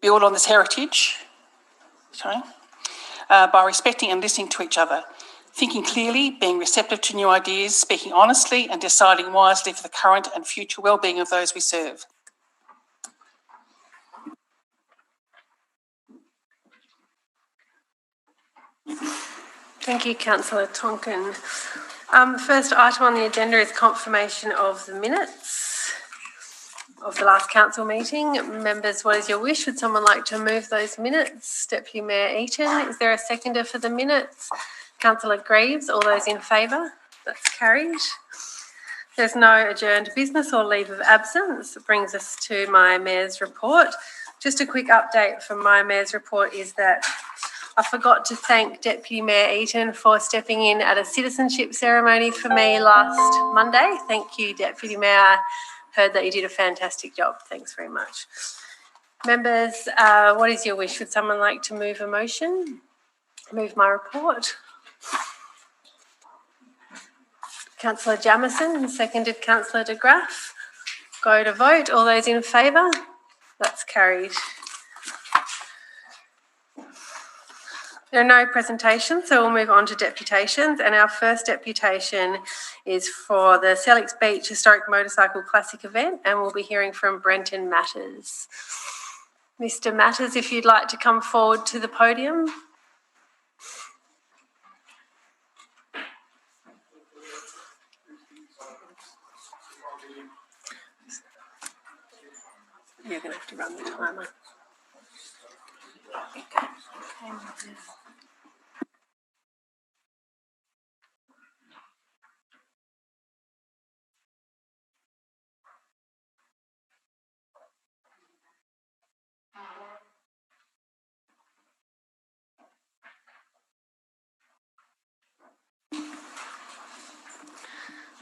build on this heritage, by respecting and listening to each other, thinking clearly, being receptive to new ideas, speaking honestly and deciding wisely for the current and future well-being of those we serve. Thank you, Councillor Tonkin. First item on the agenda is confirmation of the minutes of the last council meeting. Members, what is your wish? Would someone like to move those minutes? Deputy Mayor Eaton, is there a seconder for the minutes? Councillor Greaves, all those in favour? That's carried. There's no adjourned business or leave of absence. It brings us to my Mayor's report. Just a quick update from my Mayor's report is that I forgot to thank Deputy Mayor Eaton for stepping in at a citizenship ceremony for me last Monday. Thank you, Deputy Mayor. I heard that you did a fantastic job. Thanks very much. Members, what is your wish? Would someone like to move a motion? Move my report. Councillor Jamieson, seconded Councillor De Graaf. Go to vote. All those in favour? That's carried. There are no presentations, so we'll move on to deputations. And our first deputation is for the Sellicks Beach Historic Motorcycle Classic event, and we'll be hearing from Brenton Matters. Mr. Matters, if you'd like to come forward to the podium. You're going to have to run the timer. Okay.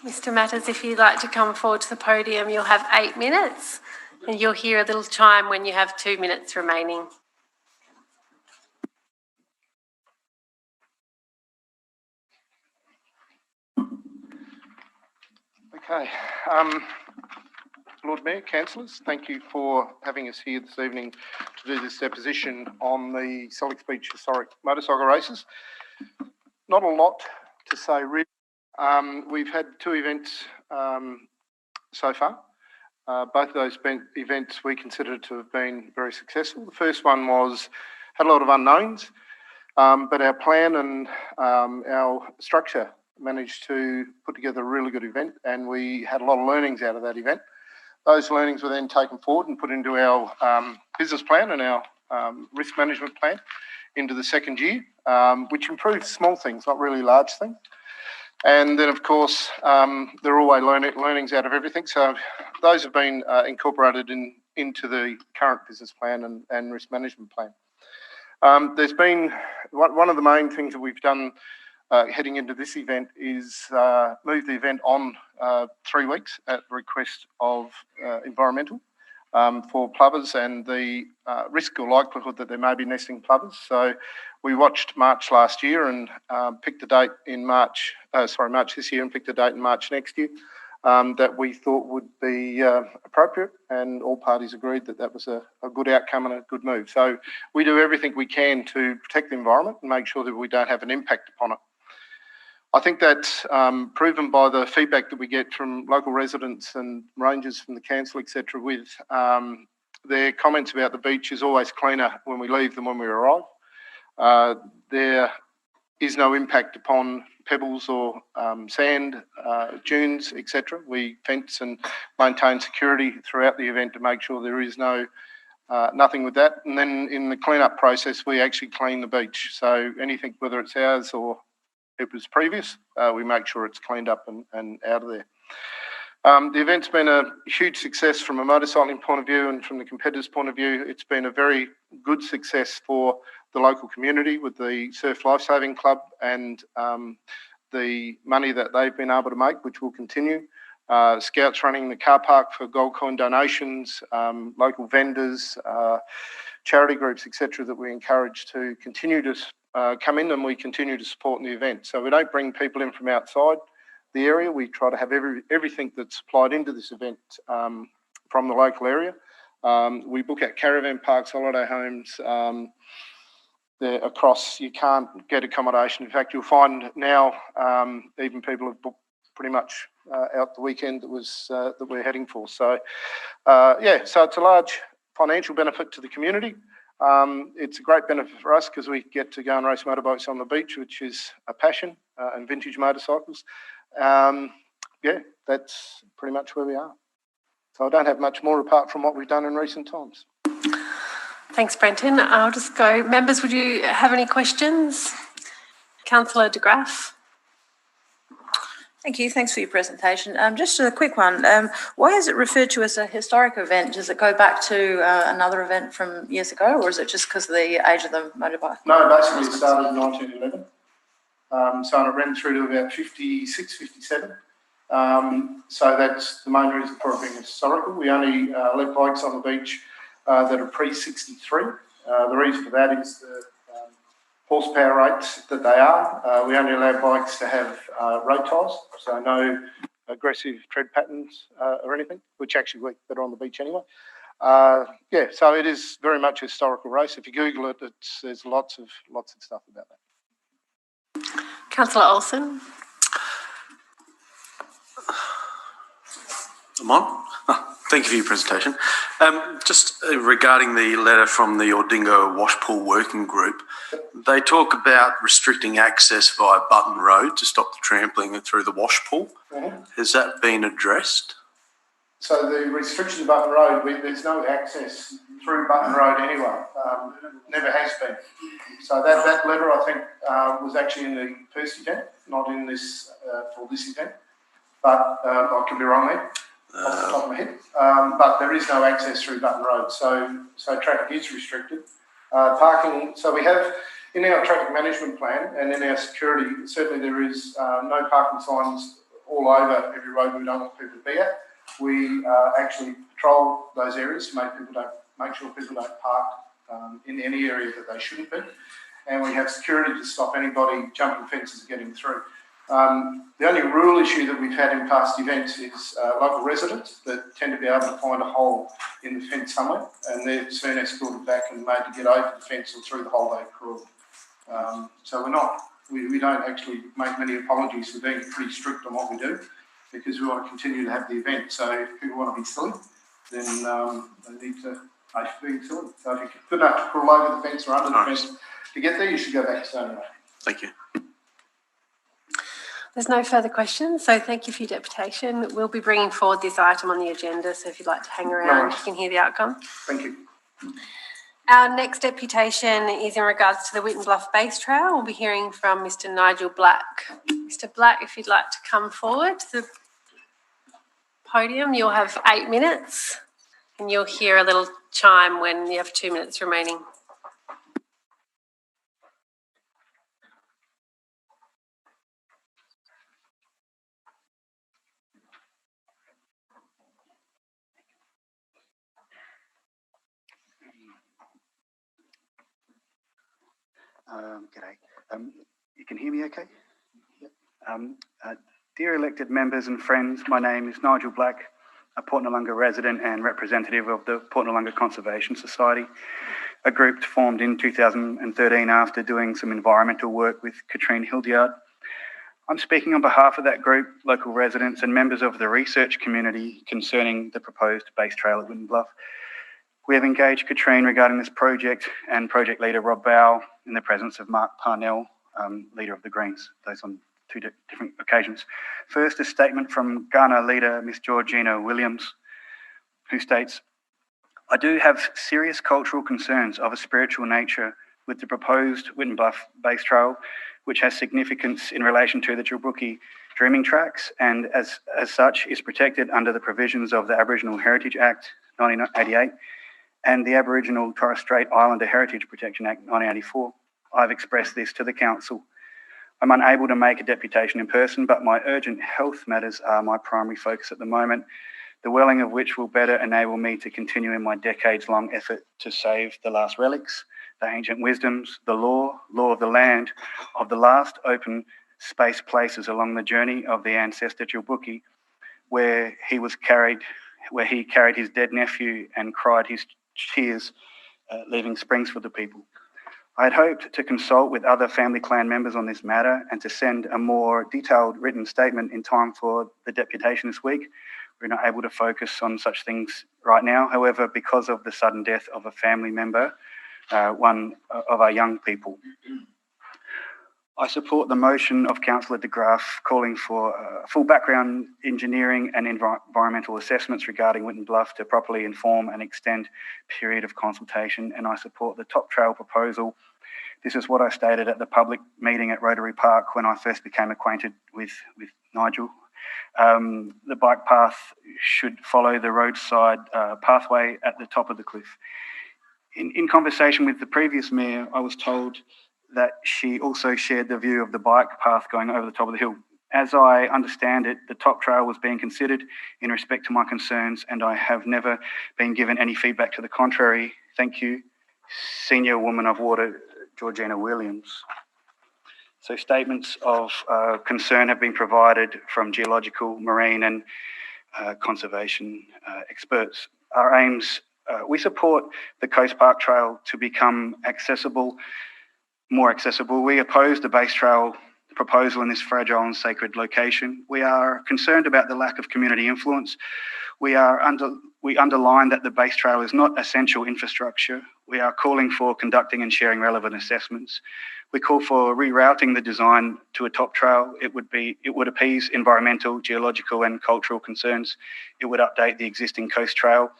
Mr. Matters, if you'd like to come forward to the podium, you'll have 8 minutes and you'll hear a little chime when you have 2 minutes remaining. Okay. Lord Mayor, councillors, thank you for having us here this evening to do this deposition on the Sellicks Beach Historic Motorcycle Races. Not a lot to say really. We've had 2 events so far. Both of those events we consider to have been very successful. The first one had a lot of unknowns, but our plan and our structure managed to put together a really good event, and we had a lot of learnings out of that event. Those learnings were then taken forward and put into our business plan and our risk management plan into the second year, which improved small things, not really large things. And then, of course, there are always learnings out of everything. So those have been incorporated into the current business plan and risk management plan. There's been one of the main things that we've done heading into this event is move the event on 3 weeks at the request of Environmental for plovers and the risk or likelihood that there may be nesting plovers. So we watched March last year and picked a date in March this year and picked a date in March next year that we thought would be appropriate, and all parties agreed that that was a good outcome and a good move. So we do everything we can to protect the environment and make sure that we don't have an impact upon it. I think that's proven by the feedback that we get from local residents and rangers from the council, etc., with their comments about the beach is always cleaner when we leave than when we arrive. There is no impact upon pebbles or sand, dunes, etc. We fence and maintain security throughout the event to make sure there is nothing with that. And then in the clean-up process, we actually clean the beach. So anything, whether it's ours or it was previous, we make sure it's cleaned up and out of there. The event's been a huge success from a motorcycling point of view and from the competitors' point of view. It's been a very good success for the local community with the Surf Lifesaving Club and the money that they've been able to make, which will continue. Scouts running the car park for gold coin donations, local vendors, charity groups, etc., that we encourage to continue to come in, and we continue to support in the event. So we don't bring people in from outside the area. We try to have everything that's supplied into this event from the local area. We book at caravan parks, holiday homes. They're across, you can't get accommodation. In fact, you'll find now even people have booked pretty much out the weekend that we're heading for. So, so it's a large financial benefit to the community. It's a great benefit for us because we get to go and race motorbikes on the beach, which is a passion, and vintage motorcycles. That's pretty much where we are. So I don't have much more apart from what we've done in recent times. Thanks, Brenton. I'll just go. Members, would you have any questions? Councillor de Graaf. Thank you. Thanks for your presentation. Just a quick one. Why is it referred to as a historic event? Does it go back to another event from years ago, or is it just because of the age of the motorbike? No, basically it started in 1911. So it ran through to about 56, 57. So that's the main reason for it being historical. We only let bikes on the beach that are pre-63. The reason for that is the horsepower rates that they are. We only allow bikes to have road tyres, so no aggressive tread patterns or anything, which actually work better on the beach anyway. So it is very much a historical race. If you Google it, there's lots of stuff about that. Councillor Olsen. I'm on. Thank you for your presentation. Just regarding the letter from the Ordingo Washpool Working Group, they talk about restricting access via Button Road to stop the trampling through the washpool. Mm-hmm. Has that been addressed? So the restriction of Button Road, there's no access through Button Road anyway. Never has been. So that letter, I think, was actually in the first event, not in this for this event. But I could be wrong there, off the top of my head. But there is no access through Button Road, so traffic is restricted. Parking. So we have in our traffic management plan and in our security. Certainly, there is no parking signs all over every road we don't want people to be at. We actually patrol those areas to make sure people don't park in any area that they shouldn't be, and we have security to stop anybody jumping fences and getting through. The only rule issue that we've had in past events is local residents that tend to be able to find a hole in the fence somewhere, and they're soon escorted back and made to get over the fence or through the hole they crawled. So we don't actually make many apologies for being pretty strict on what we do, because we want to continue to have the event. So if people want to be silly, then they need to pay for being silly. So if you're good enough to crawl over the fence or under the fence to get there, you should go back to Stony Way. Thank you. There's no further questions, so thank you for your deputation. We'll be bringing forward this item on the agenda, so if you'd like to hang around, you can hear the outcome. Thank you. Our next deputation is in regards to the Whitten Bluff Base Trail. We'll be hearing from Mr. Nigel Black. Mr. Black, if you'd like to come forward to the podium, you'll have 8 minutes, and you'll hear a little chime when you have 2 minutes remaining. G'day. You can hear me okay? Yep. Dear elected members and friends, my name is Nigel Black, a Port Noarlunga resident and representative of the Port Noarlunga Conservation Society, a group formed in 2013 after doing some environmental work with Katrine Hildyard. I'm speaking on behalf of that group, local residents and members of the research community concerning the proposed base trail at Whitten Bluff. We have engaged Katrine regarding this project and project leader Rob Bow in the presence of Mark Parnell, leader of the Greens, those on two different occasions. First, a statement from Ghana leader Miss Georgina Williams, who states, "I do have serious cultural concerns of a spiritual nature with the proposed Whitten Bluff Base Trail, which has significance in relation to the Gilbrookie Dreaming Tracks and as such is protected under the provisions of the Aboriginal Heritage Act 1988 and the Aboriginal Torres Strait Islander Heritage Protection Act 1984. I've expressed this to the Council. I'm unable to make a deputation in person, but my urgent health matters are my primary focus at the moment, the welling of which will better enable me to continue in my decades-long effort to save the last relics, the ancient wisdoms, the law of the land, of the last open space places along the journey of the ancestor Gilbrookie, where he was carried where he carried his dead nephew and cried his tears, leaving springs for the people. I had hoped to consult with other family clan members on this matter and to send a more detailed written statement in time for the deputation this week. We're not able to focus on such things right now. However, because of the sudden death of a family member, one of our young people, I support the motion of Councillor De Graaf calling for full background engineering and environmental assessments regarding Whitten Bluff to properly inform and extend period of consultation, and I support the top trail proposal. This is what I stated at the public meeting at Rotary Park when I first became acquainted with Nigel. The bike path should follow the roadside pathway at the top of the cliff. In conversation with the previous mayor, I was told that she also shared the view of the bike path going over the top of the hill. As I understand it, the top trail was being considered in respect to my concerns, and I have never been given any feedback to the contrary. Thank you, Senior Woman of Water, Georgina Williams. So statements of concern have been provided from geological, marine and conservation experts. Our aims, we support the Coast Park Trail to become more accessible. We oppose the base trail proposal in this fragile and sacred location. We are concerned about the lack of community influence. We underline that the base trail is not essential infrastructure. We are calling for conducting and sharing relevant assessments. We call for rerouting the design to a top trail. It would appease environmental, geological and cultural concerns. It would update the existing coast trail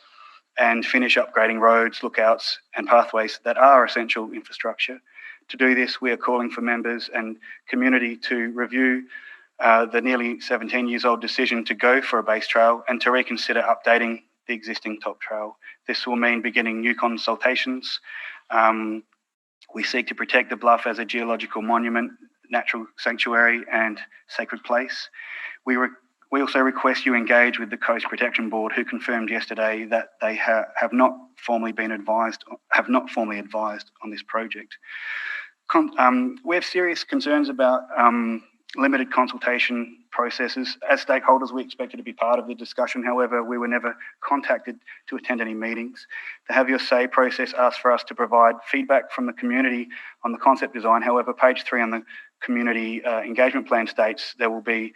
and finish upgrading roads, lookouts and pathways that are essential infrastructure. To do this, we are calling for members and community to review the nearly 17 years old decision to go for a base trail and to reconsider updating the existing top trail. This will mean beginning new consultations. We seek to protect the bluff as a geological monument, natural sanctuary and sacred place. We also request you engage with the Coast Protection Board, who confirmed yesterday that they have not formally advised on this project. We have serious concerns about limited consultation processes. As stakeholders, we expected to be part of the discussion. However, we were never contacted to attend any meetings. The Have Your Say process asks for us to provide feedback from the community on the concept design. However, page 3 on the community engagement plan states there will be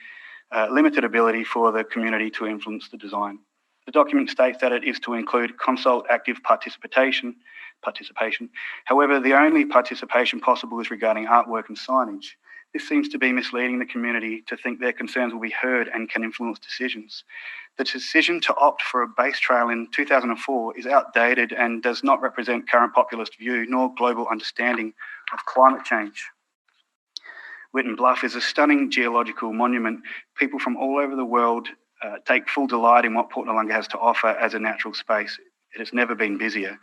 limited ability for the community to influence the design. The document states that it is to include consult active participation. However, the only participation possible is regarding artwork and signage. This seems to be misleading the community to think their concerns will be heard and can influence decisions. The decision to opt for a base trail in 2004 is outdated and does not represent current populist view nor global understanding of climate change. Whitten Bluff is a stunning geological monument. People from all over the world take full delight in what Port Noarlunga has to offer as a natural space. It has never been busier.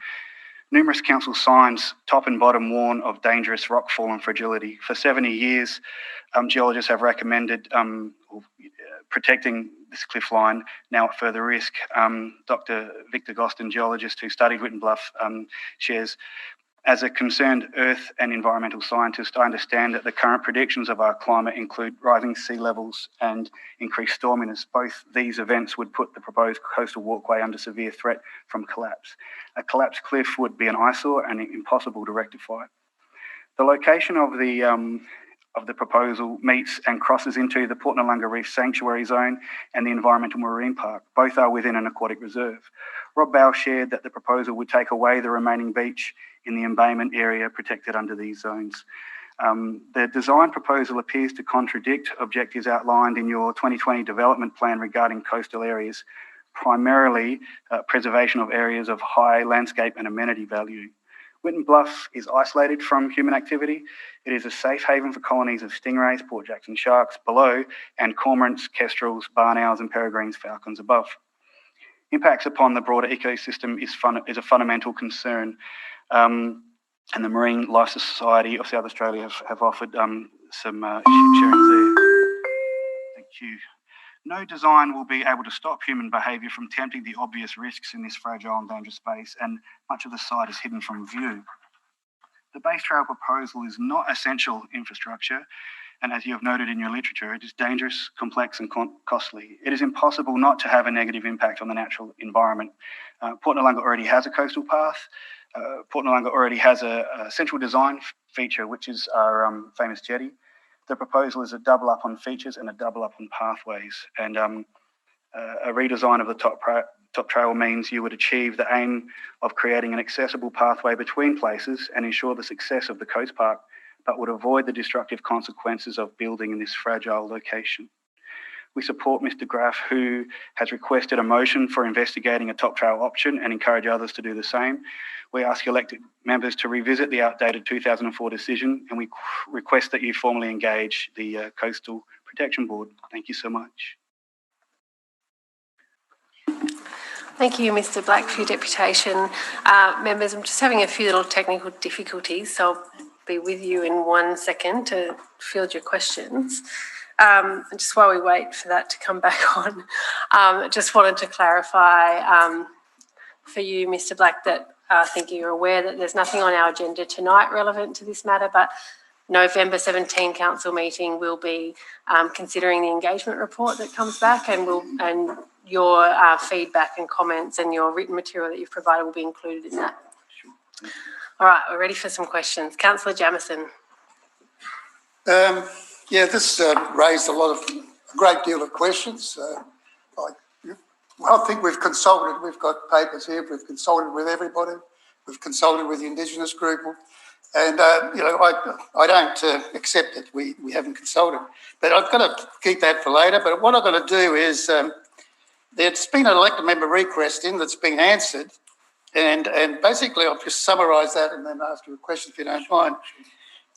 Numerous council signs, top and bottom, warn of dangerous rockfall and fragility. For 70 years, geologists have recommended protecting this cliff line, now at further risk. Dr. Victor Gostin, geologist who studied Whitten Bluff, shares, as a concerned earth and environmental scientist, I understand that the current predictions of our climate include rising sea levels and increased storminess. Both these events would put the proposed coastal walkway under severe threat from collapse. A collapsed cliff would be an eyesore and impossible to rectify. The location of the proposal meets and crosses into the Port Noarlunga Reef Sanctuary Zone and the Environmental Marine Park. Both are within an aquatic reserve. Rob Bow shared that the proposal would take away the remaining beach in the embayment area protected under these zones. The design proposal appears to contradict objectives outlined in your 2020 development plan regarding coastal areas, primarily preservation of areas of high landscape and amenity value. Whitten Bluff is isolated from human activity. It is a safe haven for colonies of stingrays, Port Jackson sharks below, and cormorants, kestrels, barn owls and peregrines, falcons above. Impacts upon the broader ecosystem is a fundamental concern. And the Marine Life Society of South Australia have offered some sharing there. Thank you. No design will be able to stop human behaviour from tempting the obvious risks in this fragile and dangerous space, and much of the site is hidden from view. The base trail proposal is not essential infrastructure. and as you have noted in your literature, it is dangerous, complex and costly. It is impossible not to have a negative impact on the natural environment. Port Noarlunga already has a coastal path. Port Noarlunga already has a central design feature, which is our famous jetty. The proposal is a double up on features and a double up on pathways. And a redesign of the top trail means you would achieve the aim of creating an accessible pathway between places and ensure the success of the coast park, but would avoid the destructive consequences of building in this fragile location. We support Mr. Graff, who has requested a motion for investigating a top trail option and encourage others to do the same. We ask elected members to revisit the outdated 2004 decision, and we request that you formally engage the Coastal Protection Board. Thank you so much. Thank you, Mr. Black, for your deputation. Members, I'm just having a few little technical difficulties, so I'll be with you in 1 second to field your questions. And just while we wait for that to come back on, I just wanted to clarify for you, Mr. Black, that I think you're aware that there's nothing on our agenda tonight relevant to this matter, but November 17 council meeting will be considering the engagement report that comes back, and your feedback and comments and your written material that you've provided will be included in that. All right, we're ready for some questions. Councillor Jamieson. Yeah, this raised a great deal of questions. I think we've consulted, we've got papers here, we've consulted with everybody, we've consulted with the Indigenous group, and, I don't accept that we haven't consulted, but I've got to keep that for later. But what I've got to do is, there's been an elected member request in that's been answered, and basically I'll just summarise that and then ask you a question if you don't mind.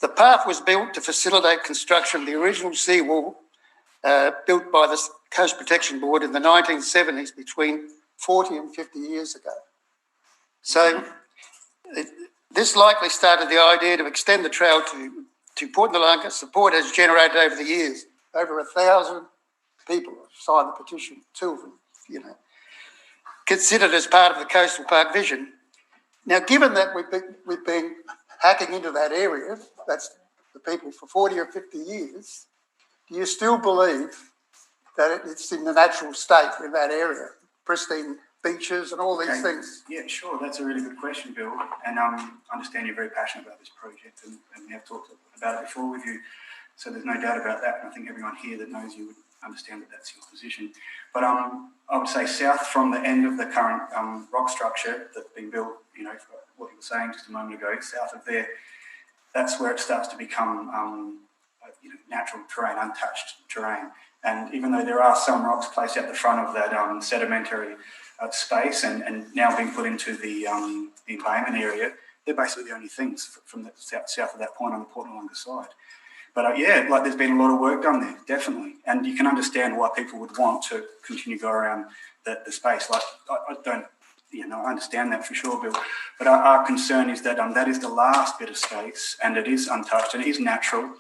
The path was built to facilitate construction of the original seawall built by the Coast Protection Board in the 1970s, between 40 and 50 years ago. So this likely started the idea to extend the trail to Port Noarlunga. Support has generated over the years. Over 1,000 people signed the petition, 2 of them, considered as part of the Coastal Park vision. Now, given that we've been hacking into that area, that's the people for 40 or 50 years, do you still believe that it's in the natural state in that area, pristine beaches and all these things? Yeah, sure. That's a really good question, Bill. And I understand you're very passionate about this project, and we have talked about it before with you. So there's no doubt about that. And I think everyone here that knows you would understand that that's your position. But I would say south from the end of the current rock structure that's been built, for what you were saying just a moment ago, south of there, that's where it starts to become natural terrain, untouched terrain. And even though there are some rocks placed at the front of that sedimentary space and now being put into the embayment area, they're basically the only things from the south of that point on the Port Noarlunga side. But there's been a lot of work done there, definitely. And you can understand why people would want to continue to go around the space. I don't, I understand that for sure, Bill. But our concern is that that is the last bit of space, and it is untouched and it is natural.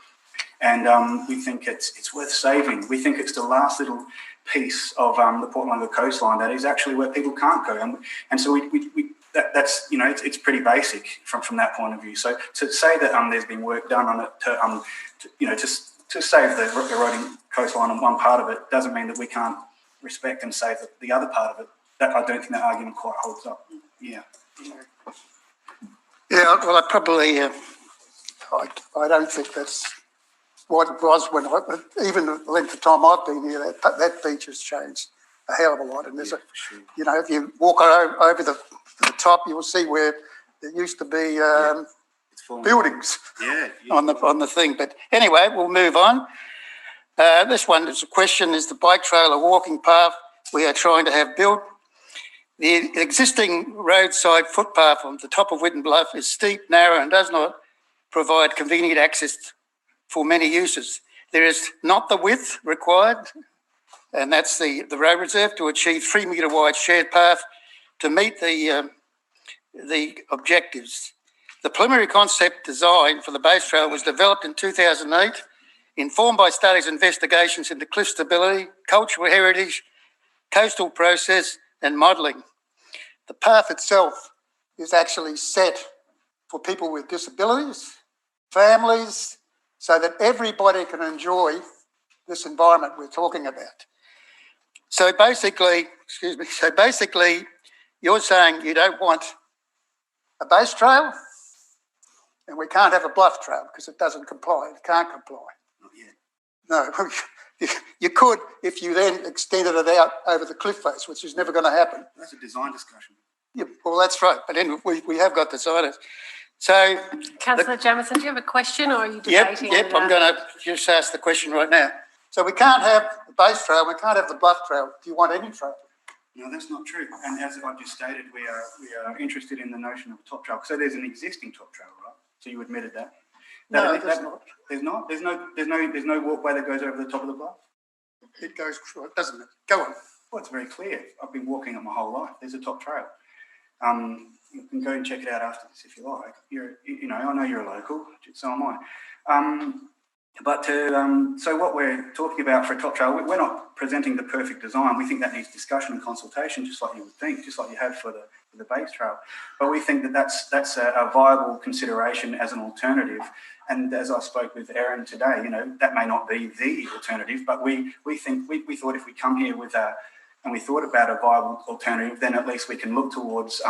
And we think it's worth saving. We think it's the last little piece of the Port Noarlunga coastline that is actually where people can't go. And so that's it's pretty basic from that point of view. So to say that there's been work done on it to save the eroding coastline on one part of it doesn't mean that we can't respect and save the other part of it. That I don't think that argument quite holds up. Yeah. Yeah, well, I probably, I don't think that's what it was when even the length of time I've been here, that beach has changed a hell of a lot. And there's if you walk over the top, you will see where there used to be buildings on the thing. But anyway, we'll move on. This one is a question: is the bike trail a walking path we are trying to have built? The existing roadside footpath on the top of Whitten Bluff is steep, narrow, and does not provide convenient access for many uses. There is not the width required, and that's the road reserve, to achieve 3 metre wide shared path to meet the objectives. The preliminary concept design for the base trail was developed in 2008, informed by studies and investigations into cliff stability, cultural heritage, coastal process and modelling. The path itself is actually set for people with disabilities, families, so that everybody can enjoy this environment we're talking about. So basically, you're saying you don't want a base trail, and we can't have a bluff trail because it doesn't comply, it can't comply. Not yet. No, you could if you then extended it out over the cliff face, which is never going to happen. That's a design discussion. Yeah, well, that's right, but then we have got designers. So, Councillor Jamieson, do you have a question or are you yep, debating? I'm going to just ask the question right now. So we can't have the base trail, we can't have the bluff trail. Do you want any trail? No, that's not true. And as I just stated, we are interested in the notion of a top trail. So there's an existing top trail, right? So you admitted that. No, there's not. There's not. There's no walkway that goes over the top of the bluff. It goes, doesn't it? Go on. Well, it's very clear. I've been walking it my whole life. There's a top trail. You can go and check it out after this if you like. I know you're a local, so am I. So what we're talking about for a top trail, we're not presenting the perfect design. We think that needs discussion and consultation, just like you would think, just like you have for the base trail. But we think that that's a viable consideration as an alternative. And as I spoke with Erin today, that may not be the alternative, but we thought if we come here with and we thought about a viable alternative, then at least we can look towards,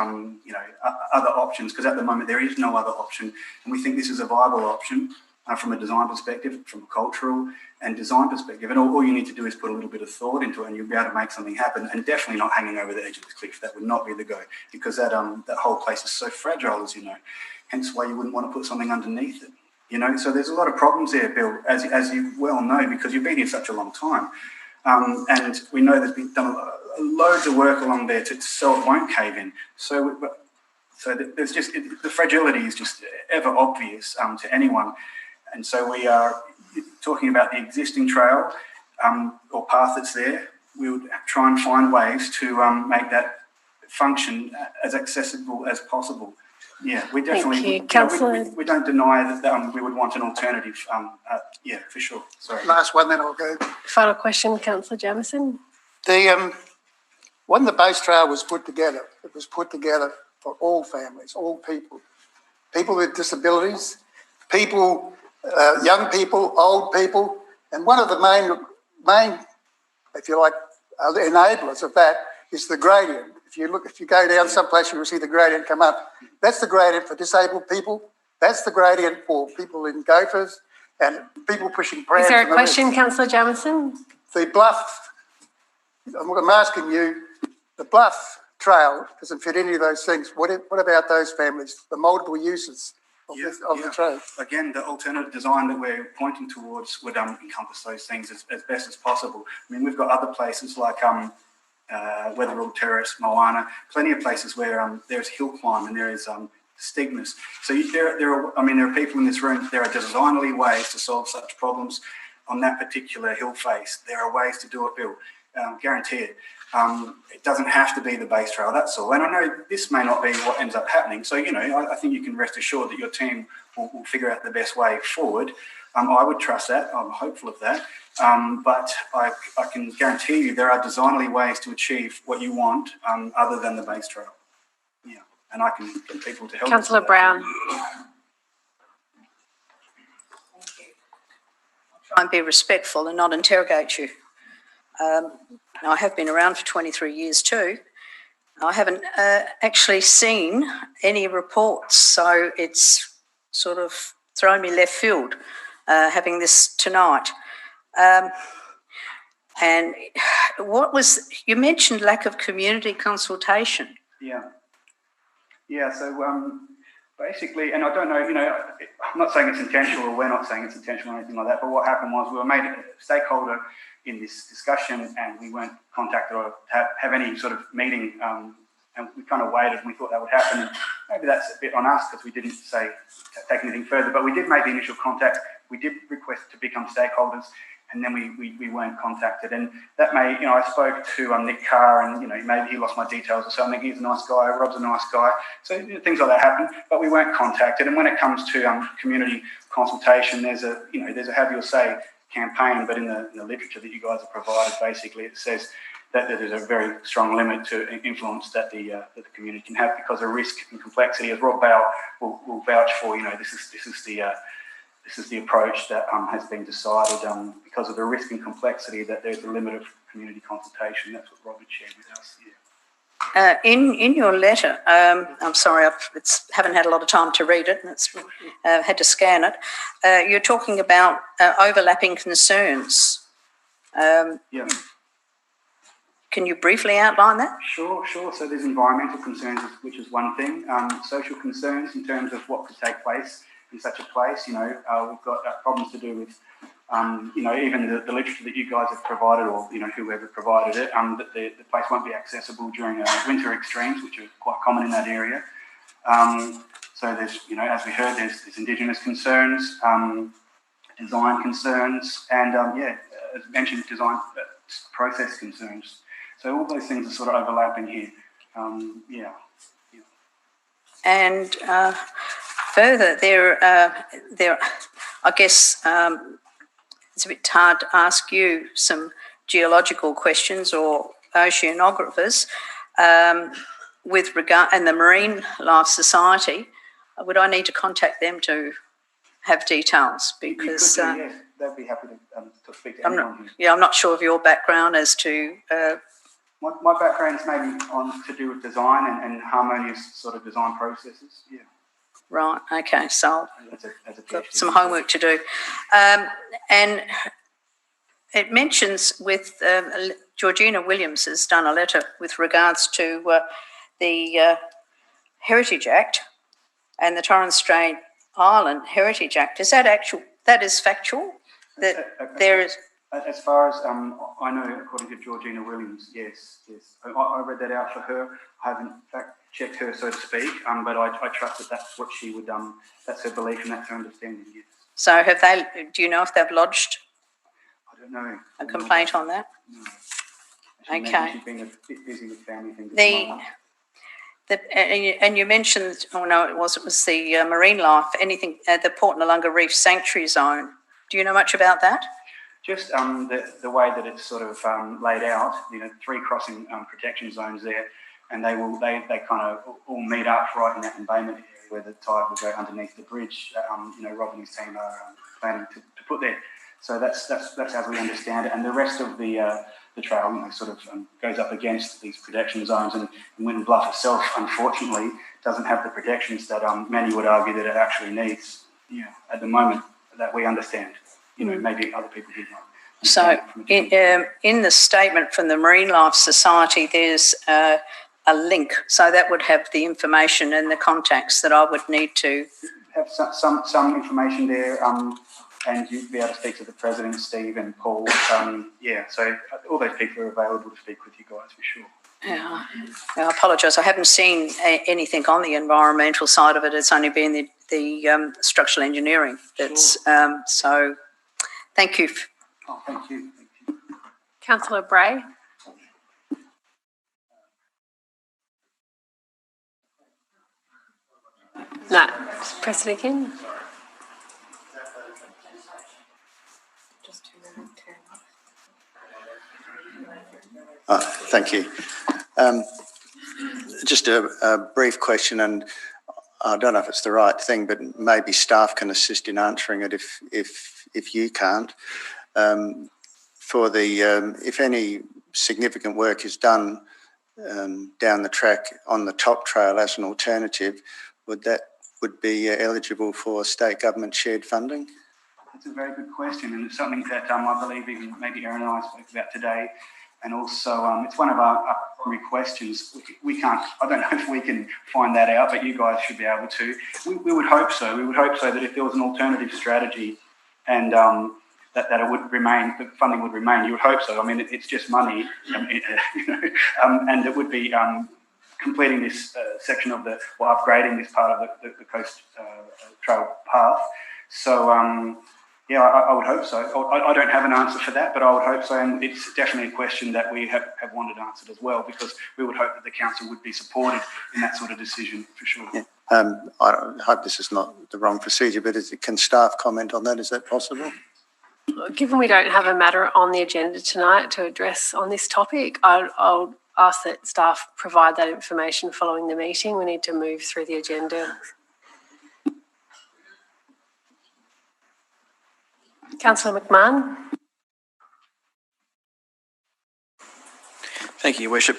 other options, because at the moment there is no other option. And we think this is a viable option from a design perspective, from a cultural and design perspective. And all you need to do is put a little bit of thought into it and you'll be able to make something happen, and definitely not hanging over the edge of the cliff. That would not be the go, because that whole place is so fragile, as you know, hence why you wouldn't want to put something underneath it. So there's a lot of problems there, Bill, as you well know, because you've been here such a long time. And we know there's been done loads of work along there so it won't cave in. So there's just, the fragility is just ever obvious to anyone. And so we are talking about the existing trail or path that's there. We would try and find ways to make that function as accessible as possible. Yeah, we definitely. Thank you, Councillor. We don't deny that we would want an alternative. Yeah, for sure. Sorry. Last one, then I'll go. Final question, Councillor Jamieson. When the base trail was put together, it was put together for all families, all people, people with disabilities, people, young people, old people, and one of the main, if you like, enablers of that is the gradient. If you go down someplace, you will see the gradient come up. That's the gradient for disabled people. That's the gradient for people in gophers and people pushing prams. Is there a question, Councillor Jamieson? The bluff, I'm asking you, the bluff trail doesn't fit any of those things. What about those families, the multiple uses of the trail? Again, the alternative design that we're pointing towards would encompass those things as best as possible. I mean, we've got other places like Wetherall Terrace, Moana, plenty of places where there's hill climb and there is stigmas. So there are people in this room, there are designerly ways to solve such problems on that particular hill face. There are ways to do it, Bill, guarantee it. It doesn't have to be the base trail, that's all. And I know this may not be what ends up happening. So, I think you can rest assured that your team will figure out the best way forward. I would trust that. I'm hopeful of that. But I can guarantee you there are designerly ways to achieve what you want other than the base trail. Yeah, and I can get people to help. Councillor Brown. Try and be respectful and not interrogate you. Now, I have been around for 23 years too. I haven't actually seen any reports, so it's sort of thrown me left field having this tonight. And you mentioned lack of community consultation. Yeah, so basically, and I don't know, I'm not saying it's intentional or we're not saying it's intentional or anything like that, but what happened was we were made a stakeholder in this discussion and we weren't contacted or have any sort of meeting, and we kind of waited and we thought that would happen. And maybe that's a bit on us because we didn't take anything further, but we did make the initial contact. We did request to become stakeholders, and then we weren't contacted. And that may, I spoke to Nick Carr, and maybe he lost my details or something. He's a nice guy. Rob's a nice guy. So things like that happen, but we weren't contacted. And when it comes to community consultation, there's a have your say campaign, but in the literature that you guys have provided, basically it says that there's a very strong limit to influence that the community can have because of risk and complexity, as Rob Bowell will vouch for. This is the this is the approach that has been decided because of the risk and complexity that there's a limit of community consultation. That's what Robert shared with us. Yeah. In your letter, I'm sorry, haven't had a lot of time to read it, and had to scan it. You're talking about overlapping concerns. Yeah. Can you briefly outline that? Sure. So there's environmental concerns, which is one thing. Social concerns in terms of what could take place in such a place. We've got problems to do with, even the literature that you guys have provided, or whoever provided it, that the place won't be accessible during winter extremes, which are quite common in that area. So there's, as we heard, there's Indigenous concerns, design concerns, and as mentioned, design process concerns. So all those things are sort of overlapping here. And further, there, I guess it's a bit hard to ask you some geological questions or oceanographers with regard, and the Marine Life Society. Would I need to contact them to have details? Because yes, they'd be happy to speak to anyone. I'm not sure of your background as to. My background's maybe to do with design and harmonious sort of design processes. Yeah. Right. Okay. So as a got some homework to do, and it mentions with Georgina Williams has done a letter with regards to the Heritage Act and the Torres Strait Island Heritage Act. Is that actual? That is factual. That there is. As far as I know, according to Georgina Williams, yes. I read that out for her. I haven't in fact checked her, so to speak, but I trust that that's what she would, that's her belief and that's her understanding, yes. So have they, do you know if they've lodged I don't know. A complaint on that? No. Okay. She's been a bit busy with family things. And you mentioned, it was the marine life, the Port Noarlunga Reef Sanctuary Zone. Do you know much about that? Just the way that it's sort of laid out, 3 crossing protection zones there, and they kind of all meet up right in that embayment area where the tide will go underneath the bridge. Rob and his team are planning to put there. So that's as we understand it, and the rest of the trail, sort of goes up against these protection zones, and Winton Bluff itself, unfortunately, doesn't have the protections that many would argue that it actually needs. At the moment that we understand. Maybe other people did not. So in the statement from the Marine Life Society, there's a link. So that would have the information and the contacts that I would need to have some information there, and you'd be able to speak to the president, Steve and Paul. So all those people are available to speak with you guys for sure. Yeah, I apologise. I haven't seen anything on the environmental side of it. It's only been the structural engineering. That's so. Thank you. Oh, thank you. Councillor Bray. No, just press it again. Thank you. Just a brief question, and I don't know if it's the right thing, but maybe staff can assist in answering it if you can't. If any significant work is done down the track on the top trail as an alternative, would be eligible for state government shared funding? That's a very good question, and it's something that I believe even maybe Erin and I spoke about today. And also, it's one of our primary questions. We can't, I don't know if we can find that out, but you guys should be able to. We would hope so. We would hope so that if there was an alternative strategy and that it would remain, the funding would remain, you would hope so. I mean, it's just money, and it would be completing this section of upgrading this part of the coast trail path. So, I would hope so. I don't have an answer for that, but I would hope so, and it's definitely a question that we have wanted answered as well, because we would hope that the council would be supported in that sort of decision, for sure. Yeah. I hope this is not the wrong procedure, but can staff comment on that? Is that possible? Given we don't have a matter on the agenda tonight to address on this topic, I'll ask that staff provide that information following the meeting. We need to move through the agenda. Councillor McMahon. Thank you, Your Worship.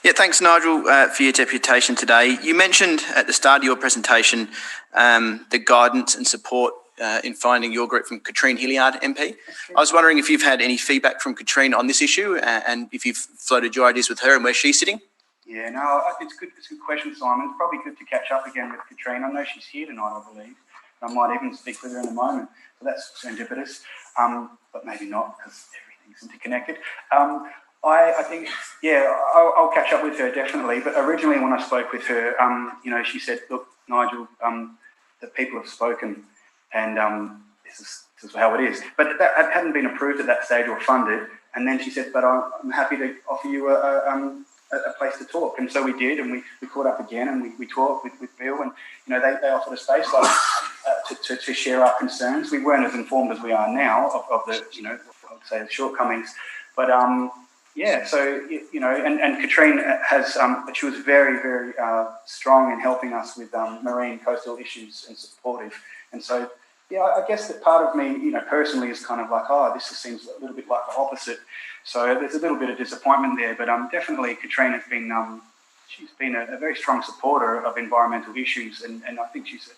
Thanks, Nigel, for your deputation today. You mentioned at the start of your presentation the guidance and support in finding your group from Katrine Hilliard MP. I was wondering if you've had any feedback from Katrine on this issue and if you've floated your ideas with her and where she's sitting. Yeah, no, it's good. It's a good question, Simon. It's probably good to catch up again with Katrine. I know she's here tonight, I believe. I might even speak with her in a moment. So that's serendipitous, but maybe not because everything's interconnected. I think, I'll catch up with her definitely. But originally, when I spoke with her, she said, "Look, Nigel, the people have spoken, and this is how it is." But that hadn't been approved at that stage or funded. And then she said, "But I'm happy to offer you a place to talk." And so we did, and we caught up again, and we talked with Bill, and they offered a space to share our concerns. We weren't as informed as we are now of the I would say the shortcomings, but and Katrine has she was very, very strong in helping us with marine coastal issues and supportive. And so I guess that part of me personally is kind of like, this seems a little bit like the opposite. So there's a little bit of disappointment there, but definitely Katrine has been she's been a very strong supporter of environmental issues, and I think she's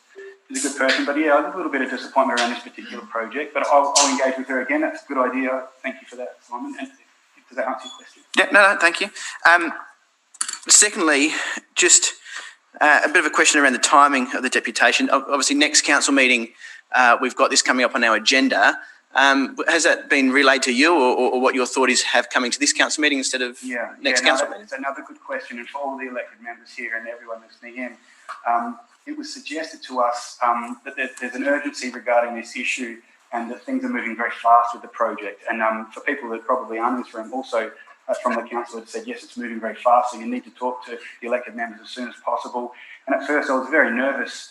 a good person. But a little bit of disappointment around this particular project, but I'll engage with her again. That's a good idea. Thank you for that, Simon. And does that answer your question? Yeah, no, thank you. Secondly, just a bit of a question around the timing of the deputation. Obviously, next council meeting, we've got this coming up on our agenda. Has that been relayed to you, or what your thought is have coming to this council meeting instead of next council meeting? It's another good question, and for all the elected members here and everyone listening in, it was suggested to us that there's an urgency regarding this issue and that things are moving very fast with the project. And for people that probably aren't in this room, also from the council had said, yes, it's moving very fast, so you need to talk to the elected members as soon as possible. And at first I was very nervous,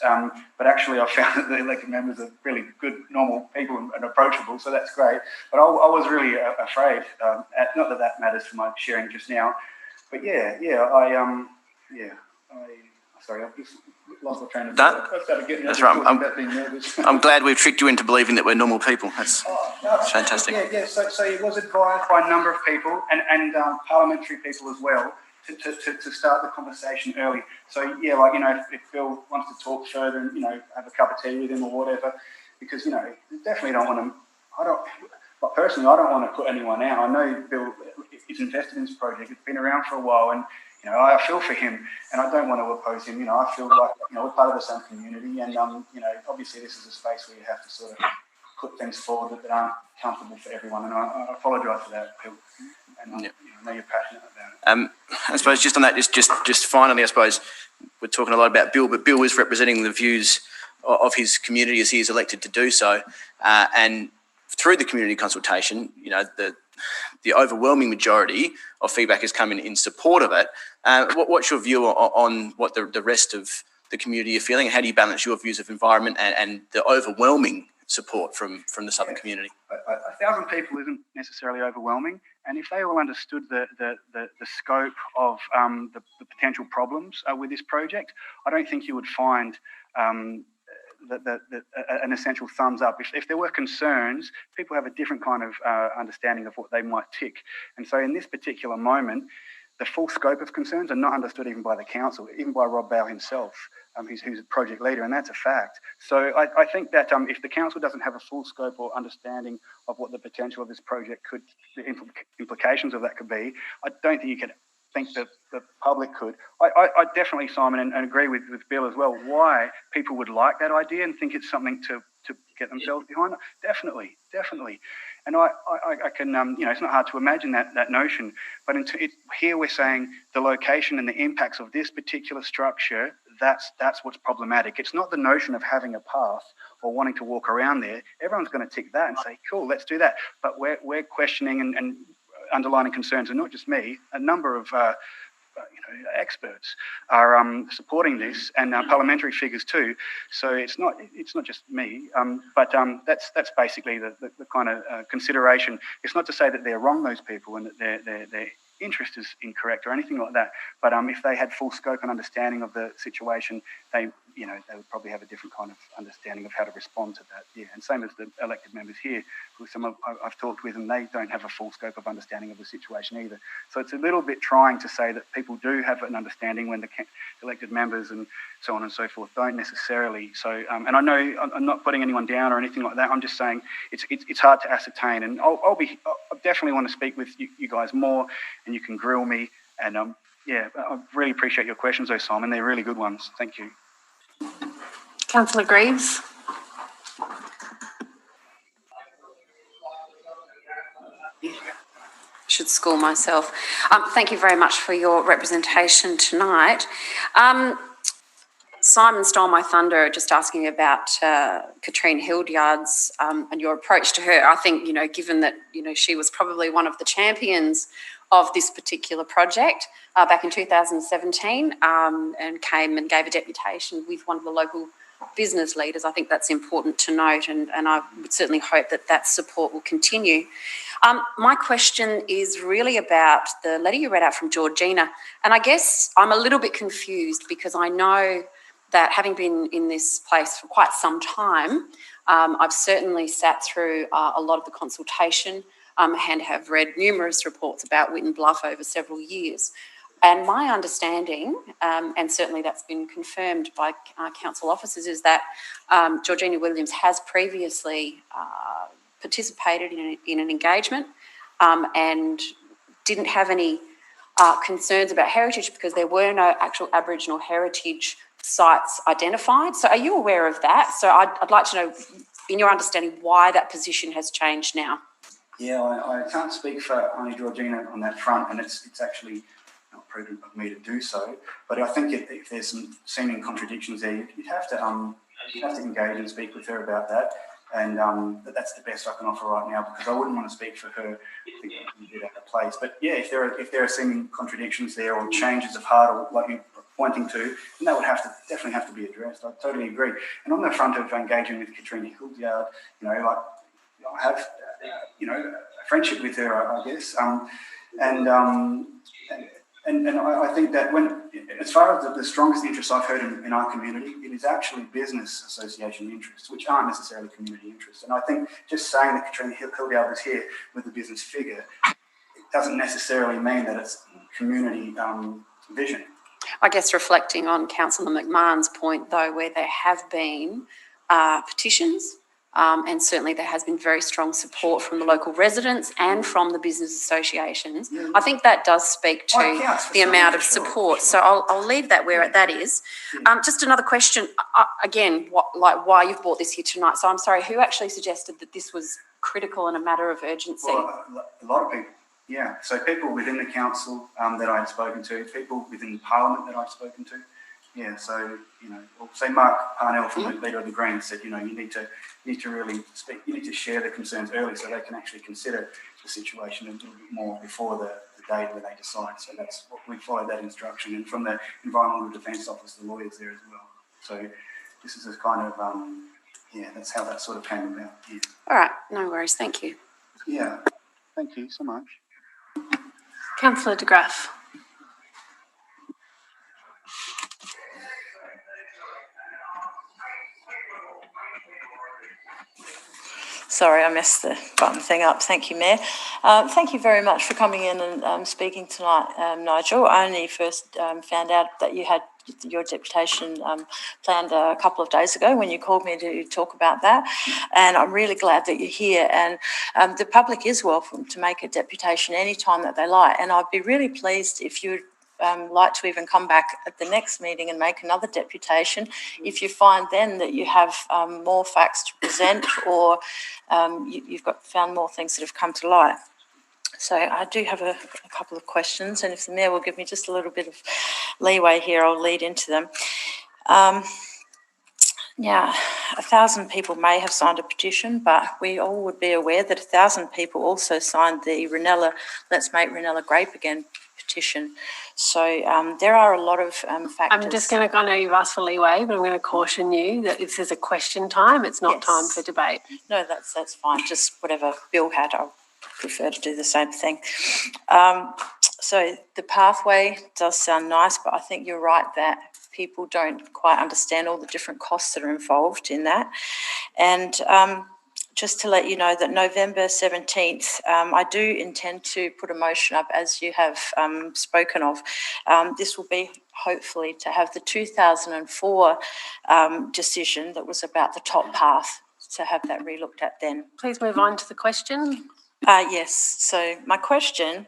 but actually I found that the elected members are really good, normal people and approachable, so that's great. But I was really afraid, not that that matters for my sharing just now, but sorry, I've just lost my train of thought. That's right. I'm glad we've tricked you into believing that we're normal people. That's fantastic. So it was advised by a number of people and parliamentary people as well to start the conversation early. So if Bill wants to talk further and have a cup of tea with him or whatever, because definitely don't want to. But personally, I don't want to put anyone out. I know Bill is invested in this project. It's been around for a while, and I feel for him, and I don't want to oppose him. I feel like we're part of the same community, and obviously this is a space where you have to sort of put things forward that aren't comfortable for everyone, and I apologise for that, Bill. And I know you're passionate about it. I suppose just on that, just finally, I suppose we're talking a lot about Bill, but Bill is representing the views of his community as he is elected to do so, and through the community consultation, the overwhelming majority of feedback has come in support of it. What's your view on what the rest of the community are feeling? How do you balance your views of environment and the overwhelming support from the southern community? 1,000 people isn't necessarily overwhelming, and if they all understood the scope of the potential problems with this project, I don't think you would find an essential thumbs up. If there were concerns, people have a different kind of understanding of what they might tick. And so in this particular moment, the full scope of concerns are not understood even by the council, even by Rob Bowe himself, who's a project leader, and that's a fact. So I think that if the council doesn't have a full scope or understanding of what the potential of this project could, the implications of that could be, I don't think you can think that the public could. I definitely, Simon, and agree with Bill as well, why people would like that idea and think it's something to get themselves behind. Definitely. And I can, it's not hard to imagine that notion, but here we're saying the location and the impacts of this particular structure, that's what's problematic. It's not the notion of having a path or wanting to walk around there. Everyone's going to tick that and say, cool, let's do that. But we're questioning and underlining concerns, and not just me, a number of experts are supporting this, and parliamentary figures too. So it's not just me, but that's basically the kind of consideration. It's not to say that they're wrong, those people, and that their interest is incorrect or anything like that. But if they had full scope and understanding of the situation, they you know, they would probably have a different kind of understanding of how to respond to that. Yeah, and same as the elected members here, who some I've talked with, and they don't have a full scope of understanding of the situation either. So it's a little bit trying to say that people do have an understanding when the elected members and so on and so forth don't necessarily. So, and I know I'm not putting anyone down or anything like that. I'm just saying it's hard to ascertain, and I definitely want to speak with you guys more, and you can grill me. And yeah, I really appreciate your questions, though, Simon. They're really good ones. Thank you. Councillor Greaves. Should school myself. Thank you very much for your representation tonight. Simon stole my thunder just asking about Katrine Hildyard's and your approach to her. I think, you know, given that, you know, she was probably one of the champions of this particular project back in 2017 and came and gave a deputation with one of the local business leaders. I think that's important to note, and I would certainly hope that that support will continue. My question is really about the letter you read out from Georgina, and I guess I'm a little bit confused because I know that having been in this place for quite some time, I've certainly sat through a lot of the consultation and have read numerous reports about Whitten Bluff over several years. And my understanding, and certainly that's been confirmed by council officers, is that Georgina Williams has previously participated in an engagement and didn't have any concerns about heritage because there were no actual Aboriginal heritage sites identified. So are you aware of that? So I'd like to know, in your understanding, why that position has changed now. Yeah, I can't speak for only Georgina on that front, and it's actually not prudent of me to do so. But I think if there's some seeming contradictions there, you'd have to engage and speak with her about that. And that's the best I can offer right now, because I wouldn't want to speak for her. I think you did have a place. But yeah, if there are seeming contradictions there or changes of heart, or like you're pointing to, then that would definitely have to be addressed. I totally agree. And on the front of engaging with Katrina Hildyard, you know, like I have, you know, a friendship with her, I guess. And I think that when, as far as the strongest interests I've heard in our community, it is actually business association interests, which aren't necessarily community interests. And I think just saying that Katrina Hildyard is here with a business figure, it doesn't necessarily mean that it's community vision. I guess reflecting on Councillor McMahon's point, though, where there have been petitions, and certainly there has been very strong support from the local residents and from the business associations. I think that does speak to the amount of support. So I'll leave that where that is. Just another question, again, why you've brought this here tonight. So I'm sorry, who actually suggested that this was critical and a matter of urgency? Well, a lot of people. Yeah, so people within the council that I had spoken to, people within Parliament that I've spoken to. Yeah, so, you know, well, say Mark Parnell from the Leader of the Greens said, you know, you need to really speak, you need to share the concerns early so they can actually consider the situation a little bit more before the date where they decide. So that's what we followed that instruction, and from the Environmental Defence Office, the lawyers there as well. So this is a kind of, yeah, that's how that sort of came about. Yeah. All right, no worries, thank you. Yeah, thank you so much. Councillor de Graaf. Sorry, I messed the button thing up. Thank you, Mayor. Thank you very much for coming in and speaking tonight, Nigel. I only first found out that you had your deputation planned a couple of days ago when you called me to talk about that, and I'm really glad that you're here. And the public is welcome to make a deputation anytime that they like, and I'd be really pleased if you'd like to even come back at the next meeting and make another deputation if you find then that you have more facts to present, or you've found more things that have come to light. So I do have a couple of questions, and if the Mayor will give me just a little bit of leeway here, I'll lead into them. Now, 1,000 people may have signed a petition, but we all would be aware that 1,000 people also signed the Let's Make Ranella Grape Again petition. So there are a lot of factors. I'm just going to, I know you've asked for leeway, but I'm going to caution you that this is a question time. It's not time for debate. No, that's fine. Just whatever Bill had, I prefer to do the same thing. So the pathway does sound nice, but I think you're right that people don't quite understand all the different costs that are involved in that. And just to let you know that November 17th, I do intend to put a motion up, as you have spoken of. This will be hopefully to have the 2004 decision that was about the top path, to have that relooked at then. Please move on to the question. Yes, so my question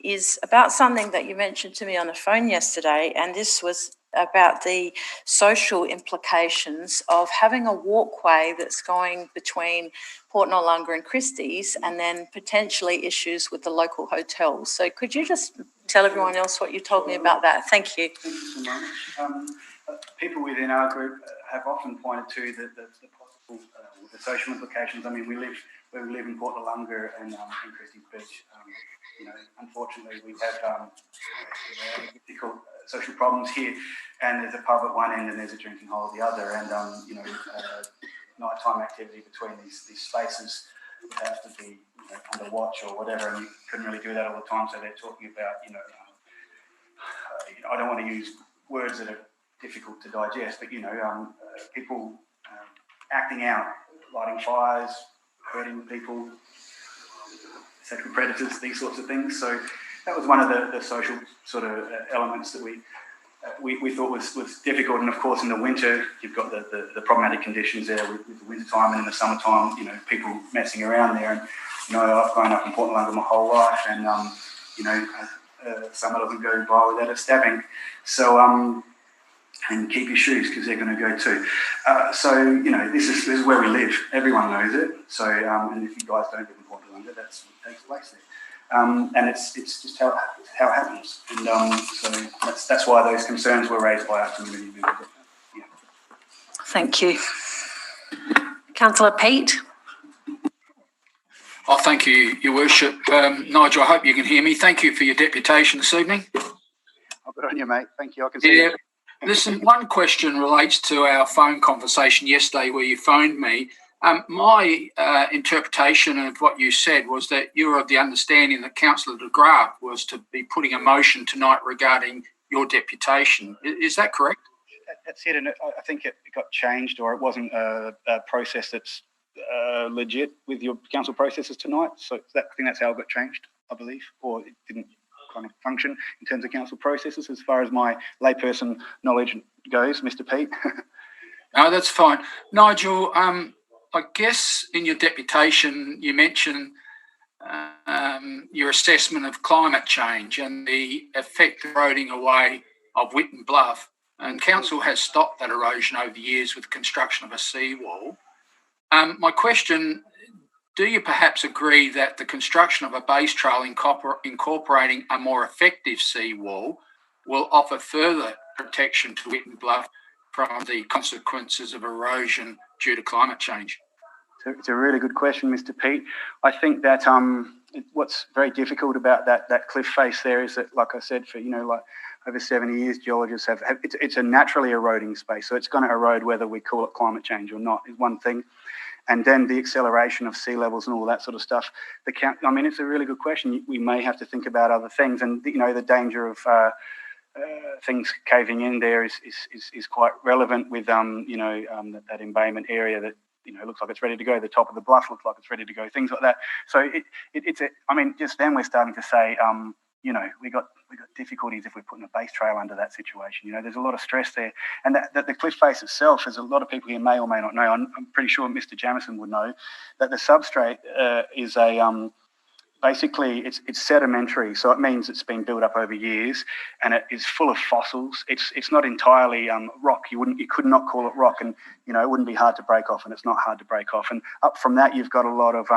is about something that you mentioned to me on the phone yesterday, and this was about the social implications of having a walkway that's going between Port Noarlunga and Christie's, and then potentially issues with the local hotels. So could you just tell everyone else what you told me about that? Thank you. Thank you so much. People within our group have often pointed to the possible the social implications. I mean, we live in Port Noarlunga and Christie's Beach. Unfortunately, we have difficult social problems here, and there's a pub at one end and there's a drinking hole at the other, and nighttime activity between these spaces would have to be under watch or whatever, and you couldn't really do that all the time. So they're talking about, I don't want to use words that are difficult to digest, but people acting out, lighting fires, hurting people, sexual predators, these sorts of things. So that was one of the social sort of elements that we thought was difficult. And of course, in the winter, you've got the problematic conditions there with the winter time, and in the summertime, people messing around there. And I've grown up in Port Noarlunga my whole life, and summer doesn't go by without a stabbing. So and keep your shoes, because they're going to go too. So this is where we live. Everyone knows it. So and if you guys don't live in Port Noarlunga, that's what takes place there. And it's just how it happens, and so that's why those concerns were raised by our community members. Yeah. Thank you. Councillor Peat. Oh, thank you, Your Worship. Nigel, I hope you can hear me. Thank you for your deputation this evening. I've got on you, mate. Thank you. I can see you. Listen, one question relates to our phone conversation yesterday where you phoned me. My interpretation of what you said was that you were of the understanding that Councillor de Graaf was to be putting a motion tonight regarding your deputation. Is that correct? That's it, and I think it got changed, or it wasn't a process that's legit with your council processes tonight. So I think that's how it got changed, I believe, or it didn't kind of function in terms of council processes as far as my layperson knowledge goes, Mr. Peat. No, that's fine. Nigel, I guess in your deputation you mentioned your assessment of climate change and the effect eroding away of Whitten Bluff, and council has stopped that erosion over the years with the construction of a seawall. My question, do you perhaps agree that the construction of a base trail incorporating a more effective seawall will offer further protection to Whitten Bluff from the consequences of erosion due to climate change? It's a really good question, Mr. Peat. I think that what's very difficult about that cliff face there is that, like I said, for over 70 years, geologists have it's a naturally eroding space, so it's going to erode whether we call it climate change or not is one thing. And then the acceleration of sea levels and all that sort of stuff. It's a really good question. We may have to think about other things, and the danger of things caving in there is quite relevant with that embayment area that looks like it's ready to go. The top of the bluff looks like it's ready to go. Things like that. So just then we're starting to say we got difficulties if we're putting a base trail under that situation. There's a lot of stress there, and that the cliff face itself, as a lot of people here may or may not know, I'm pretty sure Mr. Jamieson would know, that the substrate is a basically it's sedimentary, so it means it's been built up over years, and it is full of fossils. It's not entirely rock. You could not call it rock, and it wouldn't be hard to break off, and it's not hard to break off. And up from that, you've got a lot of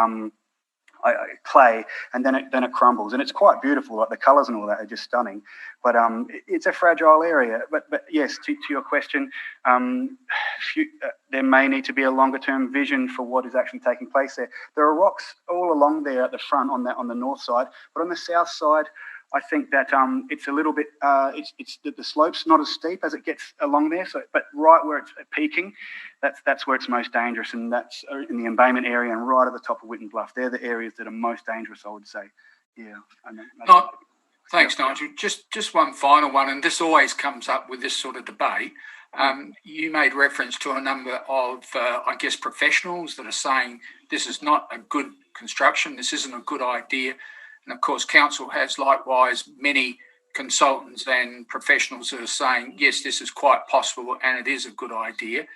clay, and then it crumbles, and it's quite beautiful. Like the colours and all that are just stunning, but it's a fragile area. But yes, to your question, there may need to be a longer term vision for what is actually taking place there. There are rocks all along there at the front on the north side, but on the south side, I think that it's a little bit the slope's not as steep as it gets along there. So, but right where it's peaking, that's where it's most dangerous, and that's in the embayment area and right at the top of Whitten Bluff. They're the areas that are most dangerous, I would say. Yeah. Thanks, Nigel. Just one final one, and this always comes up with this sort of debate. You made reference to a number of, I guess, professionals that are saying this is not a good construction, this isn't a good idea. And of course, council has likewise many consultants and professionals that are saying, yes, this is quite possible and it is a good idea.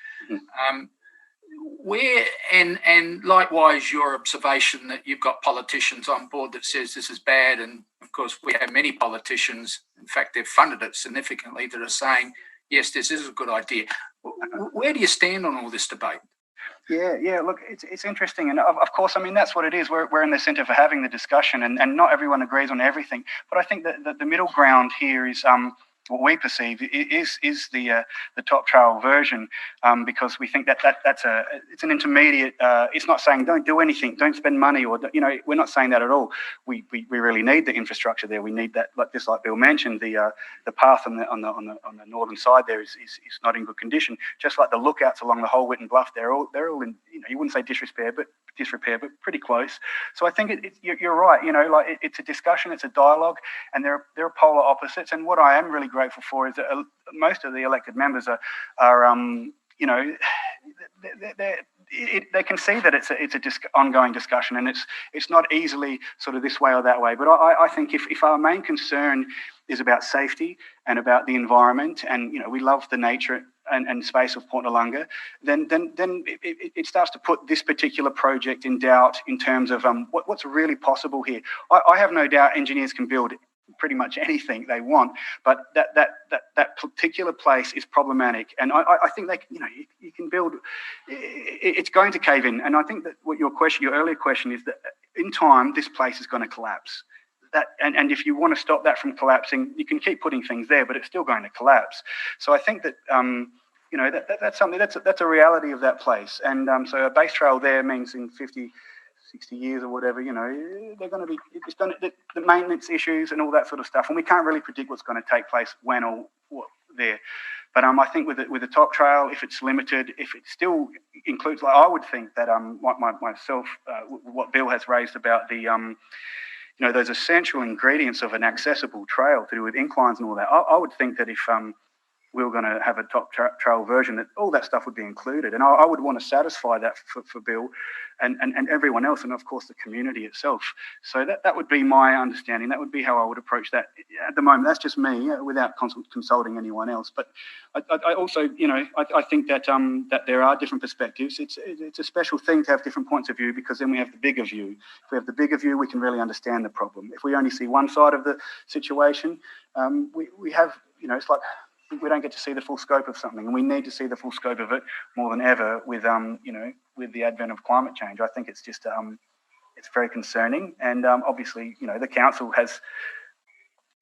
Where and likewise your observation that you've got politicians on board that says this is bad, and of course we have many politicians, in fact they've funded it significantly, that are saying yes, this is a good idea. Where do you stand on all this debate? Yeah. Look, it's interesting, and of course, I mean that's what it is. We're in the centre for having the discussion, and not everyone agrees on everything. But I think that the middle ground here is what we perceive is the top trail version, because we think that's it's an intermediate. It's not saying don't do anything, don't spend money, or we're not saying that at all. We really need the infrastructure there. We need that, like Bill mentioned, the path on the northern side there is not in good condition. Just like the lookouts along the whole Whitten Bluff, they're all in, you wouldn't say disrepair, but pretty close. So I think you're right. It's a discussion, it's a dialogue, and there are polar opposites. And what I am really grateful for is that most of the elected members are they can see that it's a ongoing discussion, and it's not easily sort of this way or that way. But I think if our main concern is about safety and about the environment, and we love the nature and space of Port Noarlunga, then it starts to put this particular project in doubt in terms of what's really possible here. I have no doubt engineers can build pretty much anything they want, but that particular place is problematic, and I think you can build. It's going to cave in, and I think that what your earlier question is that in time this place is going to collapse. And if you want to stop that from collapsing, you can keep putting things there, but it's still going to collapse. So I think that that's something that's a reality of that place. And so a base trail there means in 50, 60 years or whatever, they're going to be the maintenance issues and all that sort of stuff. And we can't really predict what's going to take place when or what there. But I think with the top trail, if it's limited, if it still includes, like I would think that myself, what Bill has raised about the those essential ingredients of an accessible trail to do with inclines and all that. I would think that if we were going to have a top trail version, that all that stuff would be included. And I would want to satisfy that for Bill and everyone else, and of course the community itself. So that would be my understanding. That would be how I would approach that at the moment. That's just me, without consulting anyone else. But I also, I think that that there are different perspectives. It's a special thing to have different points of view, because then we have the bigger view. If we have the bigger view, we can really understand the problem. If we only see one side of the situation, we have, it's like we don't get to see the full scope of something, and we need to see the full scope of it more than ever with with the advent of climate change. I think it's just it's very concerning, and obviously the council has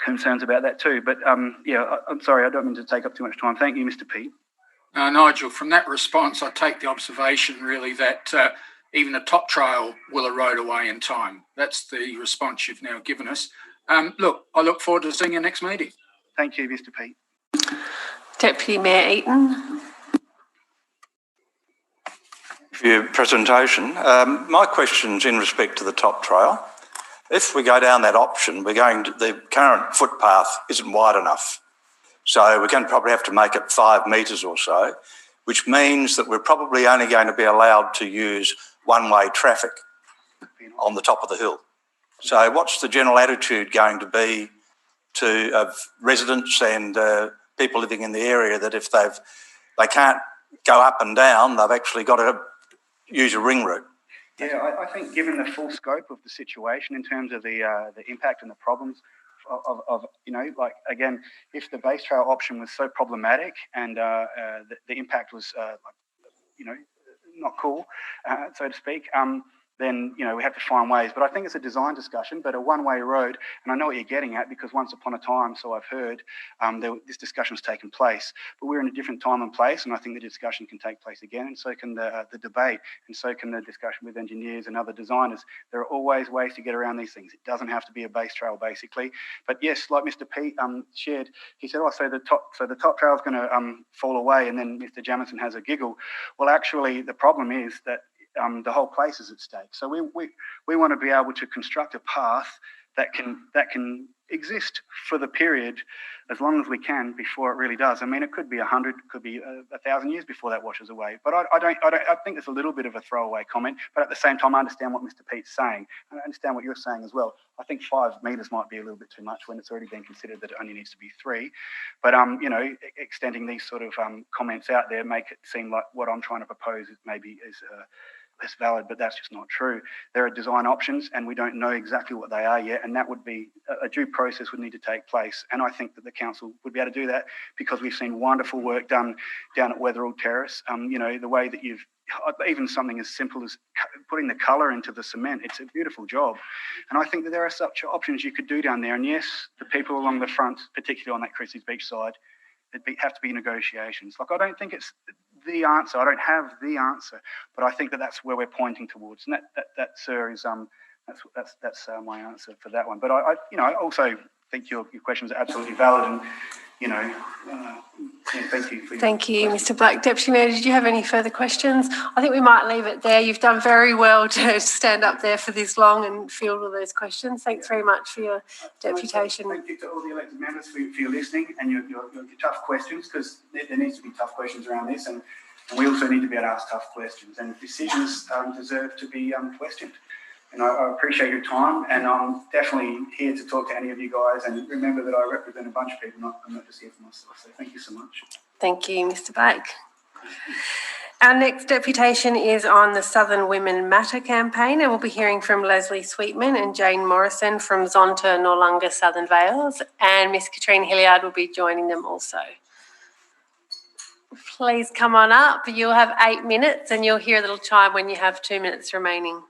concerns about that too. But I'm sorry, I don't mean to take up too much time. Thank you, Mr. Peet. Nigel, from that response, I take the observation really that even the top trail will erode away in time. That's the response you've now given us. I look forward to seeing you next meeting. Thank you, Mr. Peet. Deputy Mayor Eaton. For your presentation. My question's in respect to the top trail. If we go down that option, the current footpath isn't wide enough. So we're going to probably have to make it 5 metres or so, which means that we're probably only going to be allowed to use one-way traffic on the top of the hill. So what's the general attitude going to be of residents and people living in the area, that if they can't go up and down, they've actually got to use a ring route? Yeah, I think given the full scope of the situation in terms of the impact and the problems of again, if the base trail option was so problematic and the impact was not cool, so to speak, then we have to find ways. But I think it's a design discussion, but a one-way road, and I know what you're getting at, because once upon a time, so I've heard, this discussion's taken place, but we're in a different time and place, and I think the discussion can take place again, and so can the debate, and so can the discussion with engineers and other designers. There are always ways to get around these things. It doesn't have to be a base trail, basically. But yes, like Mr. Peet shared, he said, so the top trail is going to fall away, and then Mr. Jamison has a giggle. Well, actually, the problem is that the whole place is at stake. So we want to be able to construct a path that can exist for the period as long as we can before it really does. I mean, it could be 100, it could be 1,000 years before that washes away. But I think it's a little bit of a throwaway comment. But at the same time, I understand what Mr. Pete's saying, and I understand what you're saying as well. I think 5 metres might be a little bit too much when it's already been considered that it only needs to be 3. But you know, extending these sort of comments out there make it seem like what I'm trying to propose is maybe less valid, but that's just not true. There are design options and we don't know exactly what they are yet, and that would be a due process would need to take place. And I think that the council would be able to do that because we've seen wonderful work done down at Wetherill Terrace. You know, the way that you've, even something as simple as putting the colour into the cement, it's a beautiful job. And I think that there are such options you could do down there. And yes, the people along the front, particularly on that Christie's Beach side, have to be negotiations. Like, I don't think it's the answer. I don't have the answer, but I think that that's where we're pointing towards. And that sir, is that's my answer for that one. But I you know, I also think your questions are absolutely valid, and you know, yeah, thank you. Thank you, Mr. Black. Deputy Mayor, did you have any further questions? I think we might leave it there. You've done very well to stand up there for this long and field all those questions. Thanks very much for your deputation. Thank you to all the elected members for your listening and your tough questions, because there needs to be tough questions around this, and we also need to be able to ask tough questions, and decisions deserve to be questioned. And I appreciate your time, and I'm definitely here to talk to any of you guys. And remember that I represent a bunch of people, I'm not just here for myself. So thank you so much. Thank you, Mr. Black. Our next deputation is on the Southern Women Matter campaign, and we'll be hearing from Leslie Sweetman and Jane Morrison from Zonta Noarlunga Southern Vales, and Miss Katrine Hilliard will be joining them also. Please come on up. You'll have 8 minutes, and you'll hear a little chime when you have 2 minutes remaining.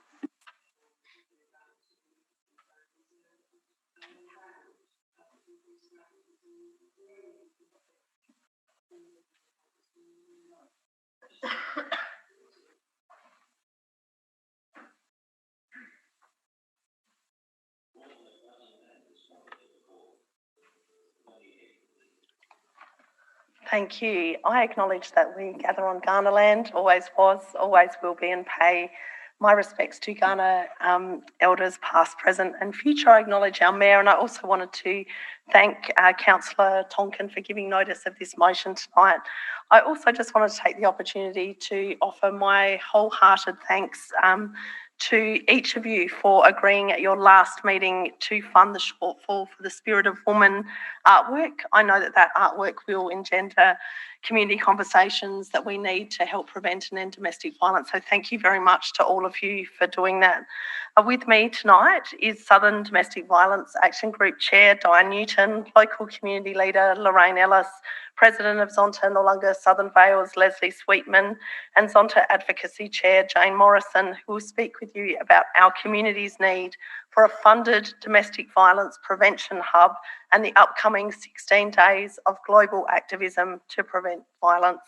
Thank you. I acknowledge that we gather on Kaurna land, always was, always will be, and pay my respects to Kaurna elders past, present and future. I acknowledge our mayor, and I also wanted to thank Councillor Tonkin for giving notice of this motion tonight. I also just wanted to take the opportunity to offer my wholehearted thanks to each of you for agreeing at your last meeting to fund the shortfall for the Spirit of Woman artwork. I know that artwork will engender community conversations that we need to help prevent and end domestic violence. So thank you very much to all of you for doing that. With me tonight is Southern Domestic Violence Action Group Chair Diane Newton, local community leader Lorraine Ellis, President of Zonta Noarlunga Southern Vales Leslie Sweetman, and Zonta Advocacy Chair Jane Morrison, who will speak with you about our community's need for a funded domestic violence prevention hub and the upcoming 16 days of global activism to prevent violence.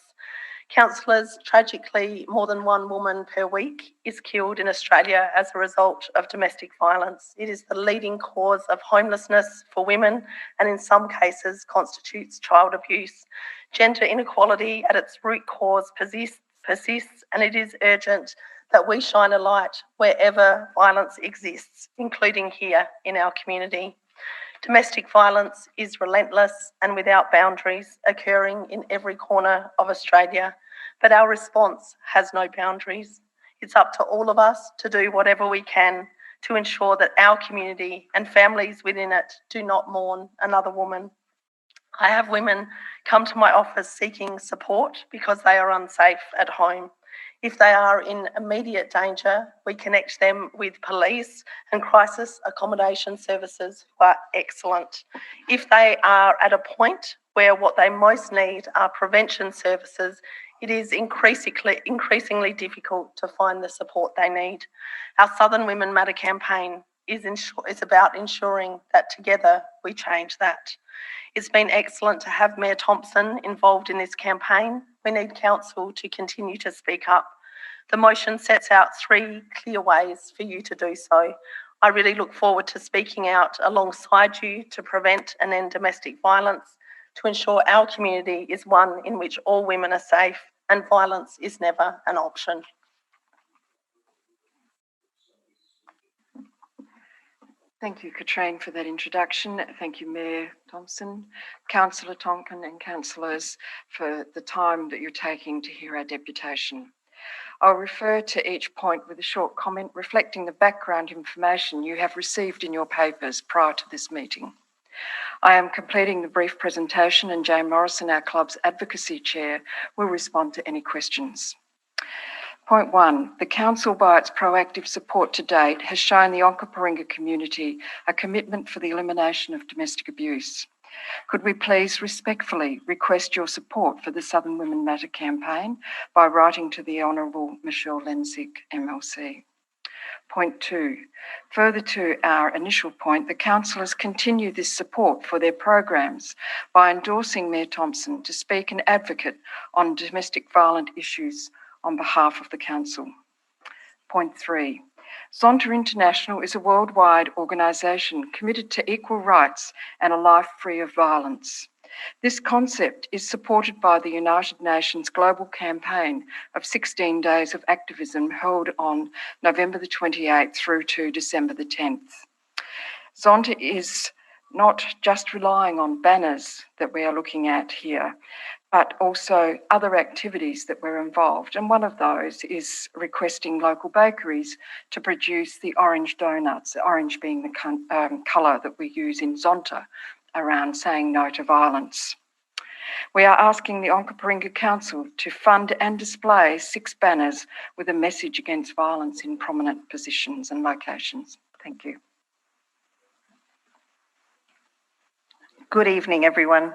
Councillors, tragically, more than one woman per week is killed in Australia as a result of domestic violence. It is the leading cause of homelessness for women, and in some cases constitutes child abuse. Gender inequality at its root cause persists, and it is urgent that we shine a light wherever violence exists, including here in our community. Domestic violence is relentless and without boundaries, occurring in every corner of Australia, but our response has no boundaries. It's up to all of us to do whatever we can to ensure that our community and families within it do not mourn another woman. I have women come to my office seeking support because they are unsafe at home. If they are in immediate danger, we connect them with police and crisis accommodation services who are excellent. If they are at a point where what they most need are prevention services, it is increasingly difficult to find the support they need. Our Southern Women Matter campaign is about ensuring that together we change that. It's been excellent to have Mayor Thompson involved in this campaign. We need council to continue to speak up. The motion sets out 3 clear ways for you to do so. I really look forward to speaking out alongside you to prevent and end domestic violence, to ensure our community is one in which all women are safe and violence is never an option. Thank you, Katrine, for that introduction. Thank you, Mayor Thompson, Councillor Tonkin and councillors for the time that you're taking to hear our deputation. I'll refer to each point with a short comment reflecting the background information you have received in your papers prior to this meeting. I am completing the brief presentation and Jane Morrison, our club's advocacy chair, will respond to any questions. Point 1, the Council, by its proactive support to date, has shown the Onkaparinga community a commitment for the elimination of domestic abuse. Could we please respectfully request your support for the Southern Women Matter campaign by writing to the Honourable Michelle Lenzig, MLC. Point 2, further to our initial point, the councillors continue this support for their programs by endorsing Mayor Thompson to speak and advocate on domestic violent issues on behalf of the council. Point 3, Zonta International is a worldwide organisation committed to equal rights and a life free of violence. This concept is supported by the United Nations Global Campaign of 16 Days of Activism held on November the 28th through to December the 10th. Zonta is not just relying on banners that we are looking at here, but also other activities that were involved. And one of those is requesting local bakeries to produce the orange donuts, the orange being the colour that we use in Zonta around saying no to violence. We are asking the Onkaparinga Council to fund and display 6 banners with a message against violence in prominent positions and locations. Thank you. Good evening, everyone.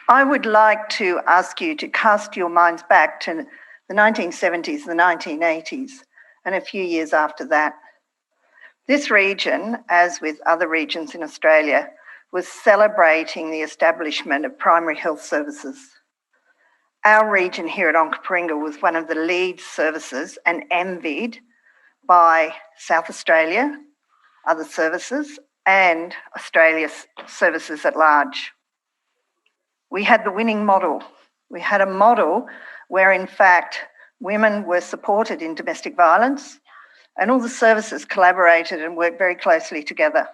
I would like to ask you to cast your minds back to the 1970s, the 1980s, and a few years after that. This region, as with other regions in Australia, was celebrating the establishment of primary health services. Our region here at Onkaparinga was one of the lead services and envied by South Australia, other services, and Australia's services at large. We had the winning model. We had a model where, in fact, women were supported in domestic violence and all the services collaborated and worked very closely together.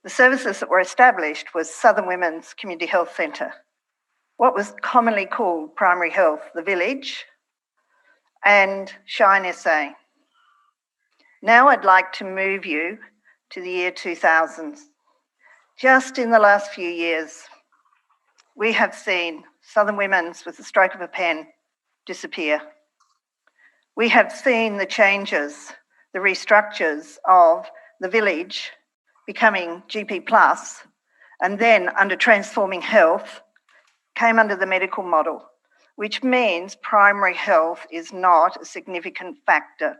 The services that were established was Southern Women's Community Health Centre, what was commonly called Primary Health, the Village, and Shine SA. Now I'd like to move you to the year 2000. Just in the last few years, we have seen Southern Women's, with the stroke of a pen, disappear. We have seen the changes, the restructures of the Village becoming GP Plus, and then under Transforming Health, came under the medical model, which means primary health is not a significant factor.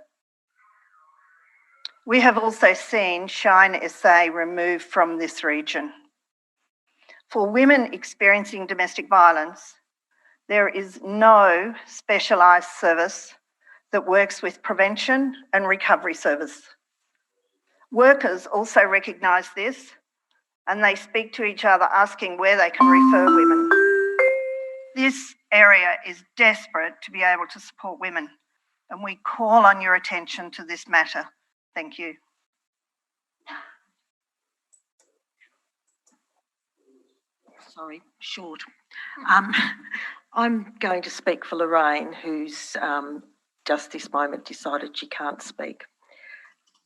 We have also seen Shine SA removed from this region. For women experiencing domestic violence, there is no specialised service that works with prevention and recovery service. Workers also recognise this and they speak to each other asking where they can refer women. This area is desperate to be able to support women and we call on your attention to this matter. Thank you. Sorry, short. I'm going to speak for Lorraine, who's just this moment decided she can't speak.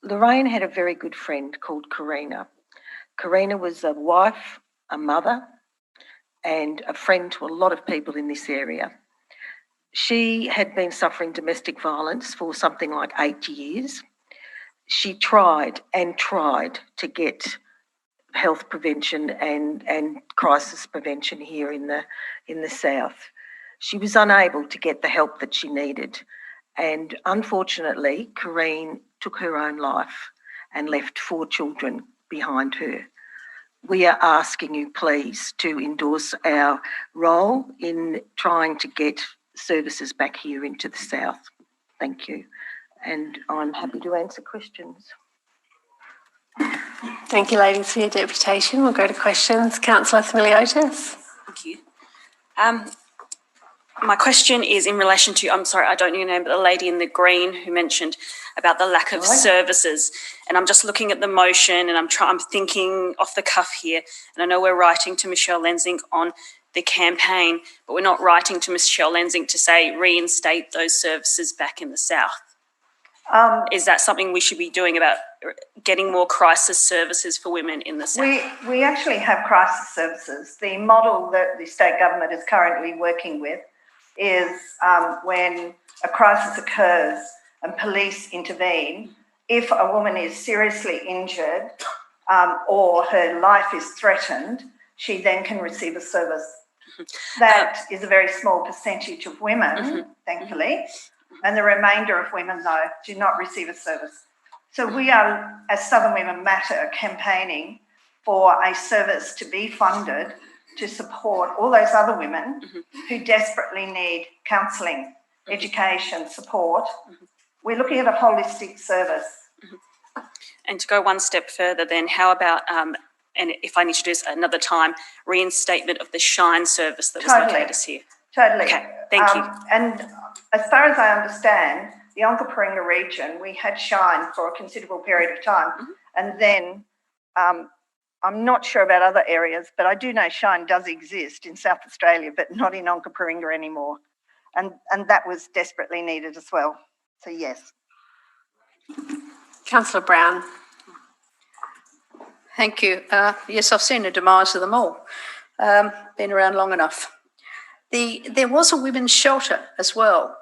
Lorraine had a very good friend called Karina. Karina was a wife, a mother, and a friend to a lot of people in this area. She had been suffering domestic violence for something like 8 years. She tried and tried to get health prevention and crisis prevention here in the south. She was unable to get the help that she needed. And unfortunately, Karine took her own life and left 4 children behind her. We are asking you, please, to endorse our role in trying to get services back here into the south. Thank you. And I'm happy to answer questions. Thank you, ladies, for your deputation. We'll go to questions. Councillor Thamiliotis. Thank you. My question is in relation to, I'm sorry, I don't know your name, but the lady in the green who mentioned about the lack of services. And I'm just looking at the motion and I'm thinking off the cuff here. And I know we're writing to Michelle Lensink on the campaign, but we're not writing to Michelle Lensink to say reinstate those services back in the South. Is that something we should be doing about getting more crisis services for women in the South? We actually have crisis services. The model that the state government is currently working with is when a crisis occurs and police intervene, if a woman is seriously injured or her life is threatened, she then can receive a service. That is a very small percentage of women, thankfully, and the remainder of women, though, do not receive a service. So we are, as Southern Women Matter, campaigning for a service to be funded to support all those other women who desperately need counselling, education, support. We're looking at a holistic service. And to go one step further then, how about, and if I need to do this another time, reinstatement of the Shine service that was located here? Totally. Okay, thank you. And as far as I understand, the Onkaparinga region, we had Shine for a considerable period of time. And then I'm not sure about other areas, but I do know Shine does exist in South Australia, but not in Onkaparinga anymore. And that was desperately needed as well. So yes. Councillor Brown. Thank you. Yes, I've seen the demise of them all. Been around long enough. There was a women's shelter as well.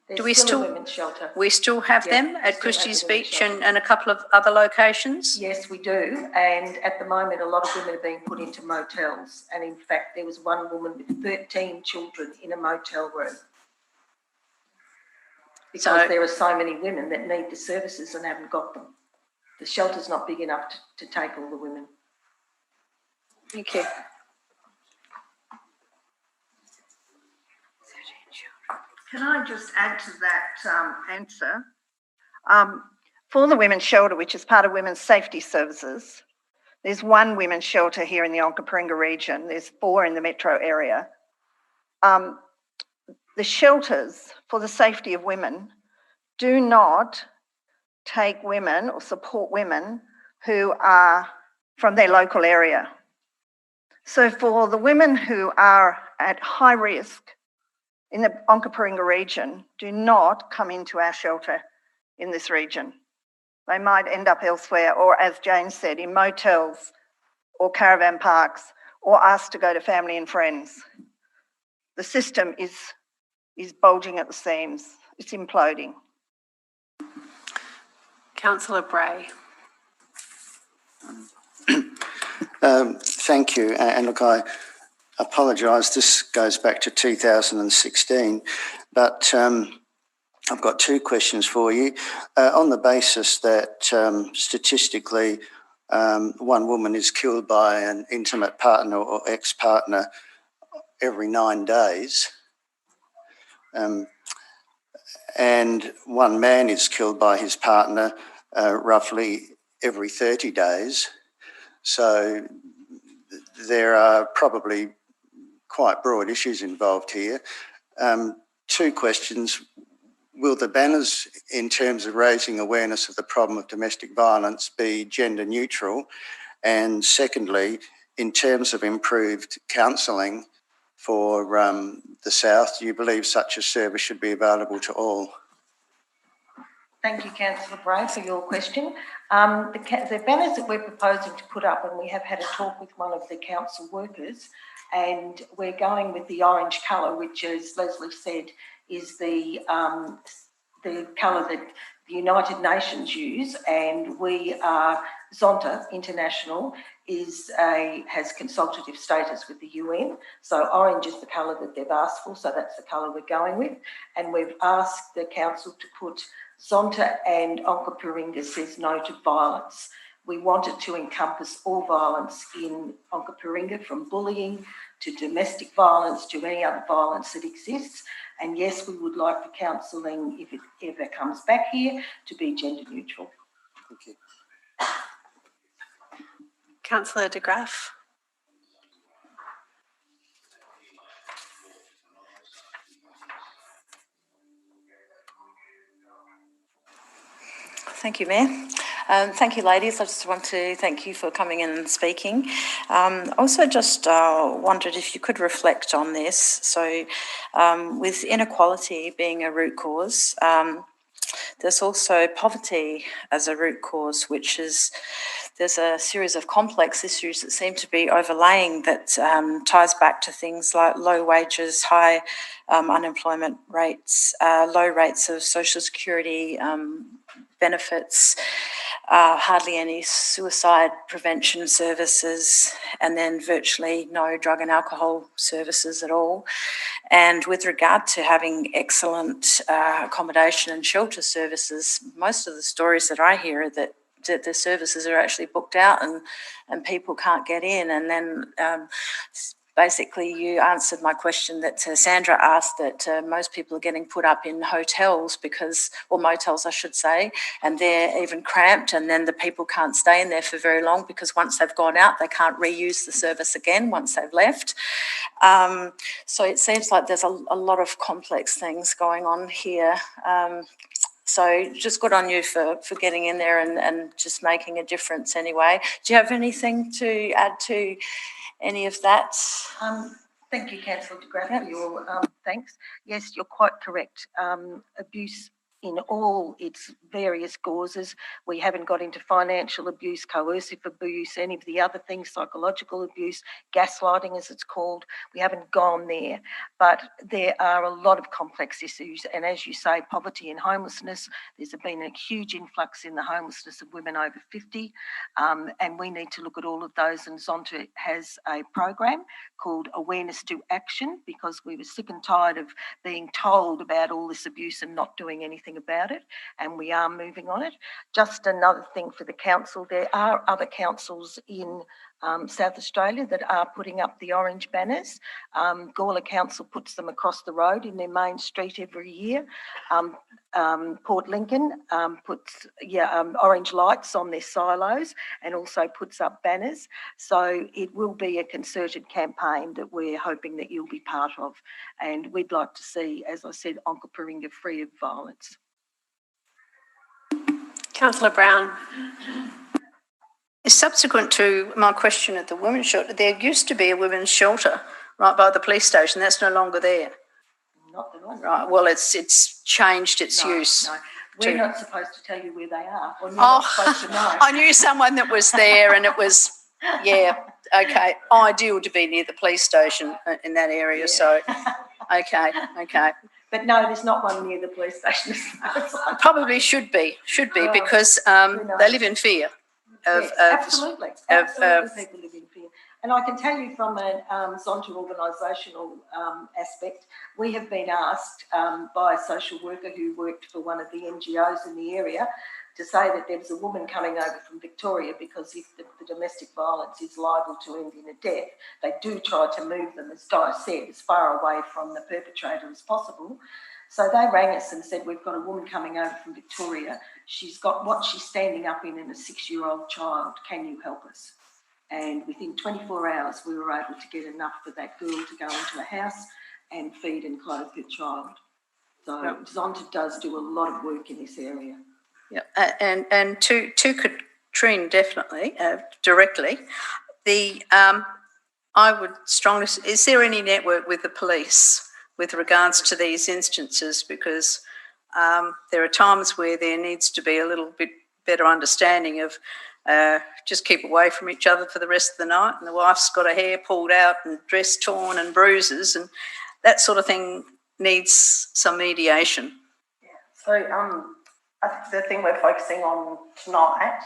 There's still a women's shelter. We still have them at Christie's Beach and a couple of other locations? Yes, we do. And at the moment, a lot of women are being put into motels. And in fact, there was one woman with 13 children in a motel room. Because there are so many women that need the services and haven't got them. The shelter's not big enough to take all the women. Thank you. Can I just add to that answer? For the women's shelter, which is part of women's safety services, there's one women's shelter here in the Onkaparinga region. There's 4 in the metro area. The shelters for the safety of women do not take women or support women who are from their local area. So for the women who are at high risk in the Onkaparinga region, do not come into our shelter in this region. They might end up elsewhere, or as Jane said, in motels or caravan parks, or asked to go to family and friends. The system is bulging at the seams. It's imploding. Councillor Bray. Thank you. And look, I apologise, this goes back to 2016, but I've got 2 questions for you. On the basis that statistically 1 woman is killed by an intimate partner or ex-partner every 9 days, and 1 man is killed by his partner roughly every 30 days. So there are probably quite broad issues involved here. 2 questions. Will the banners in terms of raising awareness of the problem of domestic violence be gender neutral? And secondly, in terms of improved counselling for the South, do you believe such a service should be available to all? Thank you, Councillor Bray, for your question. The banners that we're proposing to put up, and we have had a talk with one of the council workers, and we're going with the orange colour, which, as Leslie said, is the colour that the United Nations use, and we are, Zonta International has consultative status with the UN, so orange is the colour that they've asked for, so that's the colour we're going with, and we've asked the council to put Zonta and Onkaparinga says no to violence. We want it to encompass all violence in Onkaparinga, from bullying to domestic violence to any other violence that exists. And yes, we would like the counselling, if it ever comes back here, to be gender neutral. Thank you. Councillor de Graaf. Thank you, Mayor. Thank you, ladies. I just want to thank you for coming in and speaking. Also just wondered if you could reflect on this. So with inequality being a root cause, there's also poverty as a root cause, which is, there's a series of complex issues that seem to be overlaying that ties back to things like low wages, high unemployment rates, low rates of social security benefits, hardly any suicide prevention services, and then virtually no drug and alcohol services at all. And with regard to having excellent accommodation and shelter services, most of the stories that I hear are that the services are actually booked out and people can't get in. And then basically you answered my question that Sandra asked, that most people are getting put up in hotels because, or motels I should say, and they're even cramped, and then the people can't stay in there for very long because once they've gone out they can't reuse the service again once they've left. So it seems like there's a lot of complex things going on here. So just good on you for getting in there and just making a difference anyway. Do you have anything to add to any of that? Thank you, Councillor de Graaf, for your thanks. Yes, you're quite correct. Abuse in all its various causes. We haven't got into financial abuse, coercive abuse, any of the other things, psychological abuse, gaslighting as it's called. We haven't gone there, but there are a lot of complex issues. And as you say, poverty and homelessness, there's been a huge influx in the homelessness of women over 50. And we need to look at all of those. And Zonta has a program called Awareness to Action, because we were sick and tired of being told about all this abuse and not doing anything about it, and we are moving on it. Just another thing for the council, there are other councils in South Australia that are putting up the orange banners. Gawler Council puts them across the road in their main street every year. Port Lincoln puts orange lights on their silos and also puts up banners. So it will be a concerted campaign that we're hoping that you'll be part of. And we'd like to see, as I said, Onkaparinga free of violence. Councillor Brown. Subsequent to my question at the women's shelter, there used to be a women's shelter right by the police station. That's no longer there. Not the one. Right. Well, it's changed its use. No. We're not supposed to tell you where they are. Or you're not supposed to know. I knew someone that was there, and it was, okay, ideal to be near the police station in that area. Yeah. So, okay. But no, there's not one near the police station. Probably should be because they live in fear. Absolutely. People live in fear. And I can tell you from a Zonta organisational aspect, we have been asked by a social worker who worked for one of the NGOs in the area to say that there was a woman coming over from Victoria, because if the domestic violence is liable to end in a death, they do try to move them, as Di said, as far away from the perpetrator as possible. So they rang us and said, we've got a woman coming over from Victoria. She's got what she's standing up in and a 6-year-old child. Can you help us? And within 24 hours, we were able to get enough for that girl to go into a house and feed and clothe her child. So Zonta does do a lot of work in this area. Yeah, and to Katrine definitely, directly, I would strongly, is there any network with the police with regards to these instances? Because there are times where there needs to be a little bit better understanding of just keep away from each other for the rest of the night, and the wife's got her hair pulled out and dress torn and bruises, and that sort of thing needs some mediation. Yeah. So I think the thing we're focusing on tonight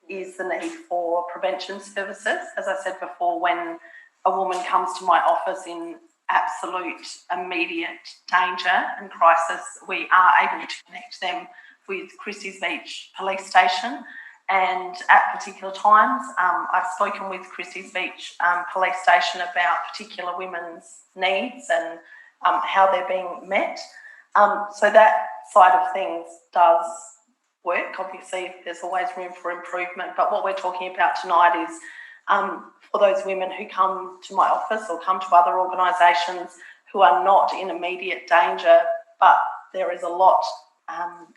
is the need for prevention services. As I said before, when a woman comes to my office in absolute immediate danger and crisis, we are able to connect them with Christie's Beach Police Station. And at particular times, I've spoken with Christie's Beach Police Station about particular women's needs and how they're being met. So that side of things does work. Obviously, there's always room for improvement. But what we're talking about tonight is for those women who come to my office or come to other organisations who are not in immediate danger, but there is a lot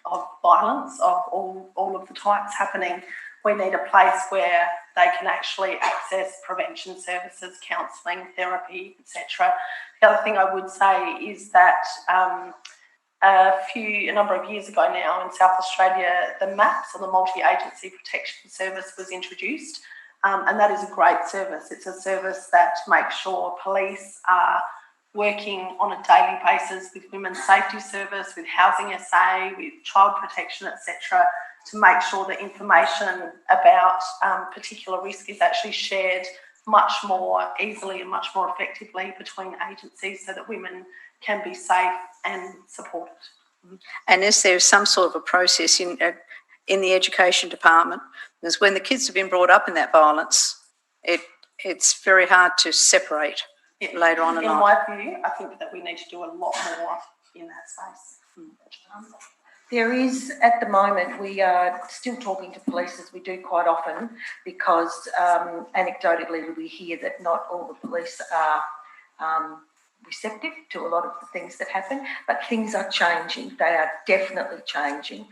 of violence of all of the types happening. We need a place where they can actually access prevention services, counselling, therapy, etc. The other thing I would say is that a number of years ago now in South Australia, the MAPS, or the Multi-Agency Protection Service, was introduced, and that is a great service. It's a service that makes sure police are working on a daily basis with Women's Safety Service, with Housing SA, with Child Protection, etc., to make sure that information about particular risk is actually shared much more easily and much more effectively between agencies so that women can be safe and supported. And is there some sort of a process in the education department? Because when the kids have been brought up in that violence, it's very hard to separate later on in life. In my view, I think that we need to do a lot more in that space. There is, at the moment, we are still talking to police, as we do quite often, because anecdotally we hear that not all the police are receptive to a lot of the things that happen, but things are changing. They are definitely changing.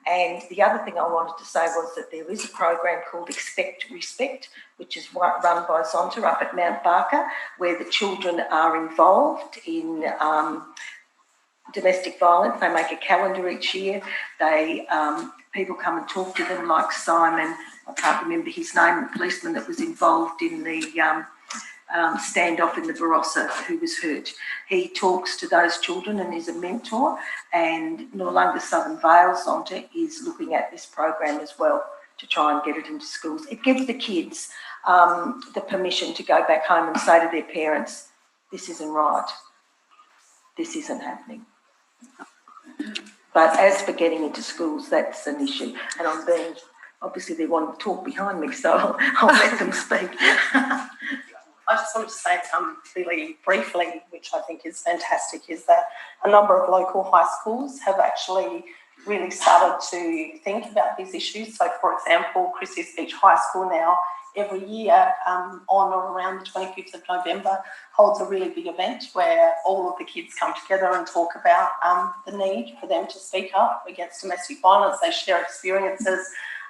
And the other thing I wanted to say was that there is a program called Expect Respect, which is run by Zonta up at Mount Barker, where the children are involved in domestic violence. They make a calendar each year. People come and talk to them, like Simon, I can't remember his name, the policeman that was involved in the standoff in the Barossa, who was hurt. He talks to those children and is a mentor, and Noarlunga Southern Vale Zonta is looking at this program as well to try and get it into schools. It gives the kids the permission to go back home and say to their parents, this isn't right, this isn't happening. But as for getting into schools, that's an issue. And I'm being, obviously they want to talk behind me, so I'll let them speak. I just wanted to say really briefly, which I think is fantastic, is that a number of local high schools have actually really started to think about these issues. So, for example, Christmas Beach High School now, every year on or around the 25th of November, holds a really big event where all of the kids come together and talk about the need for them to speak up against domestic violence. They share experiences.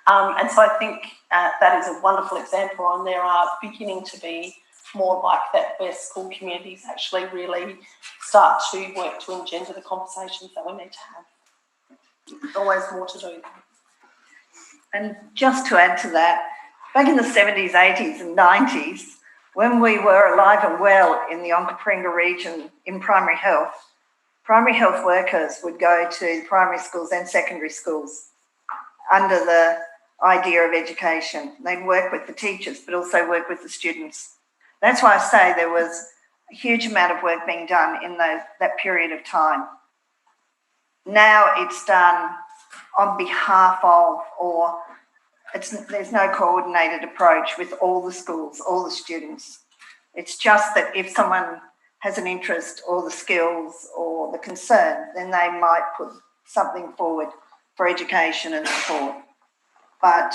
And so I think that is a wonderful example, and there are beginning to be more like that where school communities actually really start to work to engender the conversations that we need to have. There's always more to do. And just to add to that, back in the 70s, 80s and 90s, when we were alive and well in the Onkaparinga region in primary health workers would go to primary schools and secondary schools under the idea of education. They'd work with the teachers, but also work with the students. That's why I say there was a huge amount of work being done in that period of time. Now it's done on behalf of, or there's no coordinated approach with all the schools, all the students. It's just that if someone has an interest or the skills or the concern, then they might put something forward for education and support. But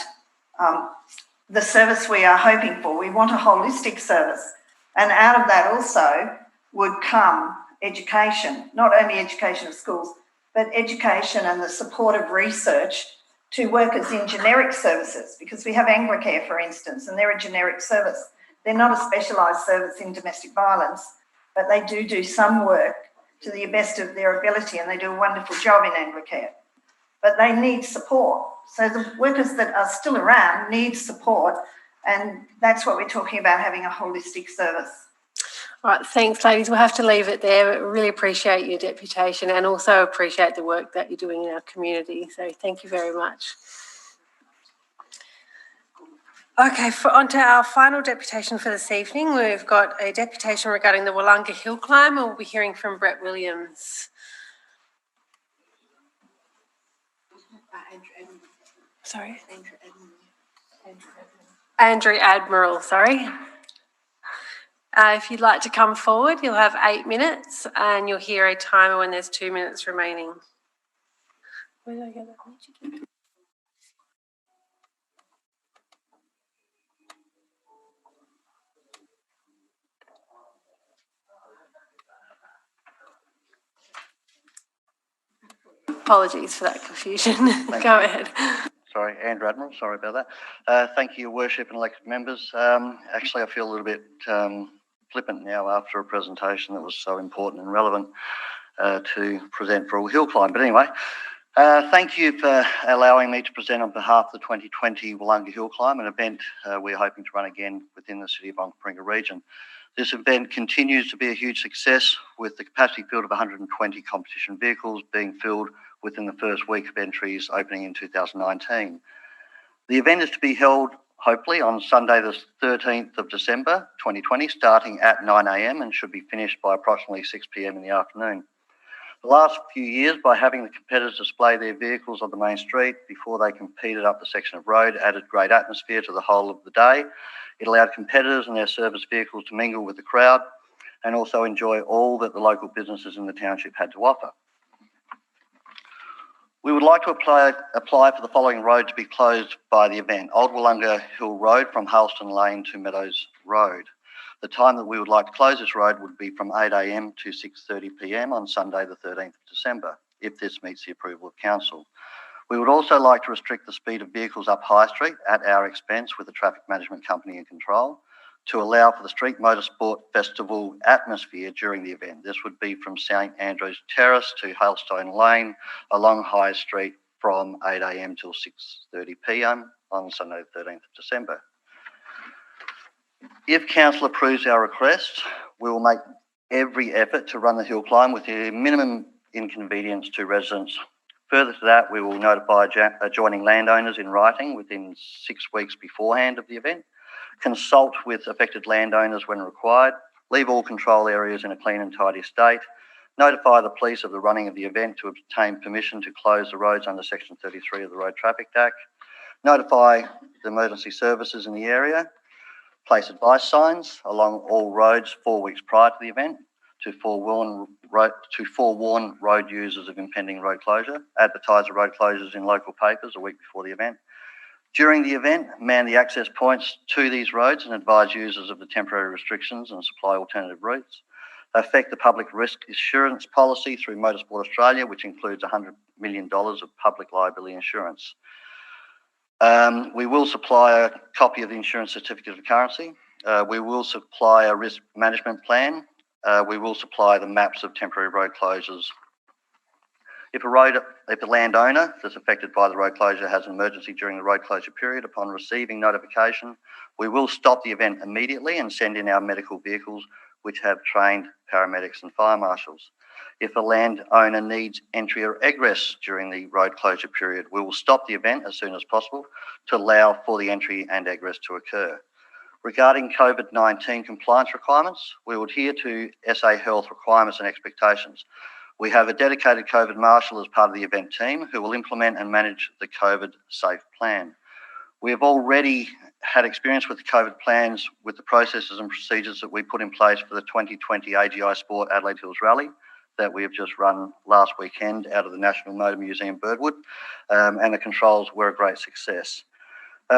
the service we are hoping for, we want a holistic service. And out of that also would come education, not only education of schools, but education and the support of research to workers in generic services, because we have Anglicare, for instance, and they're a generic service. They're not a specialised service in domestic violence, but they do some work to the best of their ability, and they do a wonderful job in Anglicare. But they need support. So the workers that are still around need support, and that's what we're talking about, having a holistic service. All right, thanks, ladies. We'll have to leave it there. We really appreciate your deputation and also appreciate the work that you're doing in our community. So thank you very much. Okay, on to our final deputation for this evening. We've got a deputation regarding the Wollonga Hill Climb, and we'll be hearing from Brett Williams. Sorry? Andrew Admiral, sorry. If you'd like to come forward, you'll have 8 minutes and you'll hear a timer when there's 2 minutes remaining. Where did I get that? Apologies for that confusion. Go ahead. Sorry, Andrew Admiral, sorry about that. Thank you, Your Worship and elected members. Actually, I feel a little bit flippant now after a presentation that was so important and relevant to present for all hill climb. But anyway, thank you for allowing me to present on behalf of the 2020 Willunga Hill Climb, an event we're hoping to run again within the City of Onkaparinga region. This event continues to be a huge success, with the capacity field of 120 competition vehicles being filled within the first week of entries opening in 2019. The event is to be held, hopefully, on Sunday the 13th of December 2020, starting at 9 a.m. and should be finished by approximately 6 p.m. in the afternoon. The last few years, by having the competitors display their vehicles on the main street before they competed up the section of road, added great atmosphere to the whole of the day. It allowed competitors and their service vehicles to mingle with the crowd and also enjoy all that the local businesses in the township had to offer. We would like to apply for the following road to be closed by the event: Old Willunga Hill Road from Halston Lane to Meadows Road. The time that we would like to close this road would be from 8 a.m. to 6:30 p.m. on Sunday the 13th of December, if this meets the approval of Council. We would also like to restrict the speed of vehicles up High Street at our expense, with the traffic management company in control, to allow for the Street Motorsport Festival atmosphere during the event. This would be from St Andrews Terrace to Halestone Lane along High Street from 8 a.m. till 6:30 p.m. on Sunday the 13th of December. If Council approves our request, we will make every effort to run the hill climb with the minimum inconvenience to residents. Further to that, we will notify adjoining landowners in writing within 6 weeks beforehand of the event, consult with affected landowners when required, leave all control areas in a clean and tidy state, notify the police of the running of the event to obtain permission to close the roads under Section 33 of the Road Traffic Act, notify the emergency services in the area, place advice signs along all roads 4 weeks prior to the event to forewarn road users of impending road closure, advertise the road closures in local papers a week before the event. During the event, man the access points to these roads and advise users of the temporary restrictions and supply alternative routes. Affect the public risk assurance policy through Motorsport Australia, which includes $100 million of public liability insurance. We will supply a copy of the insurance certificate of currency. We will supply a risk management plan. We will supply the maps of temporary road closures. If a landowner that's affected by the road closure has an emergency during the road closure period, upon receiving notification, we will stop the event immediately and send in our medical vehicles, which have trained paramedics and fire marshals. If a landowner needs entry or egress during the road closure period, we will stop the event as soon as possible to allow for the entry and egress to occur. Regarding COVID-19 compliance requirements, we will adhere to SA Health requirements and expectations. We have a dedicated COVID marshal as part of the event team who will implement and manage the COVID safe plan. We have already had experience with the COVID plans with the processes and procedures that we put in place for the 2020 AGI Sport Adelaide Hills Rally that we have just run last weekend out of the National Motor Museum, Birdwood, and the controls were a great success.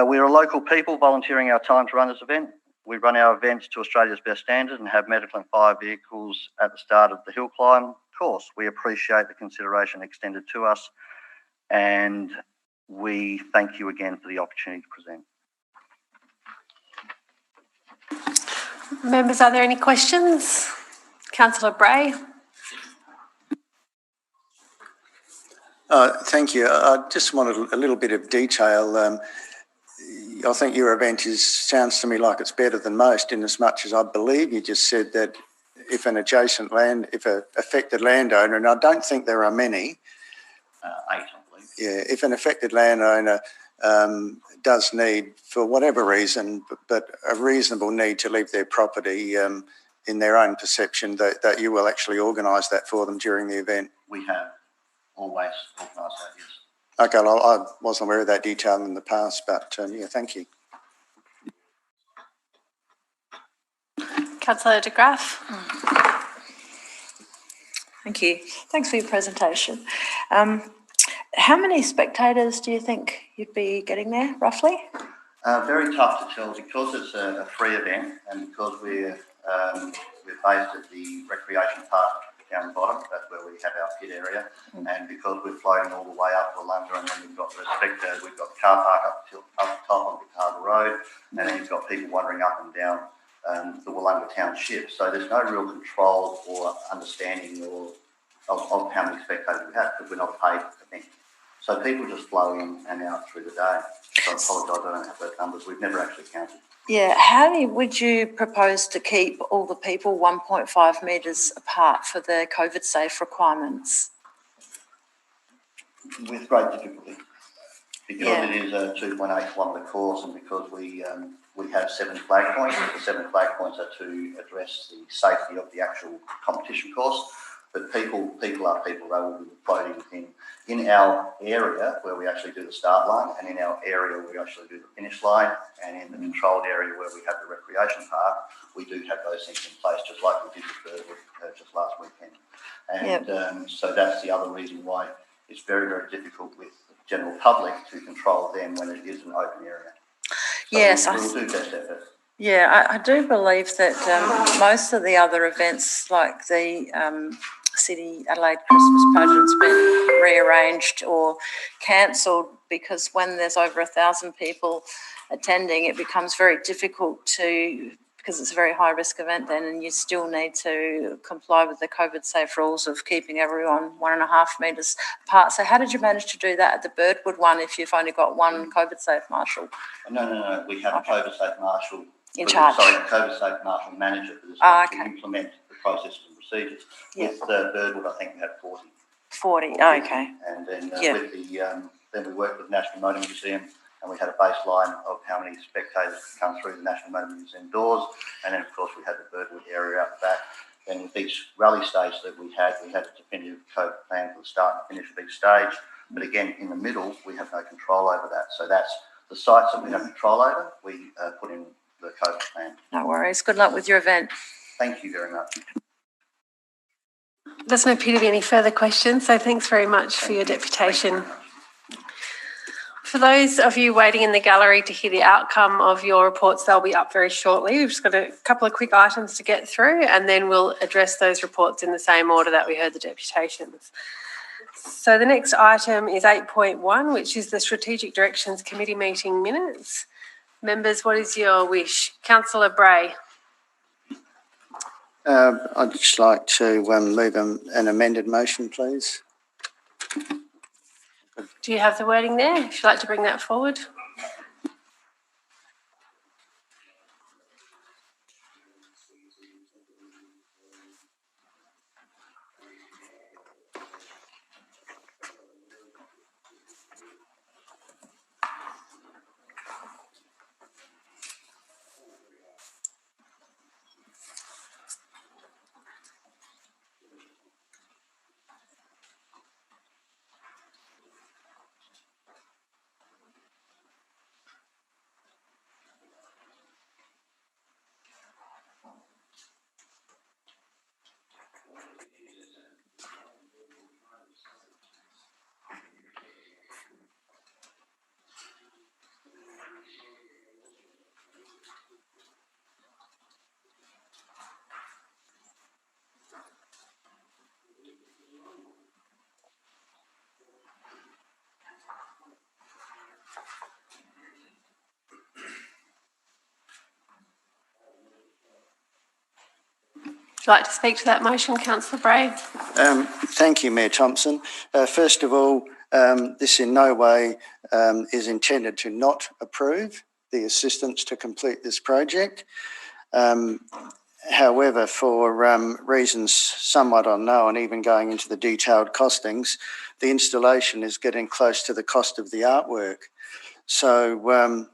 We are a local people volunteering our time to run this event. We run our events to Australia's best standard and have medical and fire vehicles at the start of the hill climb course. We appreciate the consideration extended to us, and we thank you again for the opportunity to present. Members, are there any questions? Councillor Bray. Thank you. I just wanted a little bit of detail. I think your event sounds to me like it's better than most, in as much as I believe you just said that if an affected landowner, and I don't think there are many, 8, I believe. Yeah, if an affected landowner does need, for whatever reason, but a reasonable need to leave their property in their own perception, that you will actually organise that for them during the event. We have always organised that, yes. Okay, well, I wasn't aware of that detail in the past, but yeah, thank you. Councillor de Graaf. Thank you. Thanks for your presentation. How many spectators do you think you'd be getting there, roughly? Very tough to tell because it's a free event and because we're based at the recreation park down the bottom. That's where we have our pit area. And because we're floating all the way up to Wollonga, and then we've got the car park up the top on Harbour Road, and then you've got people wandering up and down the Wollonga township. So there's no real control or understanding of how many spectators we have, because we're not a paid event. So people just flow in and out through the day. So I apologise, I don't have those numbers. We've never actually counted. Yeah, would you propose to keep all the people 1.5 metres apart for the COVID safe requirements? With great difficulty, because it is a 2.8 kilometre course, and because we have 7 flag points. The 7 flag points are to address the safety of the actual competition course. But people are people. They will be floating in our area where we actually do the start line, and in our area where we actually do the finish line, and in the controlled area where we have the recreation park, we do have those things in place, just like we did with just last weekend. And so that's the other reason why it's very, very difficult with the general public to control them when it is an open area. So yes, we'll do best effort. Yeah, I do believe that most of the other events, like the City Adelaide Christmas pageant's been rearranged or cancelled, because when there's over 1,000 people attending, it becomes very difficult because it's a very high risk event then, and you still need to comply with the COVID safe rules of keeping everyone 1.5 metres apart. So how did you manage to do that at the Birdwood one if you've only got one COVID safe marshal? No. We have a COVID safe marshal in charge. Sorry, COVID safe marshal manager for this to implement the processes and procedures. With Birdwood, I think we had 40. 40, okay. And then with then we worked with National Motor Museum, and we had a baseline of how many spectators could come through the National Motor Museum doors, and then of course we had the Birdwood area out the back. Then with each rally stage that we had a definitive COVID plan for the start and finish of each stage. But again, in the middle, we have no control over that. So that's the sites that we have control over. We put in the COVID plan. No worries. Good luck with your event. Thank you very much. Doesn't appear to be any further questions, so thanks very much for your deputation. For those of you waiting in the gallery to hear the outcome of your reports, they'll be up very shortly. We've just got a couple of quick items to get through, and then we'll address those reports in the same order that we heard the deputations. So the next item is 8.1, which is the Strategic Directions Committee meeting minutes. Members, what is your wish? Councillor Bray. I'd just like to move an amended motion, please. Do you have the wording there? If you'd like to bring that forward. Would you like to speak to that motion, Councillor Bray? Thank you, Mayor Thompson. First of all, this in no way is intended to not approve the assistance to complete this project. However, for reasons somewhat unknown, even going into the detailed costings, the installation is getting close to the cost of the artwork. So,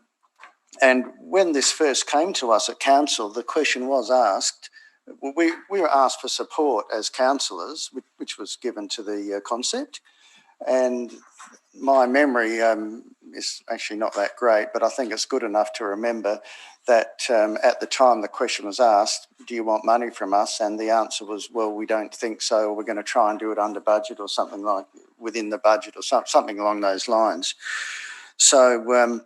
and when this first came to us at council, the question was asked, we were asked for support as councillors, which was given to the concept. And my memory is actually not that great, but I think it's good enough to remember that at the time the question was asked, do you want money from us? And the answer was, well, we don't think so. We're going to try and do it under budget or something like within the budget or something along those lines. So,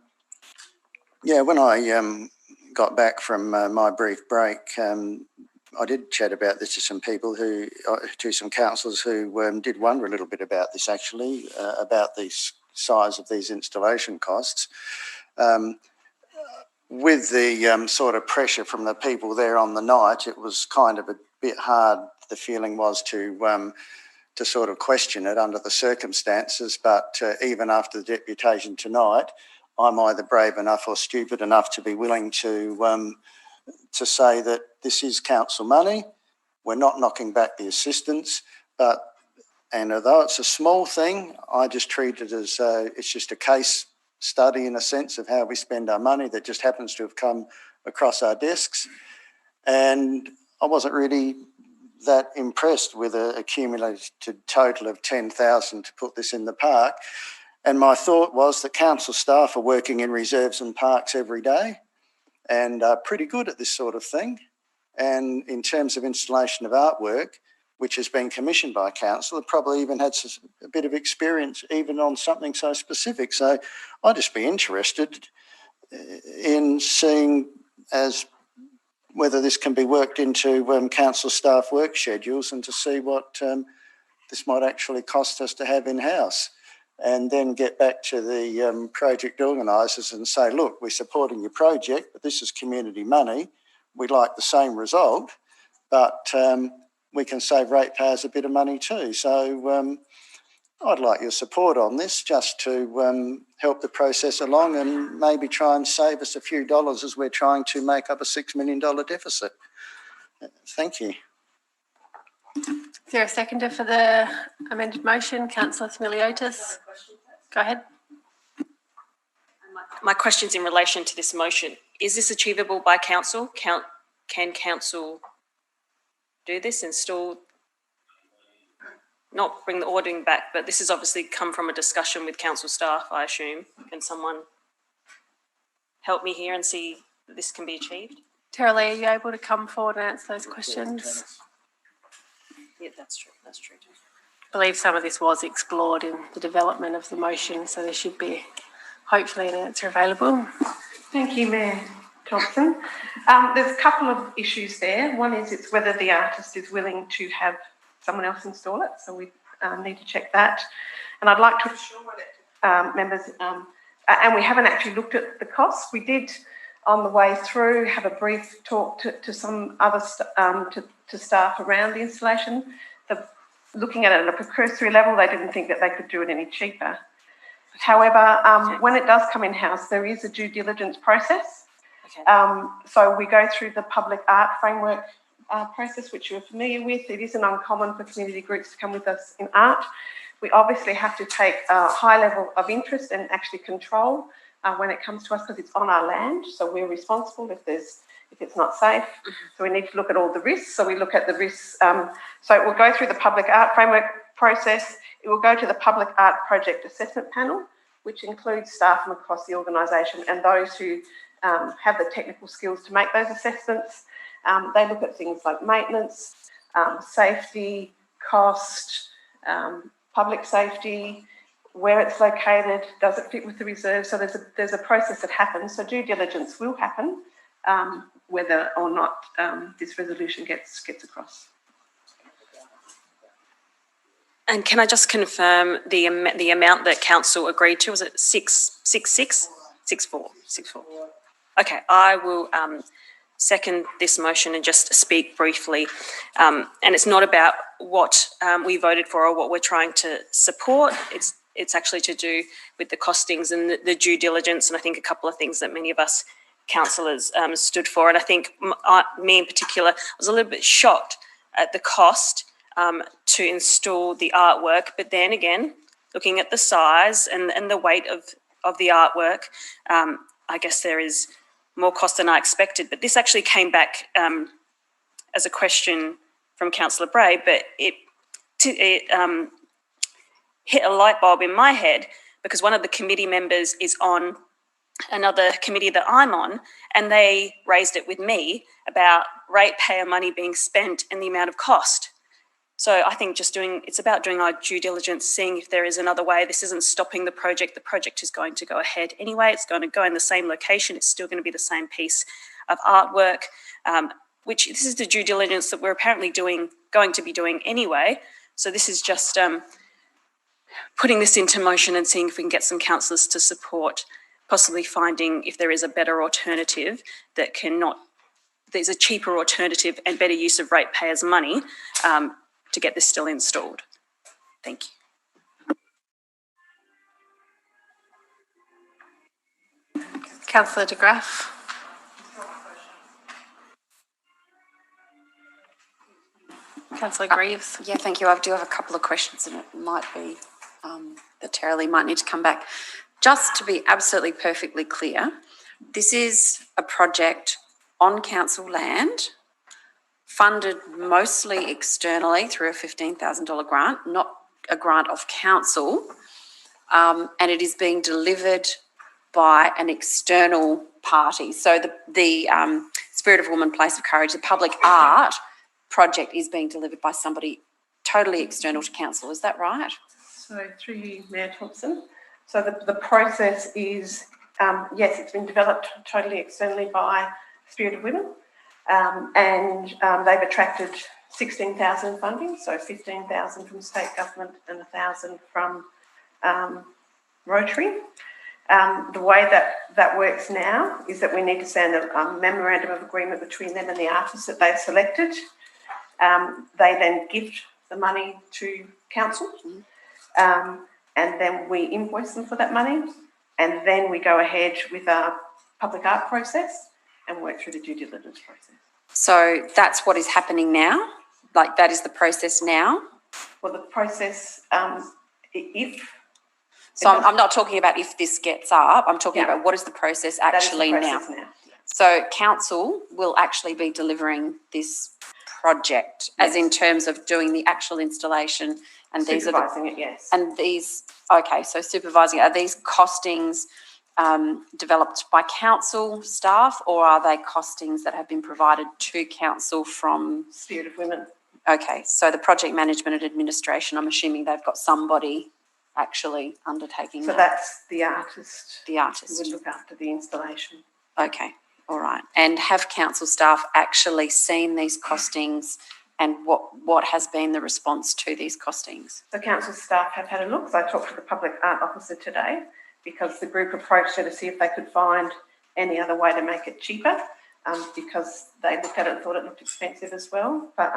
yeah, when I got back from my brief break, I did chat about this to some people to some councillors who did wonder a little bit about this actually, about the size of these installation costs. With the sort of pressure from the people there on the night, it was kind of a bit hard, the feeling was, to sort of question it under the circumstances. But even after the deputation tonight, I'm either brave enough or stupid enough to be willing to say that this is council money. We're not knocking back the assistance, and although it's a small thing, I just treat it as it's just a case study in a sense of how we spend our money that just happens to have come across our desks. And I wasn't really that impressed with an accumulated total of 10,000 to put this in the park. And my thought was that council staff are working in reserves and parks every day and are pretty good at this sort of thing. And in terms of installation of artwork, which has been commissioned by council, probably even had a bit of experience even on something so specific. So I'd just be interested in seeing whether this can be worked into council staff work schedules and to see what this might actually cost us to have in-house, and then get back to the project organisers and say, look, we're supporting your project, but this is community money. We'd like the same result, but we can save ratepayers a bit of money too. So I'd like your support on this, just to help the process along and maybe try and save us a few dollars as we're trying to make up a $6 million deficit. Thank you. Is there a seconder for the amended motion? Councillor Smiliotis. Go ahead. My question's in relation to this motion. Is this achievable by council? Can council do this, install, not bring the ordering back, but this has obviously come from a discussion with council staff, I assume. Can someone help me here and see that this can be achieved? Tara Lee, are you able to come forward and answer those questions? Yeah, that's true. That's true. I believe some of this was explored in the development of the motion, so there should be hopefully an answer available. Thank you, Mayor Thompson. There's a couple of issues there. One is it's whether the artist is willing to have someone else install it, so we need to check that. And I'd like to assure members, and we haven't actually looked at the costs. We did, on the way through, have a brief talk to some other to staff around the installation. Looking at it at a precursory level, they didn't think that they could do it any cheaper. However, when it does come in-house, there is a due diligence process. Okay. So we go through the public art framework process, which you're familiar with. It isn't uncommon for community groups to come with us in art. We obviously have to take a high level of interest and actually control when it comes to us, because it's on our land. So we're responsible if it's not safe. So we need to look at all the risks. So we look at the risks. So it will go through the public art framework process. It will go to the public art project assessment panel, which includes staff from across the organisation and those who have the technical skills to make those assessments. They look at things like maintenance, safety, cost, public safety, where it's located, does it fit with the reserve? So there's a process that happens. So due diligence will happen, whether or not this resolution gets across. And can I just confirm the amount that council agreed to? Was it 6.4? Okay, I will second this motion and just speak briefly. And it's not about what we voted for or what we're trying to support. It's actually to do with the costings and the due diligence, and I think a couple of things that many of us councillors stood for. And I think me in particular was a little bit shocked at the cost to install the artwork, but then again, looking at the size and the weight of the artwork, I guess there is more cost than I expected. But this actually came back as a question from Councillor Bray, but it hit a light bulb in my head, because one of the committee members is on another committee that I'm on, and they raised it with me about ratepayer money being spent and the amount of cost. So I think it's about doing our due diligence, seeing if there is another way. This isn't stopping the project. The project is going to go ahead anyway. It's going to go in the same location. It's still going to be the same piece of artwork. which this is the due diligence that we're apparently going to be doing anyway. So this is just putting this into motion and seeing if we can get some councillors to support possibly finding if there is a better alternative that there's a cheaper alternative and better use of ratepayers' money to get this still installed. Thank you. Councillor de Graaf. Councillor Greaves. Yeah, thank you. I do have a couple of questions, and it might be that Tara-Lee might need to come back. Just to be absolutely perfectly clear, this is a project on council land, funded mostly externally through a $15,000 grant, not a grant of council, and it is being delivered by an external party. So the Spirit of Woman Place of Courage, the public art project, is being delivered by somebody totally external to council. Is that right? So through you, Mayor Thompson. So the process is, yes, it's been developed totally externally by Spirit of Women, and they've attracted 16,000 funding, so 15,000 from state government and 1,000 from Rotary. The way that works now is that we need to send a memorandum of agreement between them and the artists that they've selected. They then gift the money to council, and then we invoice them for that money, and then we go ahead with our public art process and work through the due diligence process. So that's what is happening now? Like that is the process now? Well, the process, if... So I'm not talking about if this gets up, I'm talking about what is the process actually now. So council will actually be delivering this project, as in terms of doing the actual installation, and these are supervising it, yes. And these, okay, so supervising, are these costings developed by council staff, or are they costings that have been provided to council from Spirit of Women? Okay, so the project management and administration, I'm assuming they've got somebody actually undertaking that. So that's the artist. The artist. Who would look after the installation. Okay, all right. And have council staff actually seen these costings, and what has been the response to these costings? The council staff have had a look. So I talked to the public art officer today, because the group approached her to see if they could find any other way to make it cheaper, because they looked at it and thought it looked expensive as well. But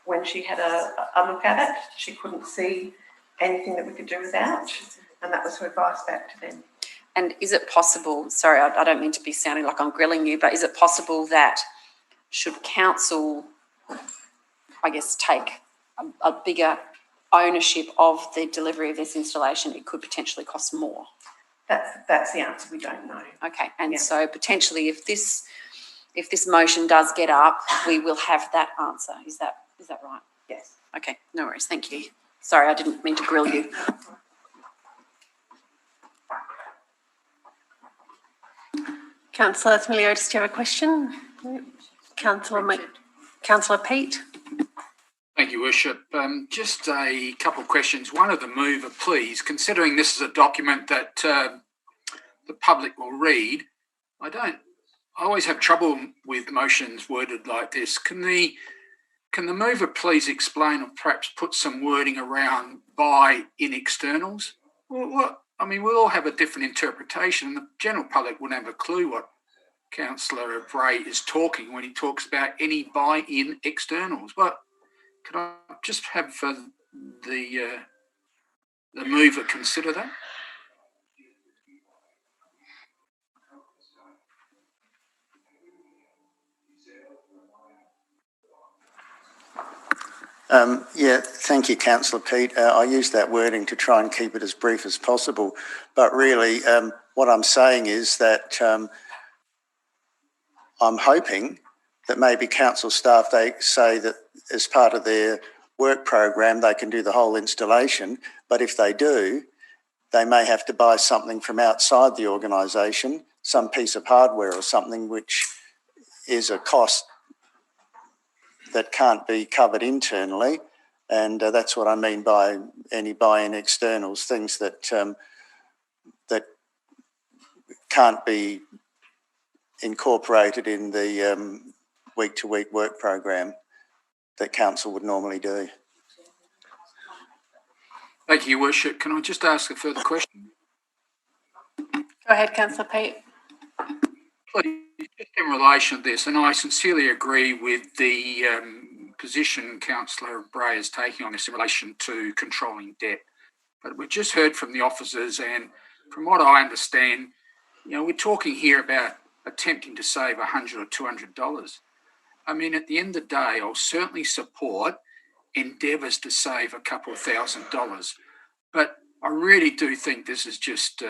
when she had a look at it, she couldn't see anything that we could do without, and that was her advice back to them. And is it possible, sorry, I don't mean to be sounding like I'm grilling you, but is it possible that should council, I guess, take a bigger ownership of the delivery of this installation, it could potentially cost more? That's the answer. We don't know. Okay, and so potentially if this motion does get up, we will have that answer. Is that right? Yes. Okay, no worries. Thank you. Sorry, I didn't mean to grill you. Councillor Smeliotis, do you have a question? Councillor Peat. Thank you, Worship. Just a couple of questions. One of the mover, please, considering this is a document that the public will read, I always have trouble with motions worded like this. Can the mover please explain, or perhaps put some wording around buy in externals? Well, I mean, we'll all have a different interpretation. The general public wouldn't have a clue what Councillor Bray is talking when he talks about any buy-in externals. But could I just have the mover consider that? Yeah, thank you, Councillor Peat. I use that wording to try and keep it as brief as possible. But really, what I'm saying is that I'm hoping that maybe council staff, they say that as part of their work program, they can do the whole installation. But if they do, they may have to buy something from outside the organisation, some piece of hardware or something which is a cost that can't be covered internally. And that's what I mean by any buy-in externals, things that that can't be incorporated in the week-to-week work program that council would normally do. Thank you, Your Worship. Can I just ask a further question? Go ahead, Councillor Pete. Please, just in relation to this, and I sincerely agree with the position Councillor Bray is taking on this in relation to controlling debt. But we've just heard from the officers, and from what I understand, we're talking here about attempting to save $100 or $200. I mean, at the end of the day, I'll certainly support endeavours to save a couple of $1,000s, but I really do think this is just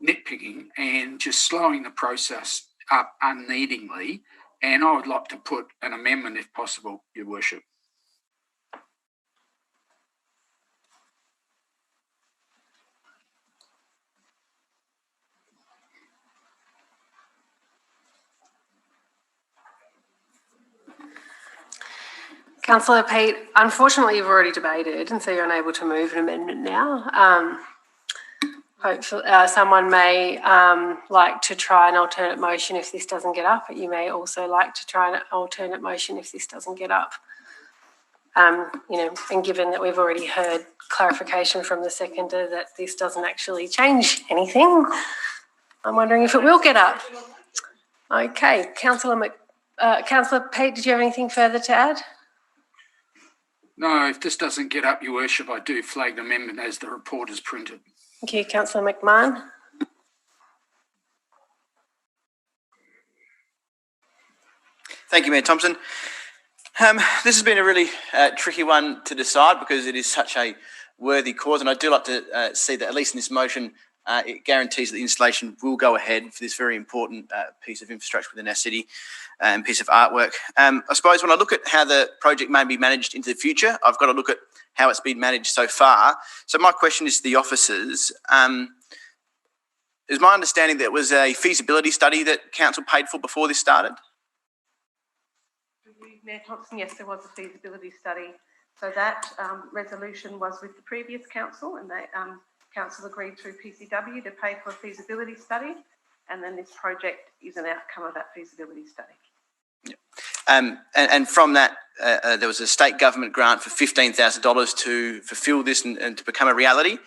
nitpicking and just slowing the process up unneedingly, and I would like to put an amendment if possible, Your Worship. Councillor Pete, unfortunately you've already debated and so you're unable to move an amendment now. Hopefully someone may like to try an alternate motion if this doesn't get up, but you may also like to try an alternate motion if this doesn't get up. And given that we've already heard clarification from the seconder that this doesn't actually change anything, I'm wondering if it will get up. Okay, Councillor Pete, did you have anything further to add? No, if this doesn't get up, Your Worship, I do flag the amendment as the report is printed. Thank you, Councillor McMahon. Thank you, Mayor Thompson. This has been a really tricky one to decide because it is such a worthy cause, and I do like to see that at least in this motion, it guarantees that the installation will go ahead for this very important piece of infrastructure within our city and piece of artwork. I suppose when I look at how the project may be managed into the future, I've got to look at how it's been managed so far. So my question is to the officers. Is my understanding that it was a feasibility study that council paid for before this started? Mayor Thompson, yes, there was a feasibility study. So that resolution was with the previous council, and they council agreed through PCW to pay for a feasibility study, and then this project is an outcome of that feasibility study. Yep. And from that, there was a state government grant for $15,000 to fulfil this and to become a reality.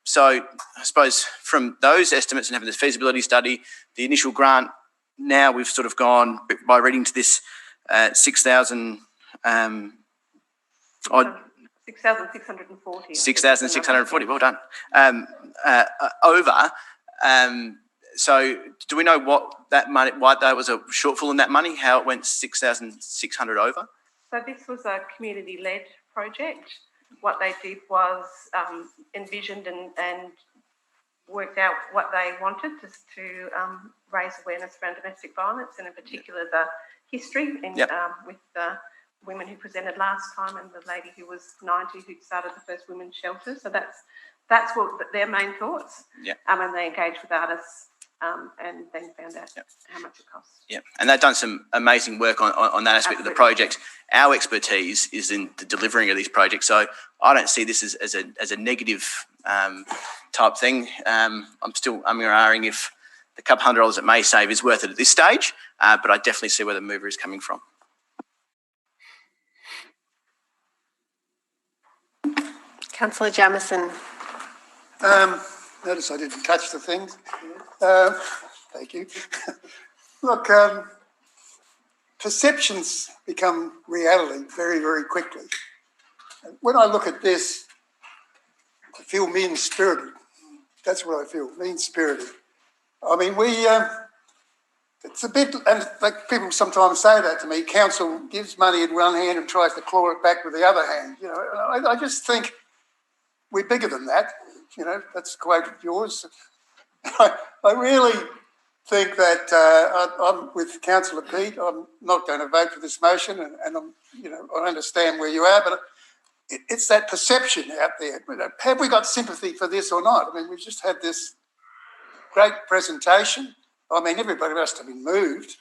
So I suppose from those estimates and having this feasibility study, the initial grant, now we've sort of gone by reading to this 6,000 odd. 6,640. 6,640, well done. Over. So do we know what that money, why there was a shortfall in that money, how it went 6,600 over? So this was a community-led project. What they did was envisioned and worked out what they wanted to raise awareness around domestic violence, and in particular the history with the women who presented last time and the lady who was 90 who started the first women's shelter. So that's what their main thoughts. And they engaged with artists and then found out how much it costs. Yeah, and they've done some amazing work on that aspect of the project. Our expertise is in the delivering of these projects, so I don't see this as a negative type thing. I'm still umming if the couple $100 it may save is worth it at this stage, but I definitely see where the mover is coming from. Councillor Jamieson. Notice I didn't touch the things. Thank you. Look, perceptions become reality very, very quickly. When I look at this, I feel mean-spirited. That's what I feel, mean-spirited. I mean, it's a bit, and like people sometimes say that to me, council gives money in one hand and tries to claw it back with the other hand. You know, I just think we're bigger than that. You know, that's a quote of yours. I really think that I'm with Councillor Pete. I'm not going to vote for this motion, and I'm, I understand where you are, but it's that perception out there. Have we got sympathy for this or not? I mean, we've just had this great presentation. I mean, everybody must have been moved,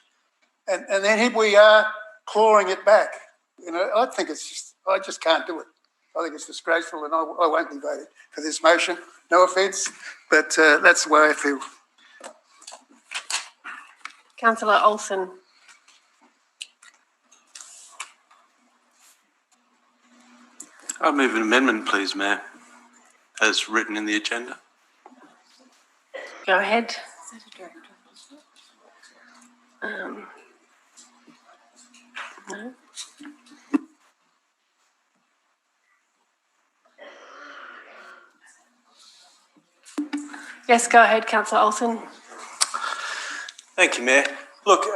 and then here we are clawing it back. I think I just can't do it. I think it's disgraceful, and I won't be voting for this motion. No offence, but that's the way I feel. Councillor Olsen. I move an amendment, please, Mayor, as written in the agenda. Go ahead. No. Yes, go ahead, Councillor Olsen. Thank you, Mayor. Look,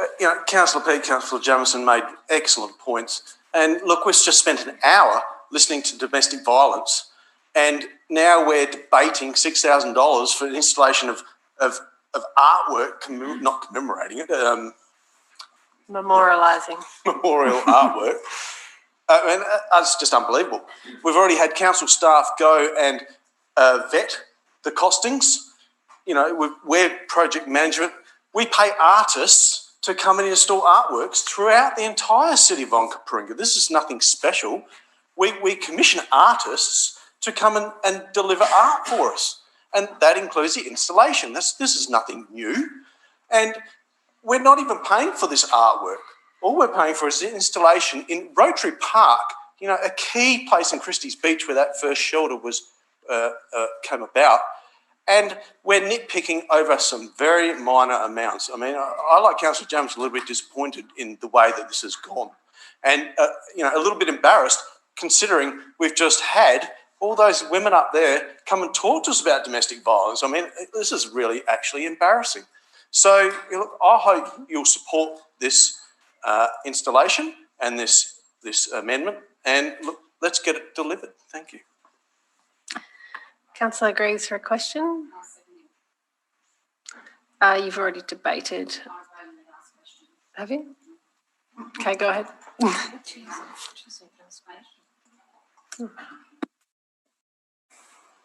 Councillor Peake, Councillor Jamieson made excellent points. And look, we've just spent an hour listening to domestic violence, and now we're debating $6,000 for an installation of artwork, not commemorating it, Memorialising. memorial artwork. That's just unbelievable. We've already had council staff go and vet the costings. We're project management. We pay artists to come and install artworks throughout the entire city of Onkaparinga. This is nothing special. We commission artists to come and deliver art for us. And that includes the installation. This is nothing new. And we're not even paying for this artwork. All we're paying for is the installation in Rotary Park, a key place in Christie's Beach where that first shelter was came about. And we're nitpicking over some very minor amounts. I mean, I like Councillor James, a little bit disappointed in the way that this has gone. And, a little bit embarrassed considering we've just had all those women up there come and talk to us about domestic violence. I mean, this is really actually embarrassing. So I hope you'll support this installation and this amendment, and look, let's get it delivered. Thank you. Councillor Greaves for a question. You've already debated. Have you? Okay, go ahead.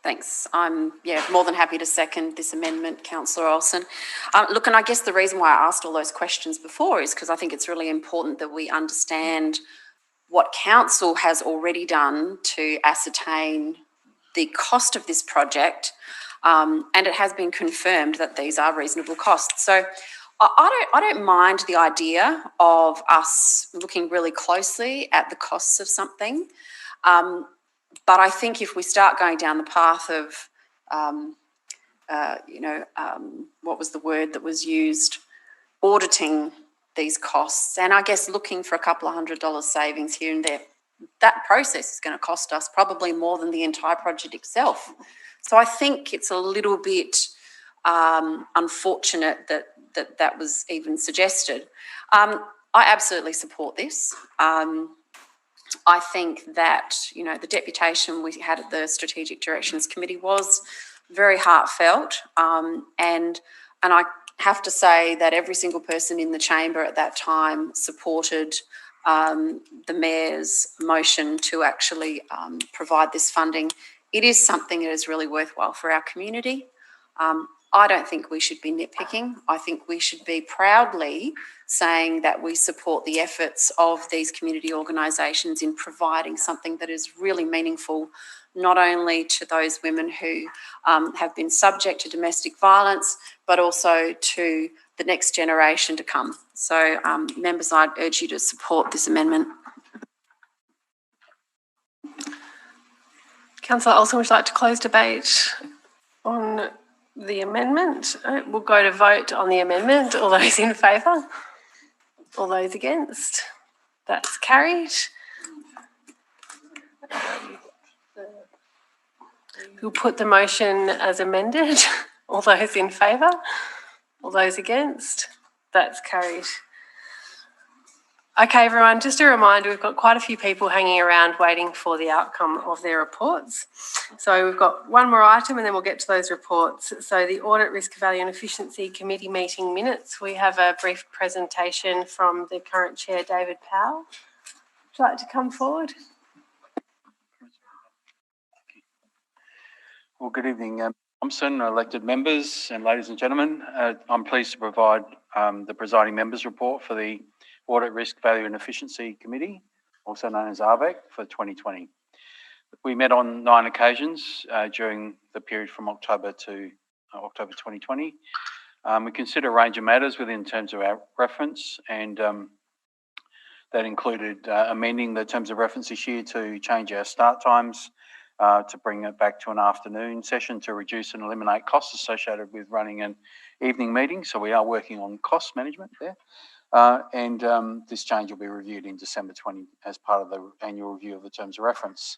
Thanks. I'm more than happy to second this amendment, Councillor Olsen. Look, and I guess the reason why I asked all those questions before is because I think it's really important that we understand what council has already done to ascertain the cost of this project, and it has been confirmed that these are reasonable costs. So I don't mind the idea of us looking really closely at the costs of something, but I think if we start going down the path of, what was the word that was used, auditing these costs, and I guess looking for a couple of $100 savings here and there, that process is going to cost us probably more than the entire project itself. So I think it's a little bit unfortunate that was even suggested. I absolutely support this. I think that, the deputation we had at the Strategic Directions Committee was very heartfelt, and I have to say that every single person in the chamber at that time supported the Mayor's motion to actually provide this funding. It is something that is really worthwhile for our community. I don't think we should be nitpicking. I think we should be proudly saying that we support the efforts of these community organisations in providing something that is really meaningful, not only to those women who have been subject to domestic violence, but also to the next generation to come. So, members, I'd urge you to support this amendment. Councillor Olsen, would you like to close debate on the amendment? We'll go to vote on the amendment. All those in favour? All those against? That's carried. We'll put the motion as amended. All those in favour? All those against? That's carried. Okay, everyone, just a reminder, we've got quite a few people hanging around waiting for the outcome of their reports. So we've got one more item and then we'll get to those reports. So the Audit, Risk, Value and Efficiency Committee meeting minutes. We have a brief presentation from the current Chair, David Powell. Would you like to come forward? Well, good evening, Thompson, elected members and ladies and gentlemen. I'm pleased to provide the presiding members report for the Audit, Risk, Value and Efficiency Committee, also known as ARVEC, for 2020. We met on 9 occasions during the period from October to October 2020. We consider a range of matters within terms of our reference, and that included amending the terms of reference this year to change our start times, to bring it back to an afternoon session to reduce and eliminate costs associated with running an evening meeting. So we are working on cost management there. This change will be reviewed in December 20 as part of the annual review of the terms of reference.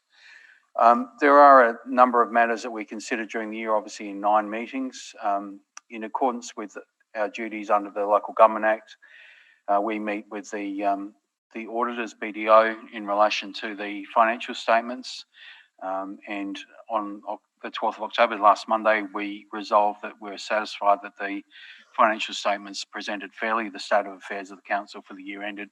There are a number of matters that we consider during the year, obviously in 9 meetings. In accordance with our duties under the Local Government Act, we meet with the auditors, BDO, in relation to the financial statements. And on the 12th of October, last Monday, we resolved that we're satisfied that the financial statements presented fairly the state of affairs of the council for the year ended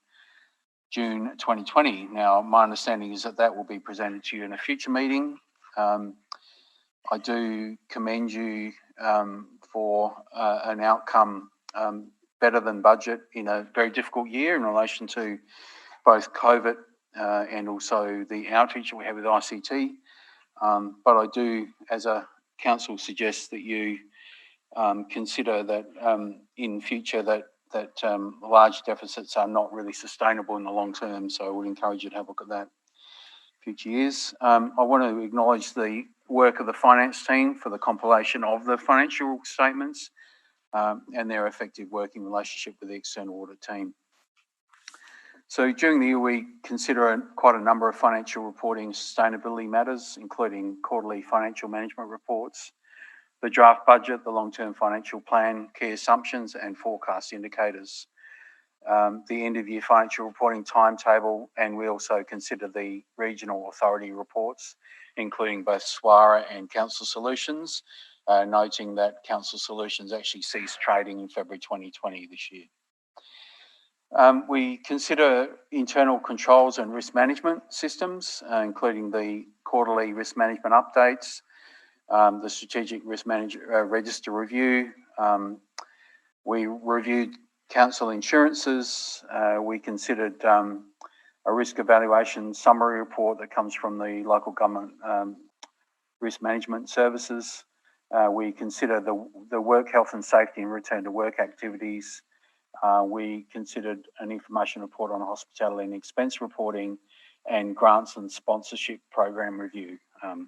June 2020. Now, my understanding is that that will be presented to you in a future meeting. I do commend you for an outcome better than budget in a very difficult year in relation to both COVID and also the outage that we have with ICT. But I do, as a council, suggest that you consider that in future that large deficits are not really sustainable in the long term. So I would encourage you to have a look at that future years. I want to acknowledge the work of the finance team for the compilation of the financial statements and their effective working relationship with the external audit team. So during the year, we consider quite a number of financial reporting sustainability matters, including quarterly financial management reports, the draft budget, the long-term financial plan, key assumptions and forecast indicators, the end-of-year financial reporting timetable, and we also consider the regional authority reports, including both SWARA and Council Solutions, noting that Council Solutions actually ceased trading in February 2020 this year. We consider internal controls and risk management systems, including the quarterly risk management updates, the strategic risk register review. We reviewed council insurances. We considered a risk evaluation summary report that comes from the local government risk management services. We consider the work health and safety and return to work activities. We considered an information report on hospitality and expense reporting and grants and sponsorship program review. In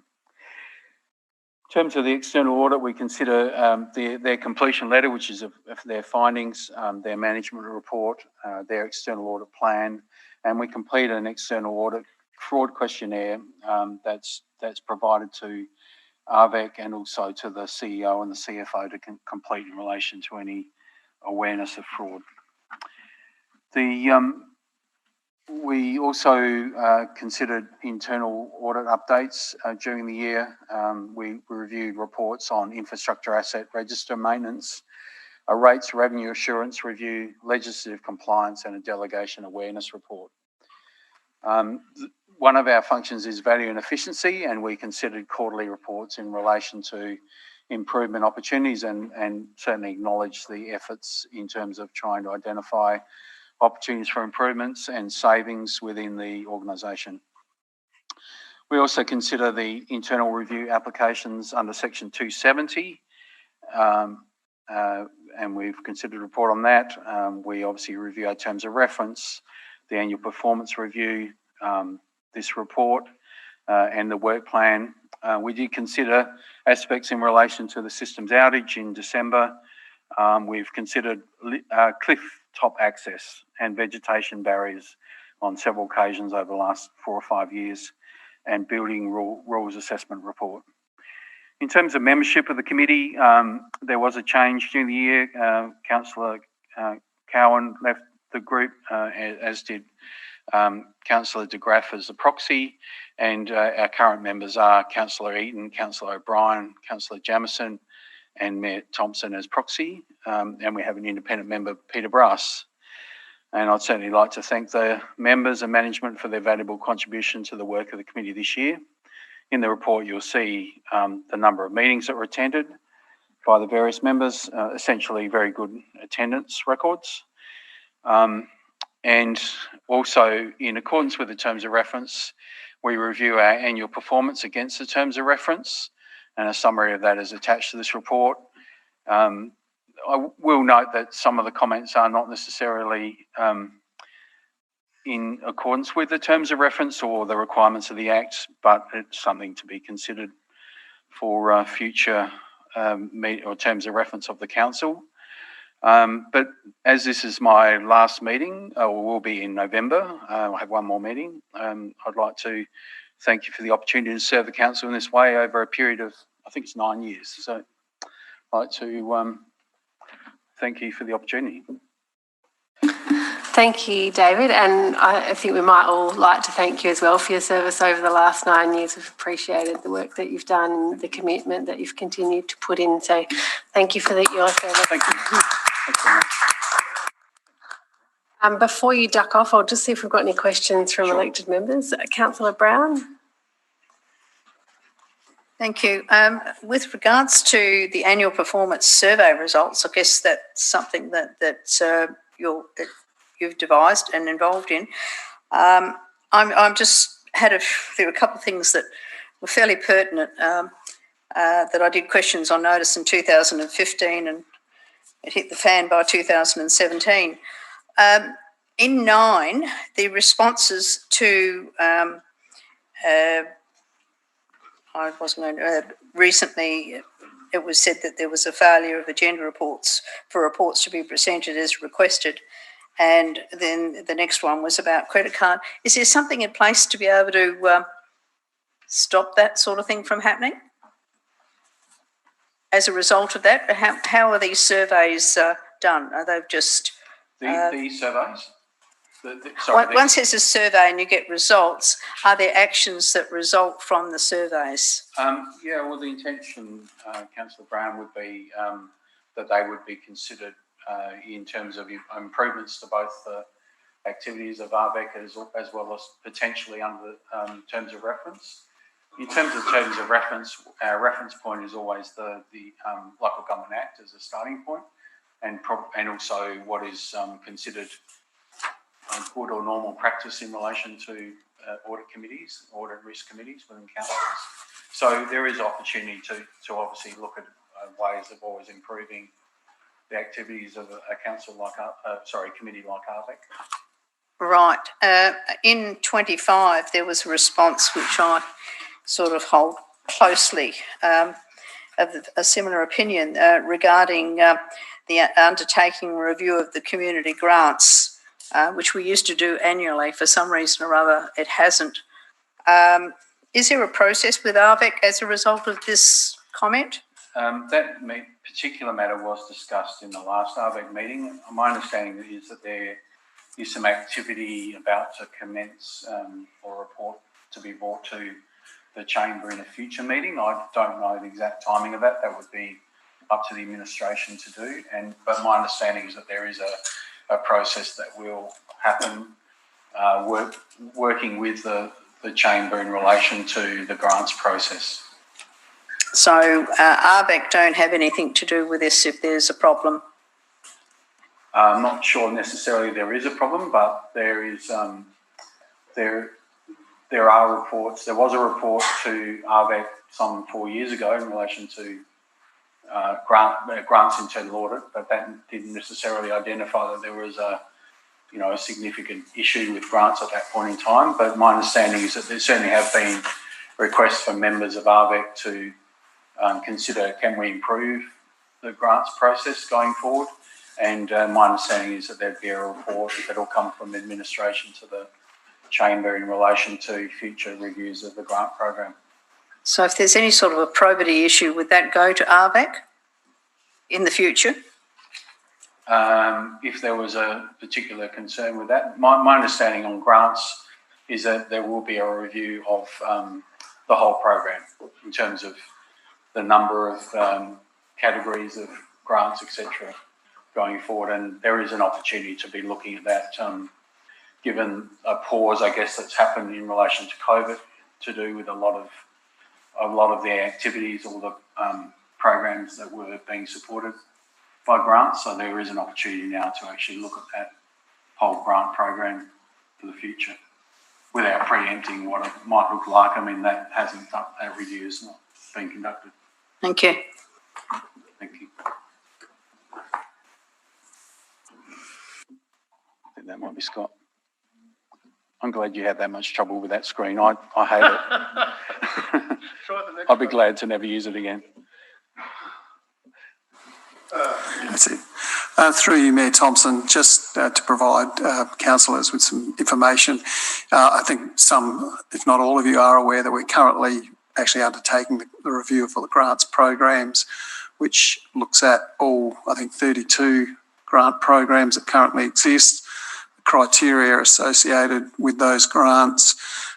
terms of the external audit, we consider their completion letter, which is of their findings, their management report, their external audit plan, and we complete an external audit fraud questionnaire that's provided to ARVEC and also to the CEO and the CFO to complete in relation to any awareness of fraud. We also considered internal audit updates during the year. We reviewed reports on infrastructure asset register maintenance, a rates revenue assurance review, legislative compliance and a delegation awareness report. One of our functions is value and efficiency, and we considered quarterly reports in relation to improvement opportunities and certainly acknowledge the efforts in terms of trying to identify opportunities for improvements and savings within the organisation. We also consider the internal review applications under section 270 and we've considered a report on that. We obviously review our terms of reference, the annual performance review, this report and the work plan. We did consider aspects in relation to the systems outage in December. We've considered cliff top access and vegetation barriers on several occasions over the last 4 or 5 years, and building rules assessment report. In terms of membership of the committee, there was a change during the year. Councillor Cowan left the group, as did Councillor de Graaf as the proxy, and our current members are Councillor Eaton, Councillor O'Brien, Councillor Jamieson and Mayor Thompson as proxy, and we have an independent member, Peter Brass. And I'd certainly like to thank the members and management for their valuable contribution to the work of the committee this year. In the report, you'll see the number of meetings that were attended by the various members, essentially very good attendance records. And also, in accordance with the terms of reference, we review our annual performance against the terms of reference, and a summary of that is attached to this report. I will note that some of the comments are not necessarily in accordance with the terms of reference or the requirements of the Act, but it's something to be considered for future or terms of reference of the council. But as this is my last meeting, or will be in November, I have one more meeting. I'd like to thank you for the opportunity to serve the council in this way over a period of, I think it's 9 years. So I'd like to thank you for the opportunity. Thank you, David, and I think we might all like to thank you as well for your service over the last 9 years. We've appreciated the work that you've done, the commitment that you've continued to put in. So thank you for your service. Thank you. Thanks very much. Before you duck off, I'll just see if we've got any questions from elected members. Councillor Brown. Thank you. With regards to the annual performance survey results, I guess that's something that you've devised and involved in. I'm just there were a couple of things that were fairly pertinent that I did questions on notice in 2015, and it hit the fan by 2017. In 9, the responses to recently it was said that there was a failure of agenda reports for reports to be presented as requested. And then the next one was about credit card. Is there something in place to be able to stop that sort of thing from happening? As a result of that, how are these surveys done? Are they just... These surveys? Once there's a survey and you get results, are there actions that result from the surveys? Yeah, well, the intention, Councillor Brown, would be that they would be considered in terms of improvements to both the activities of RVEC as well as potentially under terms of reference. In terms of reference, our reference point is always the Local Government Act as a starting point, and also what is considered good or normal practice in relation to audit committees, audit risk committees within councils. So there is opportunity to obviously look at ways of always improving the activities of a council like committee like RVEC. Right. In 25, there was a response which I sort of hold closely of a similar opinion regarding the undertaking review of the community grants, which we used to do annually. For some reason or other, it hasn't. Is there a process with RVEC as a result of this comment? That particular matter was discussed in the last RVEC meeting. My understanding is that there is some activity about to commence or a report to be brought to the chamber in a future meeting. I don't know the exact timing of that. That would be up to the administration to do. But my understanding is that there is a process that will happen working with the chamber in relation to the grants process. So RVEC don't have anything to do with this if there's a problem? I'm not sure necessarily there is a problem, but there is there are reports. There was a report to RVEC some 4 years ago in relation to grants internal audit, but that didn't necessarily identify that there was a significant issue with grants at that point in time. But my understanding is that there certainly have been requests from members of RVEC to consider, can we improve the grants process going forward? And my understanding is that there'd be a report that will come from administration to the chamber in relation to future reviews of the grant program. So if there's any sort of a probity issue, would that go to RVEC in the future? If there was a particular concern with that, my understanding on grants is that there will be a review of the whole program in terms of the number of categories of grants, etc., going forward. And there is an opportunity to be looking at that, given a pause, I guess, that's happened in relation to COVID, to do with a lot of the activities, all the programs that were being supported by grants. So there is an opportunity now to actually look at that whole grant program for the future without preempting what it might look like. I mean, that review has not been conducted. Thank you. Thank you. I think that might be Scott. I'm glad you had that much trouble with that screen. I hate it. I'd be glad to never use it again. That's it. Through you, Mayor Thompson, just to provide councillors with some information. I think some, if not all of you, are aware that we're currently actually undertaking the review of all the grants programs, which looks at all, I think, 32 grant programs that currently exist, the criteria associated with those grants,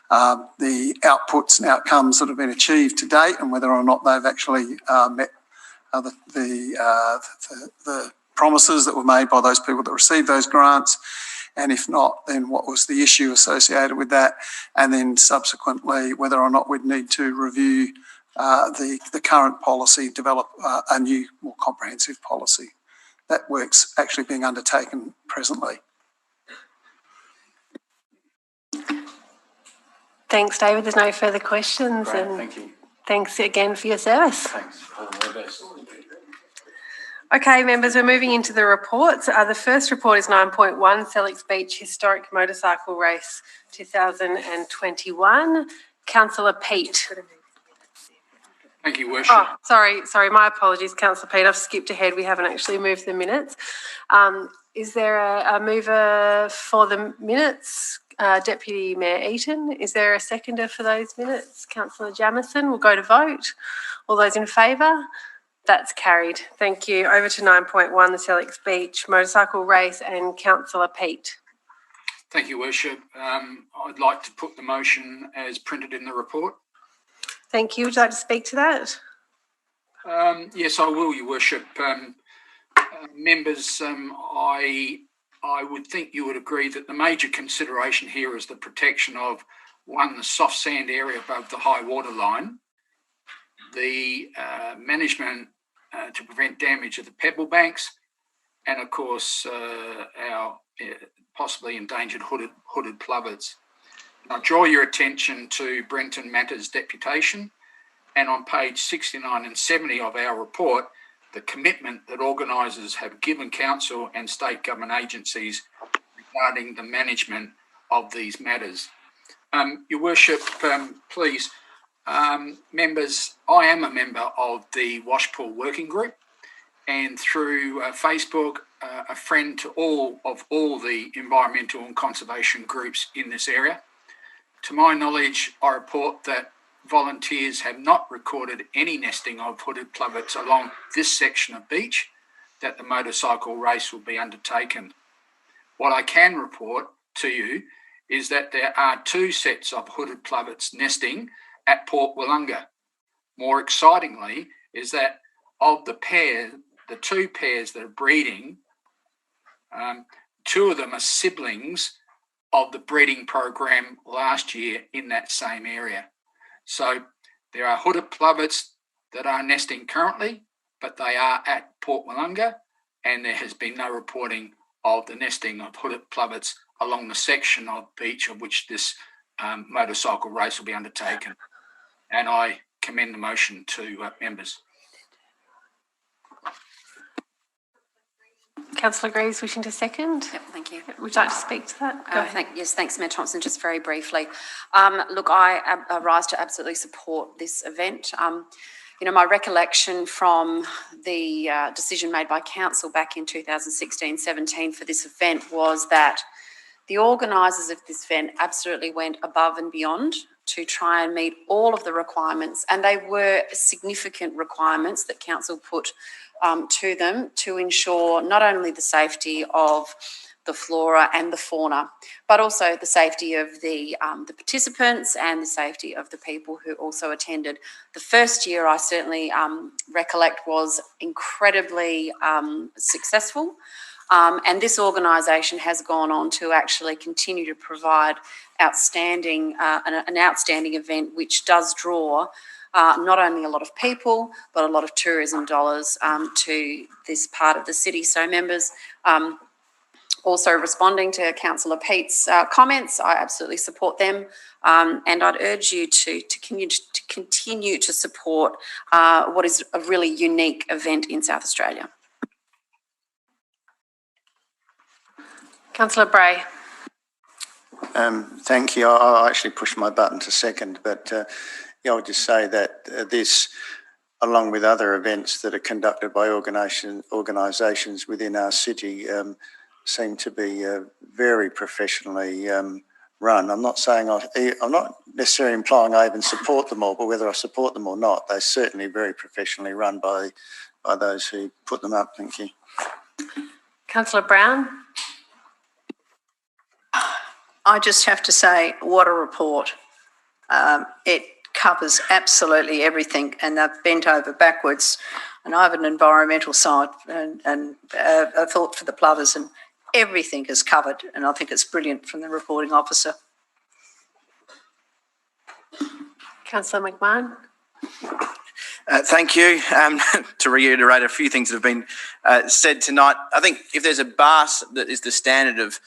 the outputs and outcomes that have been achieved to date, and whether or not they've actually met the promises that were made by those people that received those grants, and if not, then what was the issue associated with that, and then subsequently whether or not we'd need to review the current policy, develop a new, more comprehensive policy. That work's actually being undertaken presently. Thanks, David. There's no further questions. Great, and thank you. Thanks again for your service. Thanks. All the very best. Okay, members, we're moving into the reports. The first report is 9.1, Sellicks Beach Historic Motorcycle Race 2021. Councillor Peat. Thank you, Worship. Oh, sorry, my apologies, Councillor Peat. I've skipped ahead. We haven't actually moved the minutes. Is there a mover for the minutes? Deputy Mayor Eaton. Is there a seconder for those minutes? Councillor Jamieson. We'll go to vote. All those in favour? That's carried. Thank you. Over to 9.1, the Sellicks Beach Motorcycle Race, and Councillor Peat. Thank you, Worship. I'd like to put the motion as printed in the report. Thank you. Would you like to speak to that? Yes, I will, Your Worship. Members, I would think you would agree that the major consideration here is the protection of, one, the soft sand area above the high water line, the management to prevent damage of the pebble banks, and of course our possibly endangered hooded plovers. And I draw your attention to Brenton Matter's deputation, and on page 69 and 70 of our report, the commitment that organisers have given council and state government agencies regarding the management of these matters. Your Worship, please, members, I am a member of the Washpool Working Group, and through Facebook, a friend to all the environmental and conservation groups in this area. To my knowledge, I report that volunteers have not recorded any nesting of hooded plovers along this section of beach that the motorcycle race will be undertaken. What I can report to you is that there are 2 sets of hooded plovers nesting at Port Wollonga. More excitingly is that of the 2 pairs that are breeding, 2 of them are siblings of the breeding program last year in that same area. So there are hooded plovers that are nesting currently, but they are at Port Wollonga, and there has been no reporting of the nesting of hooded plovers along the section of beach of which this motorcycle race will be undertaken. And I commend the motion to members. Councillor Greaves wishing to second? Yep, thank you. Would you like to speak to that? Go ahead. Thanks, Mayor Thompson. Just very briefly. Look, I rise to absolutely support this event. My recollection from the decision made by council back in 2016-17 for this event was that the organisers of this event absolutely went above and beyond to try and meet all of the requirements, and they were significant requirements that council put to them to ensure not only the safety of the flora and the fauna, but also the safety of the participants and the safety of the people who also attended. The first year, I certainly recollect, was incredibly successful. And this organisation has gone on to actually continue to provide an outstanding event, which does draw not only a lot of people, but a lot of tourism dollars to this part of the city. So members, also responding to Councillor Peat's comments, I absolutely support them, and I'd urge you to continue to support what is a really unique event in South Australia. Councillor Bray. Thank you. I actually pushed my button to second, but yeah, I'll just say that this, along with other events that are conducted by organisations within our city, seem to be very professionally run. I'm not saying I'm not necessarily implying I even support them all, but whether I support them or not, they're certainly very professionally run by those who put them up. Thank you. Councillor Brown. I just have to say, what a report. It covers absolutely everything, and they've bent over backwards. And I have an environmental side and a thought for the plovers, and everything is covered, and I think it's brilliant from the reporting officer. Councillor McMahon. Thank you. To reiterate a few things that have been said tonight, I think if there's a bar that is the standard of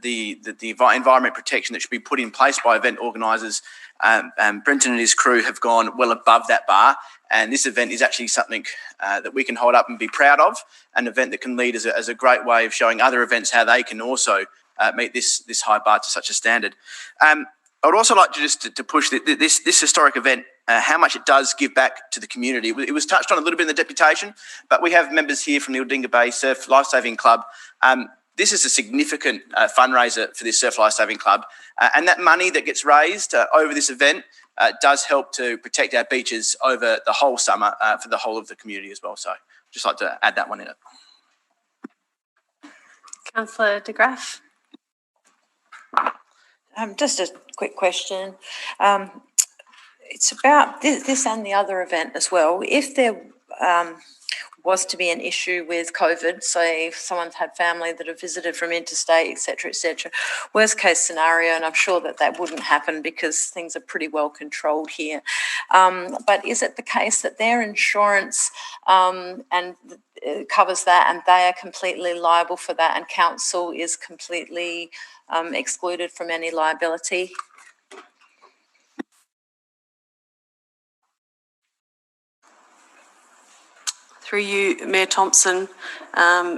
the environment protection that should be put in place by event organisers, Brenton and his crew have gone well above that bar, and this event is actually something that we can hold up and be proud of, an event that can lead as a great way of showing other events how they can also meet this high bar to such a standard. I would also like to push this historic event, how much it does give back to the community. It was touched on a little bit in the deputation, but we have members here from the Aldinga Bay Surf Lifesaving Club. This is a significant fundraiser for this Surf Lifesaving Club, and that money that gets raised over this event does help to protect our beaches over the whole summer for the whole of the community as well. So just like to add that one in it. Councillor de Graaf. Just a quick question. It's about this and the other event as well. If there was to be an issue with COVID, say if someone's had family that have visited from interstate, et cetera, worst case scenario, and I'm sure that wouldn't happen because things are pretty well controlled here. But is it the case that their insurance covers that and they are completely liable for that, and council is completely excluded from any liability? Through you, Mayor Thompson,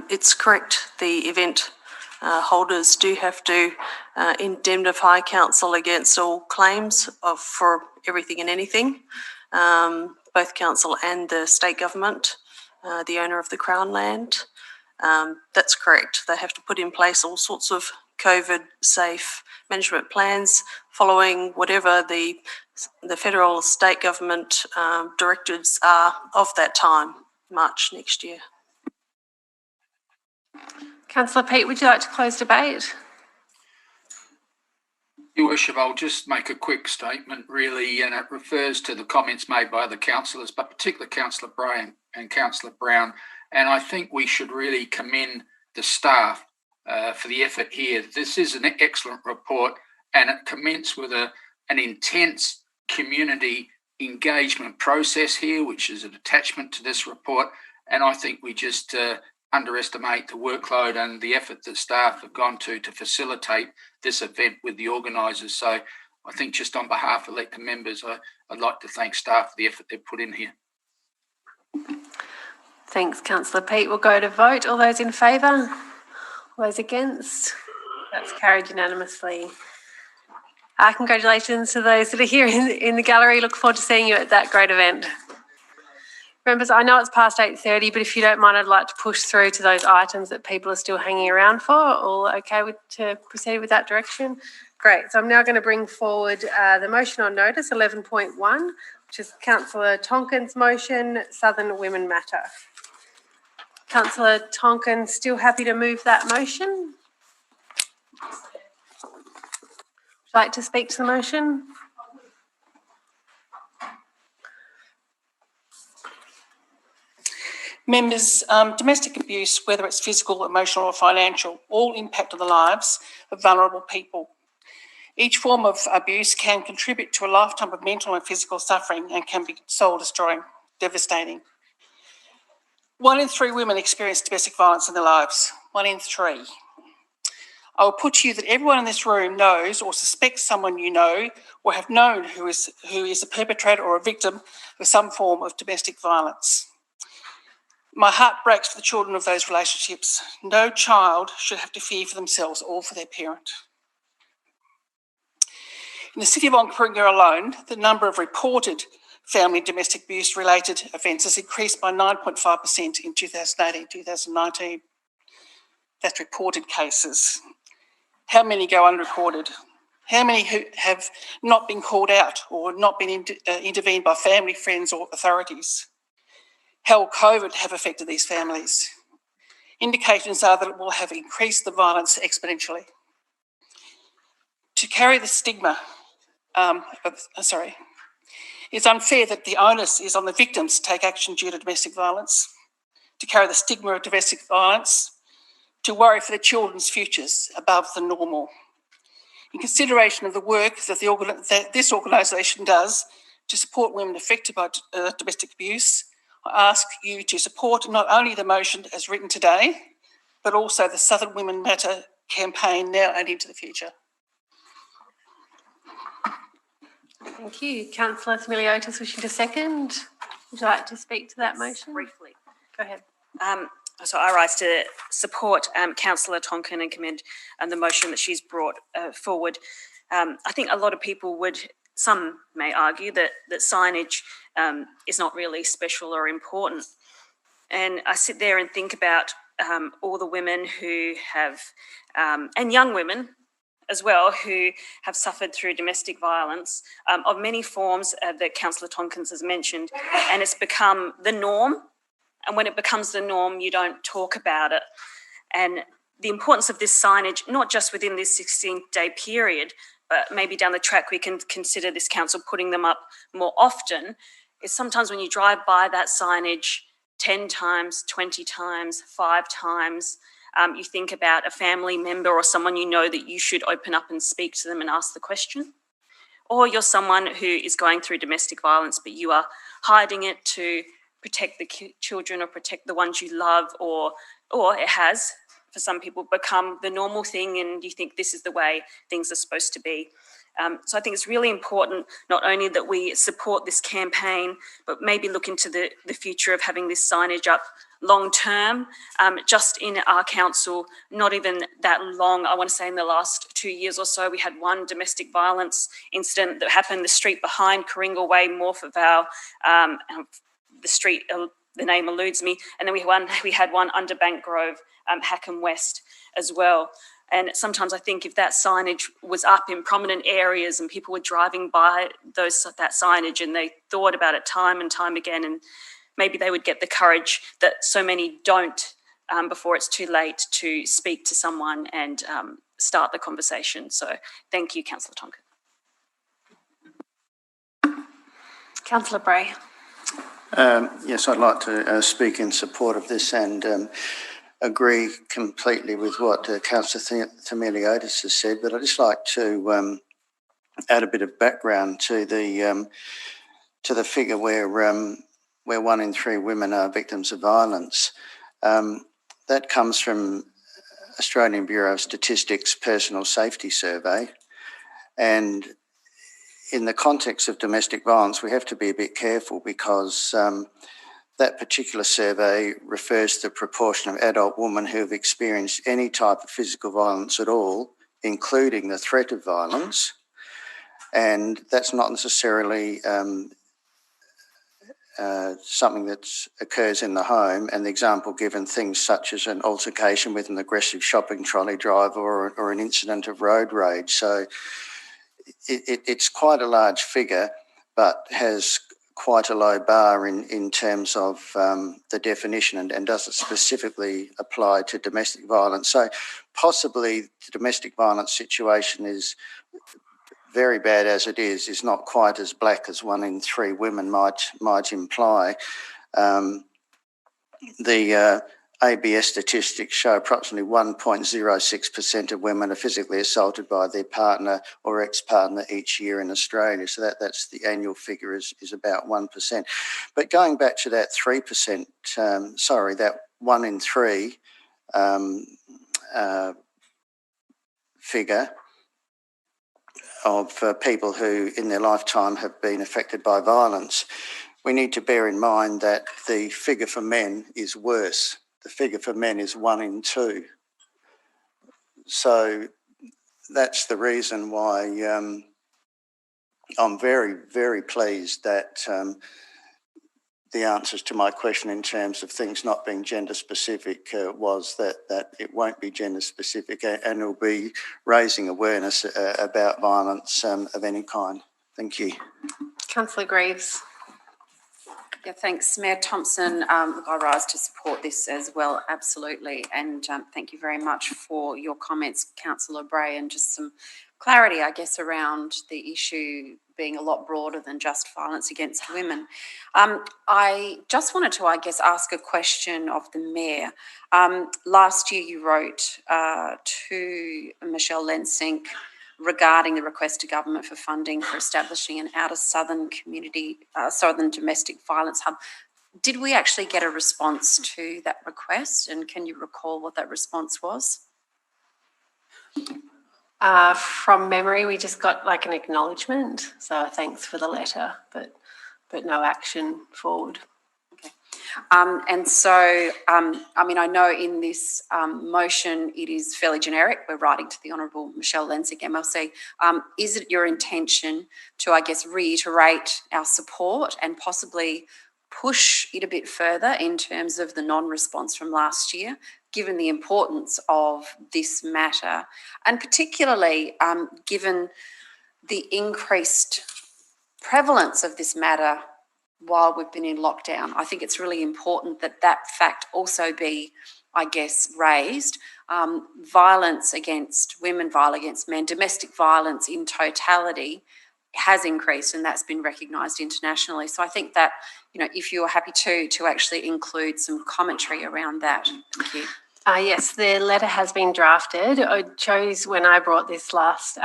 it's correct. The event holders do have to indemnify council against all claims for everything and anything, both council and the state government, the owner of the Crown land. That's correct. They have to put in place all sorts of COVID-safe management plans following whatever the federal state government directives are of that time. March next year. Councillor Peet, would you like to close debate? Your Worship, I'll just make a quick statement really, and it refers to the comments made by other councillors, but particularly Councillor Brown and Councillor Brown. And I think we should really commend the staff for the effort here. This is an excellent report, and it commenced with an intense community engagement process here, which is an attachment to this report. And I think we just underestimate the workload and the effort that staff have gone to facilitate this event with the organisers. So I think just on behalf of elected members, I'd like to thank staff for the effort they've put in here. Thanks, Councillor Peet. We'll go to vote. All those in favour? All those against? That's carried unanimously. Congratulations to those that are here in the gallery. Look forward to seeing you at that great event. Members, I know it's past 8:30, but if you don't mind, I'd like to push through to those items that people are still hanging around for. All okay to proceed with that direction? Great. So I'm now going to bring forward the motion on notice, 11.1, which is Councillor Tonkin's motion, Southern Women Matter. Councillor Tonkin, still happy to move that motion? Would you like to speak to the motion? Members, domestic abuse, whether it's physical, emotional or financial, all impact on the lives of vulnerable people. Each form of abuse can contribute to a lifetime of mental and physical suffering and can be soul-destroying, devastating. 1 in 3 women experience domestic violence in their lives. 1 in 3. I will put to you that everyone in this room knows or suspects someone you know or have known who is a perpetrator or a victim of some form of domestic violence. My heart breaks for the children of those relationships. No child should have to fear for themselves or for their parent. In the city of Onkaparinga alone, the number of reported family domestic abuse related offences increased by 9.5% in 2018-2019. That's reported cases. How many go unreported? How many who have not been called out or not been intervened by family, friends or authorities? How will COVID have affected these families? Indications are that it will have increased the violence exponentially. To carry the stigma, it's unfair that the onus is on the victims to take action due to domestic violence, to carry the stigma of domestic violence, to worry for their children's futures above the normal. In consideration of the work that this organisation does to support women affected by domestic abuse, I ask you to support not only the motion as written today, but also the Southern Women Matter campaign now and into the future. Thank you. Councillor Similiotis wishing to second. Would you like to speak to that motion? Briefly. Go ahead. So I rise to support Councillor Tonkin and commend the motion that she's brought forward. I think a lot of people some may argue that signage is not really special or important. And I sit there and think about all the women who have, and young women as well, who have suffered through domestic violence of many forms that Councillor Tonkins has mentioned, and it's become the norm. And when it becomes the norm, you don't talk about it. And the importance of this signage, not just within this 16-day period, but maybe down the track we can consider this council putting them up more often, is sometimes when you drive by that signage 10 times, 20 times, 5 times, you think about a family member or someone you know that you should open up and speak to them and ask the question. Or you're someone who is going through domestic violence, but you are hiding it to protect the children or protect the ones you love, or it has, for some people, become the normal thing and you think this is the way things are supposed to be. So I think it's really important not only that we support this campaign, but maybe look into the future of having this signage up long term, just in our council, not even that long. I want to say in the last 2 years or so, we had one domestic violence incident that happened the street behind Coringa Way, Morpeth Vale, the street, the name eludes me, and then we had one under Bank Grove, Hackham West as well. And sometimes I think if that signage was up in prominent areas and people were driving by that signage and they thought about it time and time again, and maybe they would get the courage that so many don't before it's too late to speak to someone and start the conversation. So thank you, Councillor Tonkin. Councillor Bray. Yes, I'd like to speak in support of this and agree completely with what Councillor Themiliotis has said, but I'd just like to add a bit of background to the figure where 1 in 3 women are victims of violence. That comes from Australian Bureau of Statistics Personal Safety Survey, and in the context of domestic violence, we have to be a bit careful because that particular survey refers to the proportion of adult women who have experienced any type of physical violence at all, including the threat of violence. And that's not necessarily something that occurs in the home. And the example given, things such as an altercation with an aggressive shopping trolley driver or an incident of road rage. So it's quite a large figure, but has quite a low bar in terms of the definition and doesn't specifically apply to domestic violence. So possibly the domestic violence situation is very bad as it is not quite as black as 1 in 3 women might imply. The ABS statistics show approximately 1.06% of women are physically assaulted by their partner or ex-partner each year in Australia. So that's the annual figure is about 1%. But going back to that 3%, that 1 in 3 figure of people who in their lifetime have been affected by violence, we need to bear in mind that the figure for men is worse. The figure for men is 1 in 2. So that's the reason why I'm very, very pleased that the answers to my question in terms of things not being gender specific was that it won't be gender specific and will be raising awareness about violence of any kind. Thank you. Councillor Greaves. Yeah, thanks, Mayor Thompson. Look, I rise to support this as well, absolutely. And thank you very much for your comments, Councillor Bray, and just some clarity, I guess, around the issue being a lot broader than just violence against women. I just wanted to, I guess, ask a question of the Mayor. Last year you wrote to Michelle Lensink regarding the request to government for funding for establishing an outer southern community, southern domestic violence hub. Did we actually get a response to that request? And can you recall what that response was? From memory, we just got like an acknowledgement. So thanks for the letter, but no action forward. And so, I mean, I know in this motion it is fairly generic. We're writing to the Honourable Michelle Lensink, MLC. Is it your intention to, I guess, reiterate our support and possibly push it a bit further in terms of the non-response from last year, given the importance of this matter, and particularly given the increased prevalence of this matter while we've been in lockdown? I think it's really important that that fact also be, I guess, raised. Violence against women, violence against men, domestic violence in totality has increased, and that's been recognised internationally. So I think that, you know, if you're happy to actually include some commentary around that. Thank you. Yes, the letter has been drafted. I chose, when I brought this last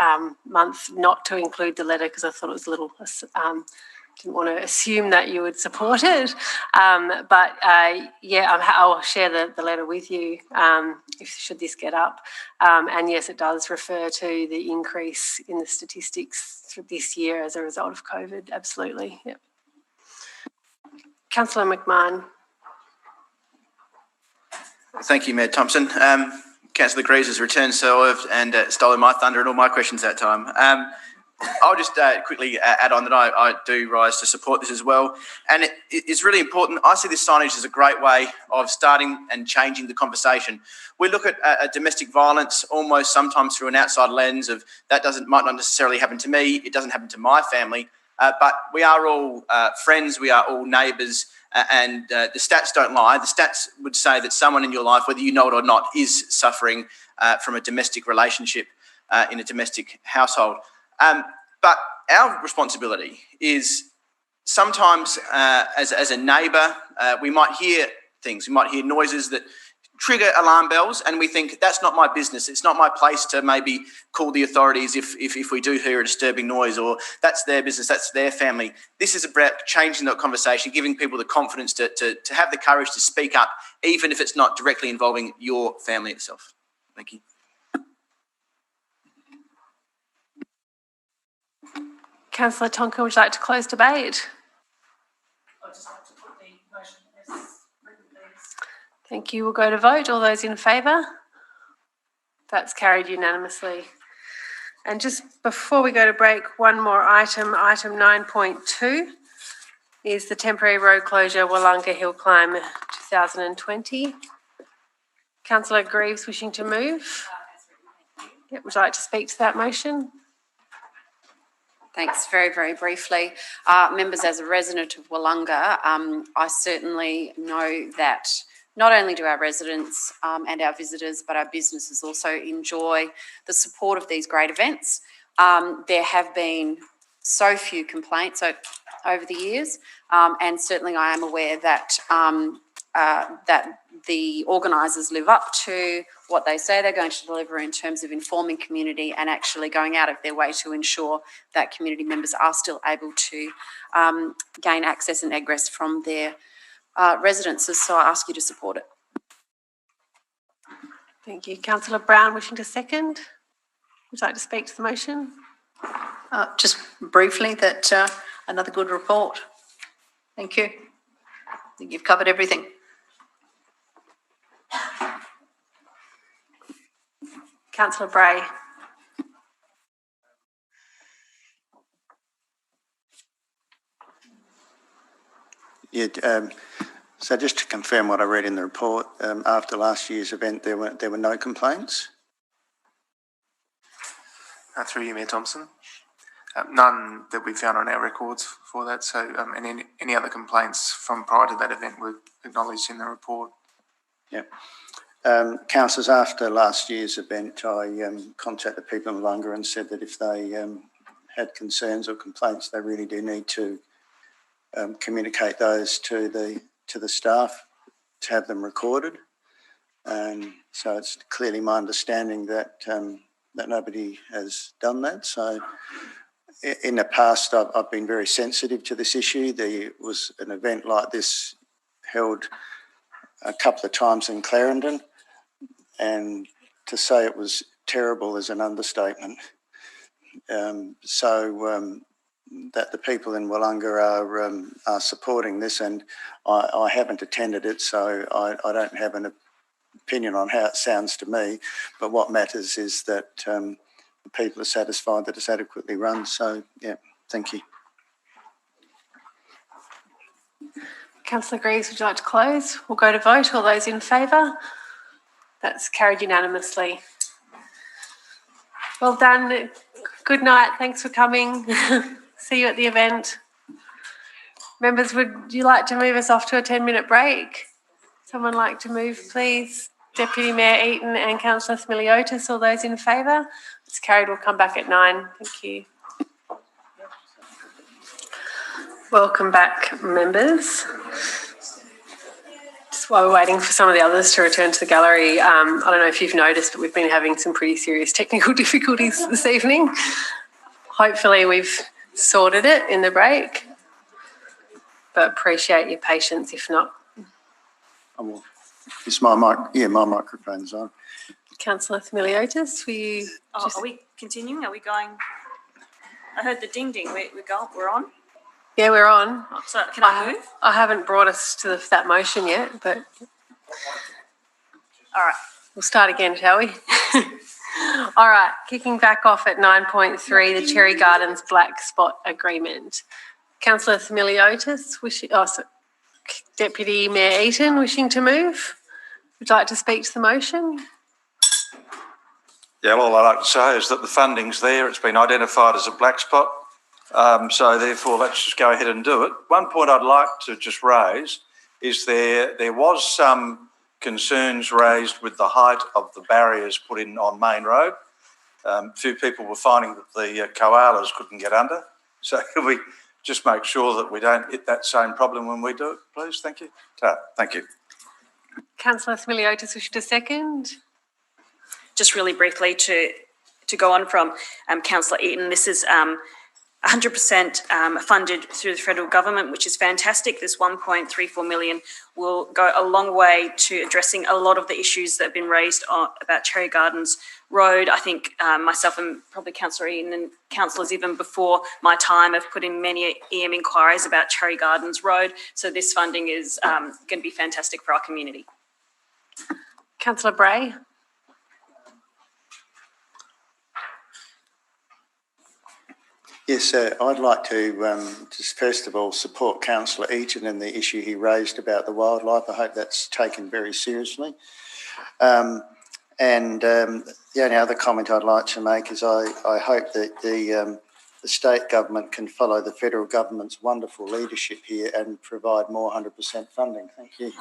month, not to include the letter because I thought it was a little, didn't want to assume that you would support it. Yeah, I'll share the letter with you should this get up. And yes, it does refer to the increase in the statistics through this year as a result of COVID. Absolutely. Yep. Councillor McMahon. Thank you, Mayor Thompson. Councillor Greaves has returned served and stolen my thunder and all my questions that time. I'll just quickly add on that I do rise to support this as well. And it's really important. I see this signage as a great way of starting and changing the conversation. We look at domestic violence almost sometimes through an outside lens of that might not necessarily happen to me, it doesn't happen to my family, but we are all friends, we are all neighbours, and the stats don't lie. The stats would say that someone in your life, whether you know it or not, is suffering from a domestic relationship in a domestic household. But our responsibility is sometimes as a neighbour, we might hear things, we might hear noises that trigger alarm bells, and we think that's not my business. It's not my place to maybe call the authorities if we do hear a disturbing noise, or that's their business, that's their family. This is about changing that conversation, giving people the confidence to have the courage to speak up, even if it's not directly involving your family itself. Thank you. Councillor Tonkin, would you like to close debate? I'd just like to put the motion as written, please. Thank you. We'll go to vote. All those in favour? That's carried unanimously. And just before we go to break, one more item, item 9.2 is the temporary road closure Wollonga Hill Climb 2020. Councillor Greaves wishing to move. Yep, would you like to speak to that motion? Thanks. Very, very briefly. Members, as a resident of Wollonga, I certainly know that not only do our residents and our visitors, but our businesses also enjoy the support of these great events. There have been so few complaints over the years, and certainly I am aware that that the organisers live up to what they say they're going to deliver in terms of informing community and actually going out of their way to ensure that community members are still able to gain access and egress from their residences. So I ask you to support it. Thank you. Councillor Brown wishing to second. Would you like to speak to the motion? Just briefly, that another good report. Thank you. I think you've covered everything. Councillor Bray. Yeah, so just to confirm what I read in the report, after last year's event, there were no complaints? Through you, Mayor Thompson. None that we found on our records for that. So, and any other complaints from prior to that event were acknowledged in the report. Yeah. Councillors, after last year's event, I contacted people in Wodonga and said that if they had concerns or complaints, they really do need to communicate those to the staff to have them recorded. So it's clearly my understanding that that nobody has done that. So in the past, I've been very sensitive to this issue. There was an event like this held a couple of times in Clarendon, and to say it was terrible is an understatement. That the people in Wodonga are supporting this, and I haven't attended it, so I don't have an opinion on how it sounds to me, but what matters is that the people are satisfied that it's adequately run. So, yeah, thank you. Councillor Greaves, would you like to close? We'll go to vote. All those in favour? That's carried unanimously. Well done. Good night. Thanks for coming. See you at the event. Members, would you like to move us off to a 10-minute break? Someone like to move, please? Deputy Mayor Eaton and Councillor Smiliotis, all those in favour? It's carried. We'll come back at 9. Thank you. Welcome back, members. Just while we're waiting for some of the others to return to the gallery, I don't know if you've noticed, but we've been having some pretty serious technical difficulties this evening. Hopefully we've sorted it in the break, but appreciate your patience if not. Is my microphone's on. Councillor Smiliotis, will you Are we continuing? Are we going? I heard the ding ding. We're on? Yeah, we're on. So can I move? I haven't brought us to that motion yet, but All right. we'll start again, shall we? All right, kicking back off at 9.3, the Cherry Gardens Black Spot Agreement. Councillor Smiliotis, Deputy Mayor Eaton, wishing to move. Would you like to speak to the motion? Yeah, all I'd like to say is that the funding's there. It's been identified as a black spot. So therefore, let's just go ahead and do it. One point I'd like to just raise is there was some concerns raised with the height of the barriers put in on Main Road. A few people were finding that the koalas couldn't get under. So can we just make sure that we don't hit that same problem when we do it, please? Thank you. Thank you. Councillor Smiliotis, wish to second. Just really briefly to go on from Councillor Eaton, this is 100% funded through the federal government, which is fantastic. This 1.34 million will go a long way to addressing a lot of the issues that have been raised about Cherry Gardens Road. I think myself and probably Councillor Eaton and councillors even before my time have put in many EM inquiries about Cherry Gardens Road. So this funding is going to be fantastic for our community. Councillor Bray. Yes, I'd like to just first of all support Councillor Eaton and the issue he raised about the wildlife. I hope that's taken very seriously. The only other comment I'd like to make is I hope that the state government can follow the federal government's wonderful leadership here and provide more 100% funding. Thank you.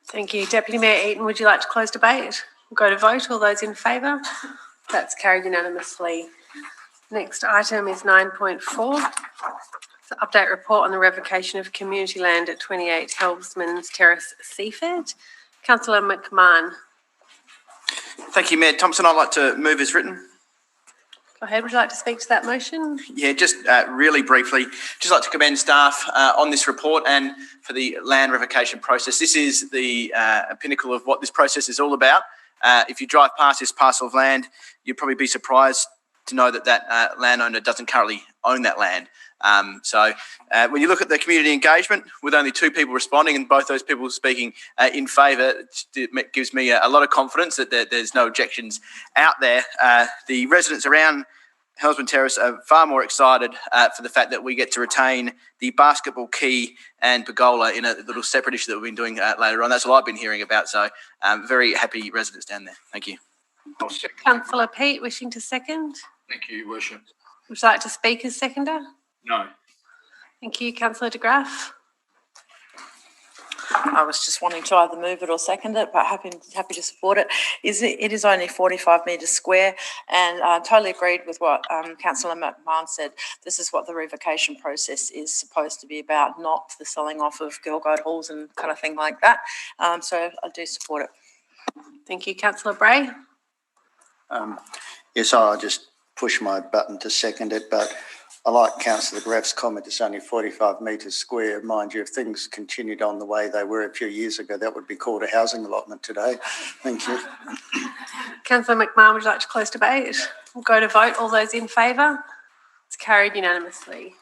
Thank you. Deputy Mayor Eaton, would you like to close debate? We'll go to vote. All those in favour? That's carried unanimously. Next item is 9.4. It's an update report on the revocation of community land at 28 Helmsman's Terrace, Seaford. Councillor McMahon. Thank you, Mayor Thompson. I'd like to move as written. Go ahead. Would you like to speak to that motion? Yeah, just really briefly, just like to commend staff on this report and for the land revocation process. This is the pinnacle of what this process is all about. If you drive past this parcel of land, you'd probably be surprised to know that that landowner doesn't currently own that land. So when you look at the community engagement, with only 2 people responding and both those people speaking in favour, it gives me a lot of confidence that there's no objections out there. The residents around Helsman Terrace are far more excited for the fact that we get to retain the basketball key and pergola in a little separate issue that we've been doing later on. That's what I've been hearing about. So very happy residents down there. Thank you. Councillor Peat, wishing to second. Thank you, Worship. Would you like to speak as seconder? No. Thank you. Councillor De Graaf. I was just wanting to either move it or second it, but happy to support it. It is only 45 metres square, and I totally agreed with what Councillor McMahon said. This is what the revocation process is supposed to be about, not the selling off of Girl Guide halls and kind of thing like that. So I do support it. Thank you. Councillor Bray. Yes, I'll just push my button to second it, but I like Councillor Graff's comment, it's only 45 metres square. Mind you, if things continued on the way they were a few years ago, that would be called a housing allotment today. Thank you. Councillor McMahon, would you like to close debate? We'll go to vote. All those in favour? It's carried unanimously.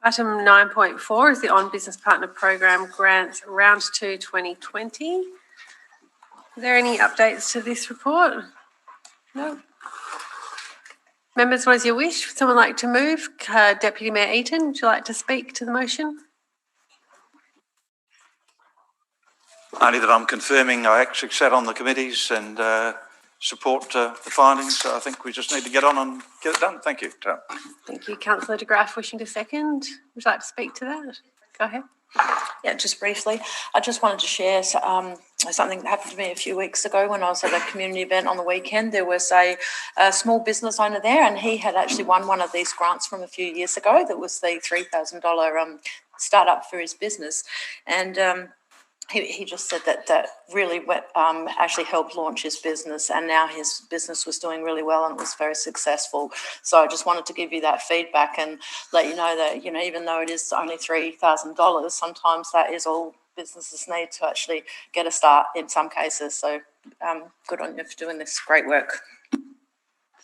Item 9.4 is the On Business Partner Program Grants Round 2 2020. Are there any updates to this report? No. Members, what is your wish? Would someone like to move? Deputy Mayor Eaton, would you like to speak to the motion? Only that I'm confirming I actually sat on the committees and support the findings. So I think we just need to get on and get it done. Thank you. Thank you. Councillor De Graaf wishing to second. Would you like to speak to that? Go ahead. Yeah, just briefly, I just wanted to share something that happened to me a few weeks ago when I was at a community event on the weekend. There was a small business owner there, and he had actually won one of these grants from a few years ago. That was the $3,000 startup for his business, and he just said that really actually helped launch his business, and now his business was doing really well and it was very successful. So I just wanted to give you that feedback and let you know that, you know, even though it is only $3,000, sometimes that is all businesses need to actually get a start in some cases. So good on you for doing this great work.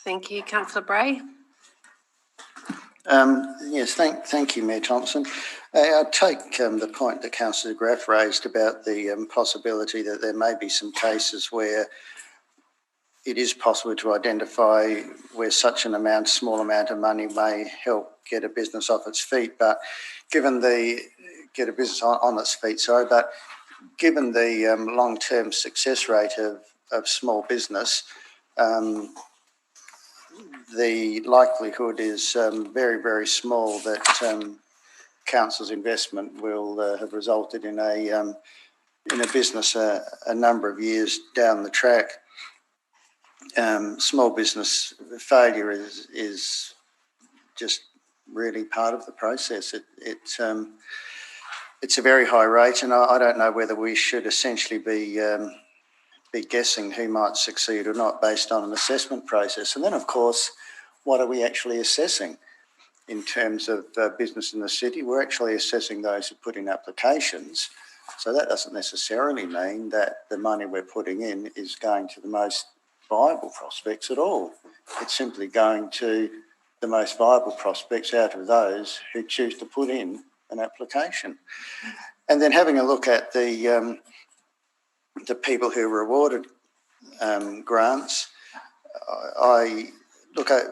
Thank you. Councillor Bray. Yes, thank you, Mayor Thompson. I take the point that Councillor Graff raised about the possibility that there may be some cases where it is possible to identify where such an small amount of money may help get a business off its feet. But given get a business on its feet, but given the long-term success rate of small business, the likelihood is very, very small that council's investment will have resulted in a business a number of years down the track. Small business failure is just really part of the process. It's a very high rate, and I don't know whether we should essentially be guessing who might succeed or not based on an assessment process. And then, of course, what are we actually assessing in terms of business in the city? We're actually assessing those who put in applications. So that doesn't necessarily mean that the money we're putting in is going to the most viable prospects at all. It's simply going to the most viable prospects out of those who choose to put in an application. And then having a look at the people who were awarded grants, I look at,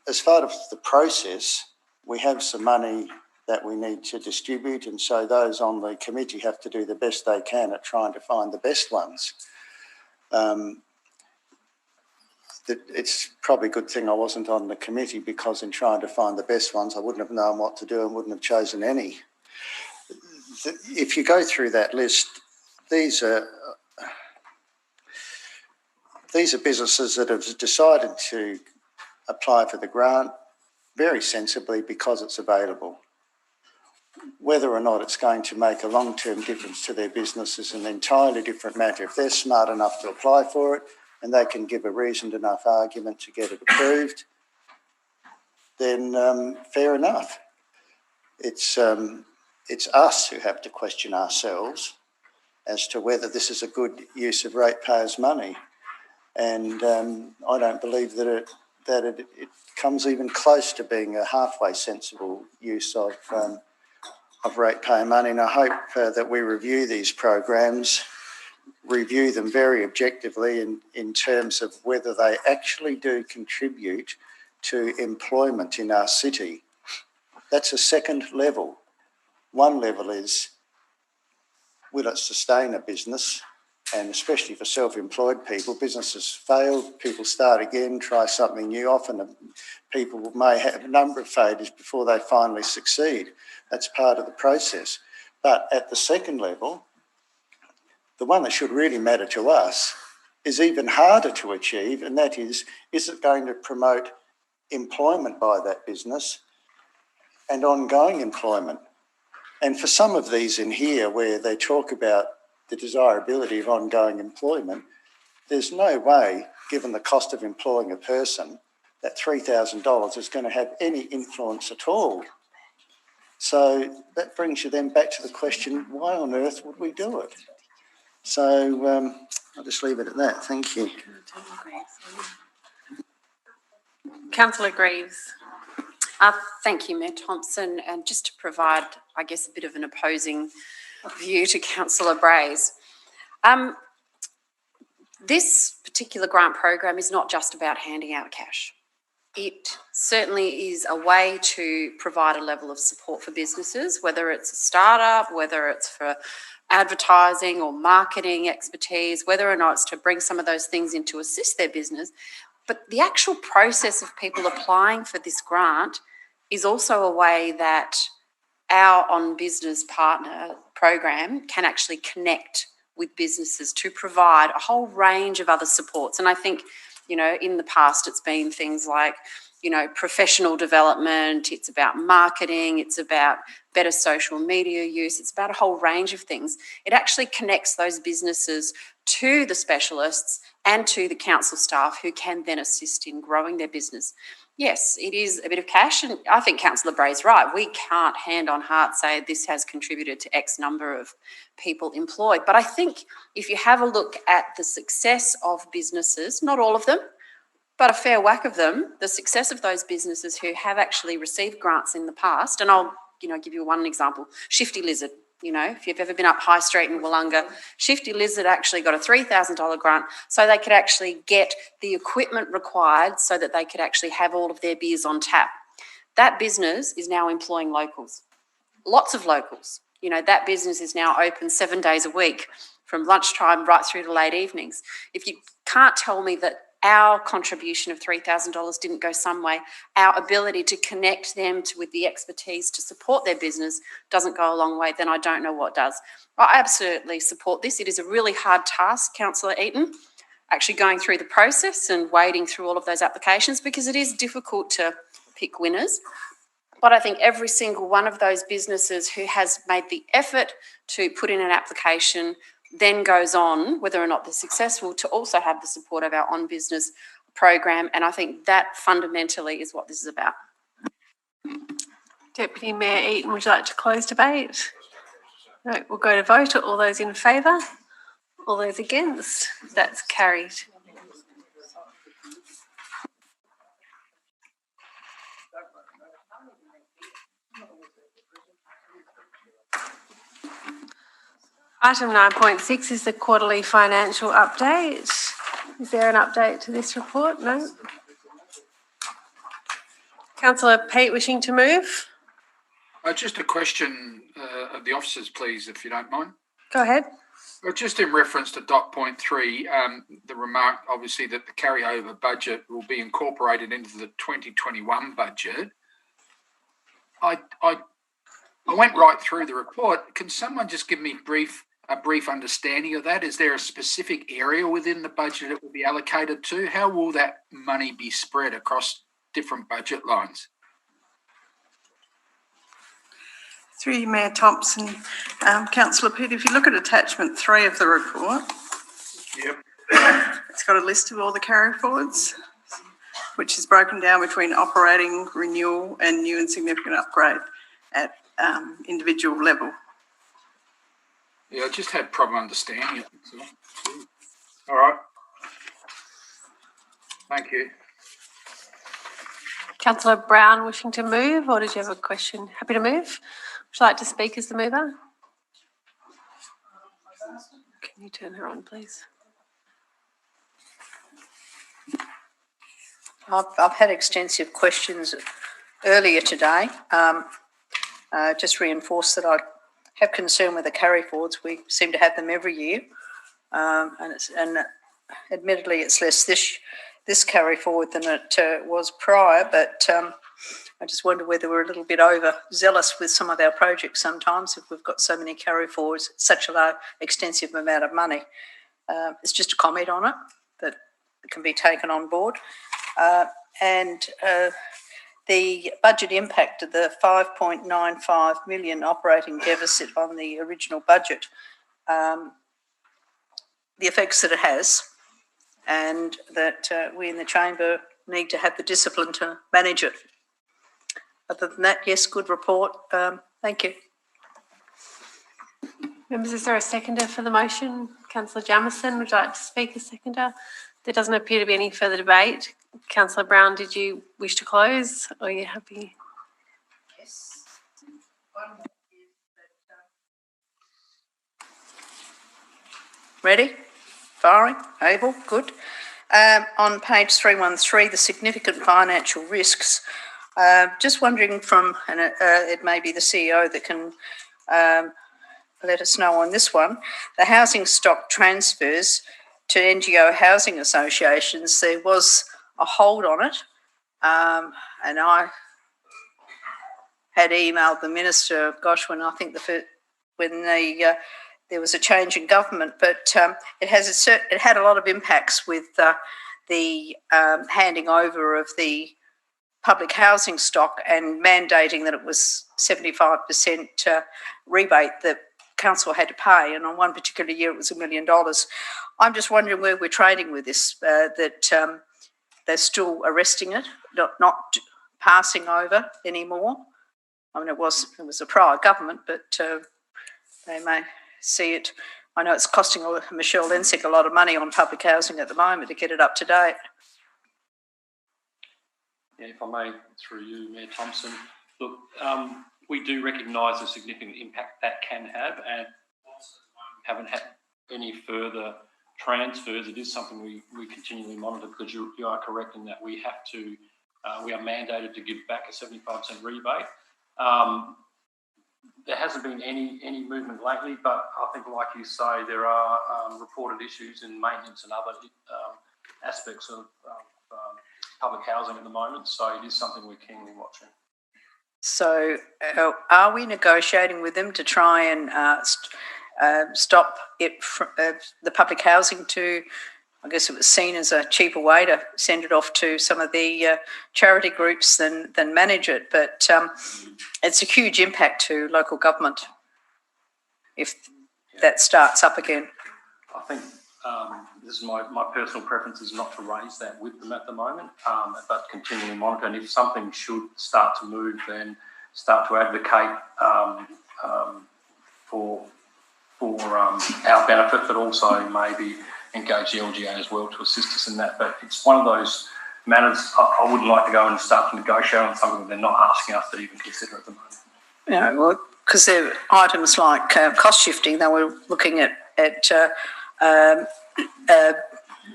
as part of the process, we have some money that we need to distribute, and so those on the committee have to do the best they can at trying to find the best ones. It's probably a good thing I wasn't on the committee, because in trying to find the best ones, I wouldn't have known what to do and wouldn't have chosen any. If you go through that list, these are businesses that have decided to apply for the grant very sensibly because it's available. Whether or not it's going to make a long-term difference to their business is an entirely different matter. If they're smart enough to apply for it and they can give a reasoned enough argument to get it approved, then fair enough. It's us who have to question ourselves as to whether this is a good use of ratepayers' money. And I don't believe that it comes even close to being a halfway sensible use of ratepayer money. And I hope that we review these programs review them very objectively in terms of whether they actually do contribute to employment in our city. That's a second level. One level is, will it sustain a business? And especially for self-employed people, businesses fail, people start again, try something new. Often people may have a number of failures before they finally succeed. That's part of the process. But at the second level, the one that should really matter to us is even harder to achieve, and that is it going to promote employment by that business and ongoing employment? And for some of these in here where they talk about the desirability of ongoing employment, there's no way, given the cost of employing a person, that $3,000 is going to have any influence at all. So that brings you then back to the question, why on earth would we do it? So I'll just leave it at that. Thank you. Councillor Greaves. Thank you, Mayor Thompson. And just to provide, I guess, a bit of an opposing view to Councillor Bray's. This particular grant program is not just about handing out cash. It certainly is a way to provide a level of support for businesses, whether it's a startup, whether it's for advertising or marketing expertise, whether or not it's to bring some of those things in to assist their business. But the actual process of people applying for this grant is also a way that our on-business partner program can actually connect with businesses to provide a whole range of other supports. And I think, you know, in the past it's been things like, you know, professional development, it's about marketing, it's about better social media use, it's about a whole range of things. It actually connects those businesses to the specialists and to the council staff who can then assist in growing their business. Yes, it is a bit of cash, and I think Councillor Bray's right. We can't hand on heart say this has contributed to X number of people employed. But I think if you have a look at the success of businesses, not all of them, but a fair whack of them, the success of those businesses who have actually received grants in the past, and I'll, you know, give you one example, Shifty Lizard. You know, if you've ever been up High Street in Wollonga, Shifty Lizard actually got a $3,000 grant so they could actually get the equipment required so that they could actually have all of their beers on tap. That business is now employing locals, lots of locals. You know, that business is now open 7 days a week from lunchtime right through to late evenings. If you can't tell me that our contribution of $3,000 didn't go some way, our ability to connect them with the expertise to support their business doesn't go a long way, then I don't know what does. I absolutely support this. It is a really hard task, Councillor Eaton, actually going through the process and wading through all of those applications, because it is difficult to pick winners. But I think every single one of those businesses who has made the effort to put in an application then goes on, whether or not they're successful, to also have the support of our on-business program. And I think that fundamentally is what this is about. Deputy Mayor Eaton, would you like to close debate? No, we'll go to vote. All those in favour? All those against? That's carried. Item 9.6 is the quarterly financial update. Is there an update to this report? No. Councillor Peet wishing to move? Just a question of the officers, please, if you don't mind. Go ahead. Just in reference to dot point 3, the remark, obviously, that the carryover budget will be incorporated into the 2021 budget. I went right through the report. Can someone just give me a brief understanding of that? Is there a specific area within the budget it will be allocated to? How will that money be spread across different budget lines? Through you, Mayor Thompson. Councillor Peet, if you look at attachment 3 of the report, yep, it's got a list of all the carry forwards, which is broken down between operating, renewal and new and significant upgrade at individual level. Yeah, I just had problem understanding it. So. All right. Thank you. Councillor Brown wishing to move, or did you have a question? Happy to move? Would you like to speak as the mover? Can you turn her on, please? I've had extensive questions earlier today. Just reinforce that I have concern with the carry forwards. We seem to have them every year, and admittedly it's less this carry forward than it was prior. But I just wonder whether we're a little bit overzealous with some of our projects sometimes if we've got so many carry forwards, such a low extensive amount of money. It's just a comment on it that can be taken on board. And the budget impact of the 5.95 million operating deficit on the original budget, the effects that it has, and that we in the chamber need to have the discipline to manage it. Other than that, yes, good report. Thank you. Members, is there a seconder for the motion? Councillor Jamieson, would you like to speak as seconder? There doesn't appear to be any further debate. Councillor Brown, did you wish to close? Or are you happy? Yes. Ready? Firing? Able? Good. On page 313, the significant financial risks. Just wondering from, and it may be the CEO that can let us know on this one, the housing stock transfers to NGO housing associations, there was a hold on it, and I had emailed the minister, gosh, when I think there was a change in government, but it had a lot of impacts with the handing over of the public housing stock and mandating that it was 75% rebate that council had to pay, and on one particular year it was $1 million. I'm just wondering where we're trading with this, that they're still arresting it, not passing over anymore. I mean, it was a prior government, but they may see it. I know it's costing Michelle Lensick a lot of money on public housing at the moment to get it up to date. Yeah, if I may, through you, Mayor Thompson. Look, we do recognise the significant impact that can have, and haven't had any further transfers. It is something we continually monitor, because you are correct in that we have to, we are mandated to give back a 75% rebate. There hasn't been any movement lately, but I think, like you say, there are reported issues in maintenance and other aspects of public housing at the moment. So it is something we're keenly watching. So are we negotiating with them to try and stop it from the public housing to, I guess it was seen as a cheaper way to send it off to some of the charity groups than manage it. But it's a huge impact to local government if that starts up again. I think this is my personal preference is not to raise that with them at the moment, but continually monitor. And if something should start to move, then start to advocate for our benefit, but also maybe engage the LGA as well to assist us in that. But it's one of those matters I wouldn't like to go and start to negotiate on something that they're not asking us to even consider at the moment. Yeah, well, because there are items like cost shifting. They were looking at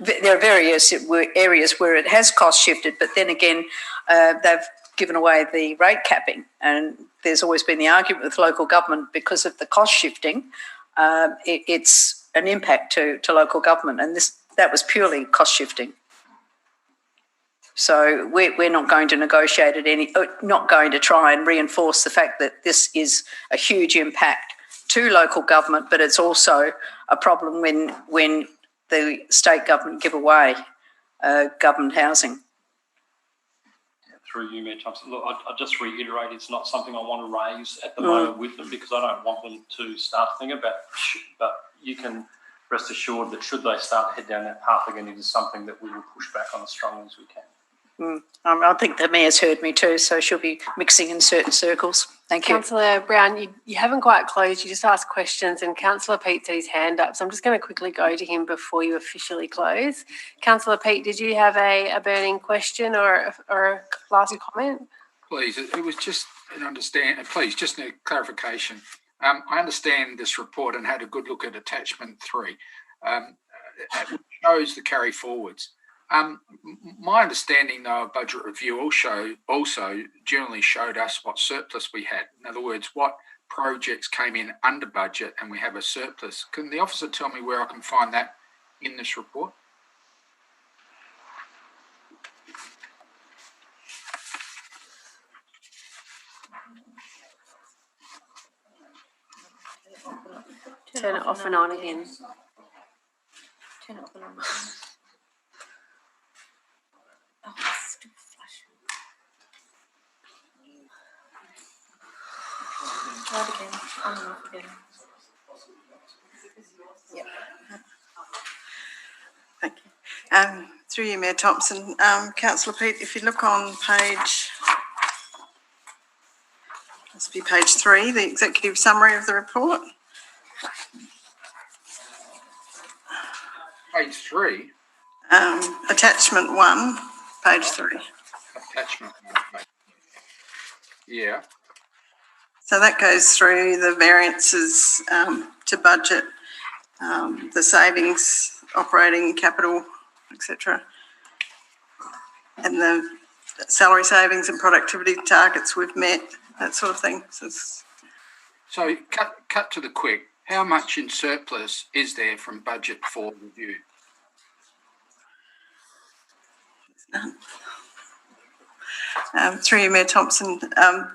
there are various areas where it has cost shifted, but then again, they've given away the rate capping, and there's always been the argument with local government because of the cost shifting. It's an impact to local government, and that was purely cost shifting. So we're not going to negotiate it not going to try and reinforce the fact that this is a huge impact to local government, but it's also a problem when the state government give away government housing. Through you, Mayor Thompson. Look, I just reiterate, it's not something I want to raise at the moment with them, because I don't want them to start to think about it. But you can rest assured that should they start to head down that path again, it is something that we will push back on as strongly as we can. I think the Mayor's heard me too, so she'll be mixing in certain circles. Thank you. Councillor Brown, you haven't quite closed. You just asked questions, and Councillor Pete's had his hand up, so I'm just going to quickly go to him before you officially close. Councillor Pete, did you have a burning question or a last comment? Please, it was just an just a clarification. I understand this report and had a good look at attachment 3. It shows the carry forwards. My understanding, though, of budget review also generally showed us what surplus we had. In other words, what projects came in under budget and we have a surplus. Can the officer tell me where I can find that in this report? Turn it off and on again. Turn it off and on. Oh, it's still flashing. Try it again. On and off again. Yep. Thank you. Through you, Mayor Thompson. Councillor Peet, if you look on page, must be page 3, the executive summary of the report. Page 3? Attachment 1, page 3. Attachment 1. Yeah. So that goes through the variances to budget, the savings, operating capital, etc. And the salary savings and productivity targets we've met, that sort of thing. So cut to the quick. How much in surplus is there from budget for review? Through you, Mayor Thompson,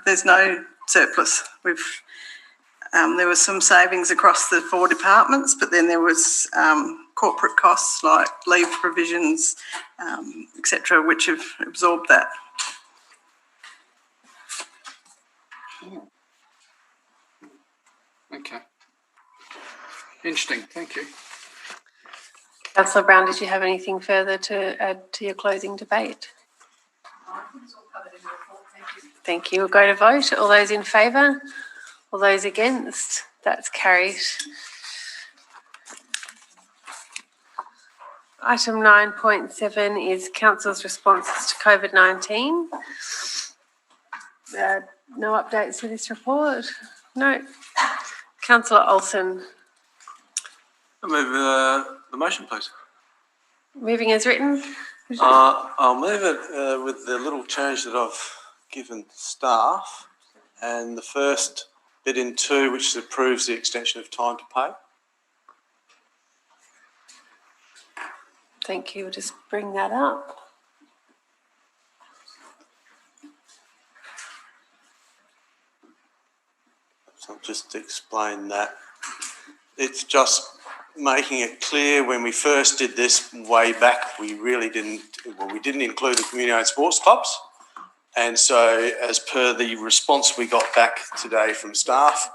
there's no surplus. There was some savings across the 4 departments, but then there was corporate costs like leave provisions, etc., which have absorbed that. Okay. Interesting. Thank you. Councillor Brown, did you have anything further to add to your closing debate? Thank you. We'll go to vote. All those in favour? All those against? That's carried. Item 9.7 is Council's responses to COVID-19. No updates to this report? No. Councillor Olsen. I move the motion, please. Moving as written. I'll move it with the little change that I've given staff, and the first bit in 2, which approves the extension of time to pay. Thank you. We'll just bring that up. So I'll just explain that. It's just making it clear when we first did this way back, we didn't include the community-owned sports clubs. And so as per the response we got back today from staff,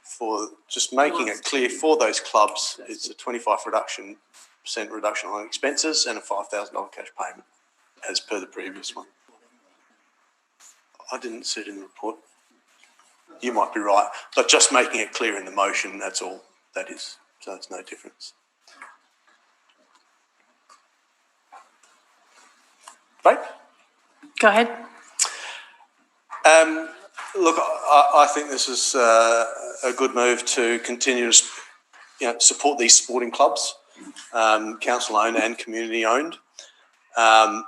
for just making it clear for those clubs, it's a 25% reduction on expenses and a $5,000 cash payment as per the previous one. I didn't see it in the report. You might be right, but just making it clear in the motion, that's all that is. So it's no difference. Right? Go ahead. Look, I think this is a good move to continue to support these sporting clubs, council-owned and community-owned. I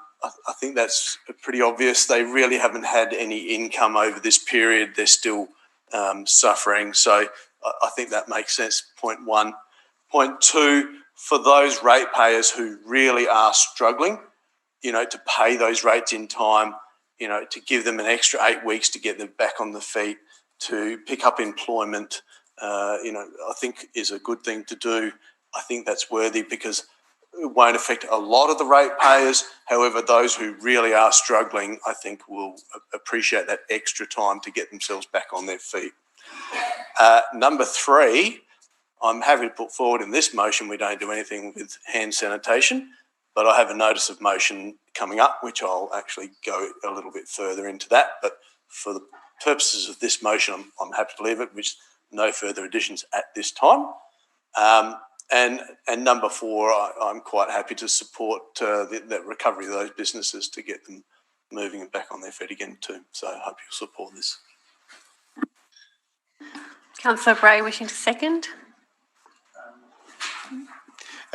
think that's pretty obvious. They really haven't had any income over this period. They're still suffering. So I think that makes sense, point 1. Point 2, for those ratepayers who really are struggling, to pay those rates in time, to give them an extra 8 weeks to get them back on the feet, to pick up employment, I think is a good thing to do. I think that's worthy because it won't affect a lot of the ratepayers. However, those who really are struggling, I think will appreciate that extra time to get themselves back on their feet. Number 3, I'm happy to put forward in this motion, we don't do anything with hand sanitation, but I have a notice of motion coming up, which I'll actually go a little bit further into that. But for the purposes of this motion, I'm happy to leave it, with no further additions at this time. And number 4, I'm quite happy to support the recovery of those businesses to get them moving and back on their feet again too. So I hope you'll support this. Councillor Bray wishing to second?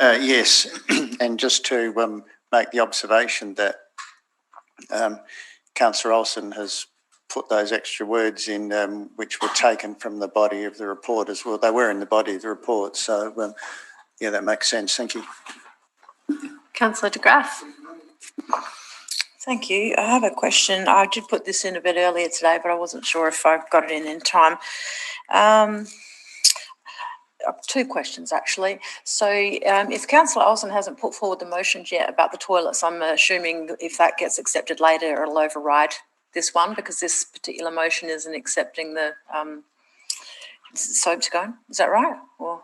Yes, and just to make the observation that Councillor Olsen has put those extra words in which were taken from the body of the report as well. They were in the body of the report, so yeah, that makes sense. Thank you. Councillor de Graaf. Thank you. I have a question. I did put this in a bit earlier today, but I wasn't sure if I got it in time. Two questions, actually. So if Councillor Olsen hasn't put forward the motions yet about the toilets, I'm assuming if that gets accepted later, it'll override this one, because this particular motion isn't accepting the soap to go. Is that right? Or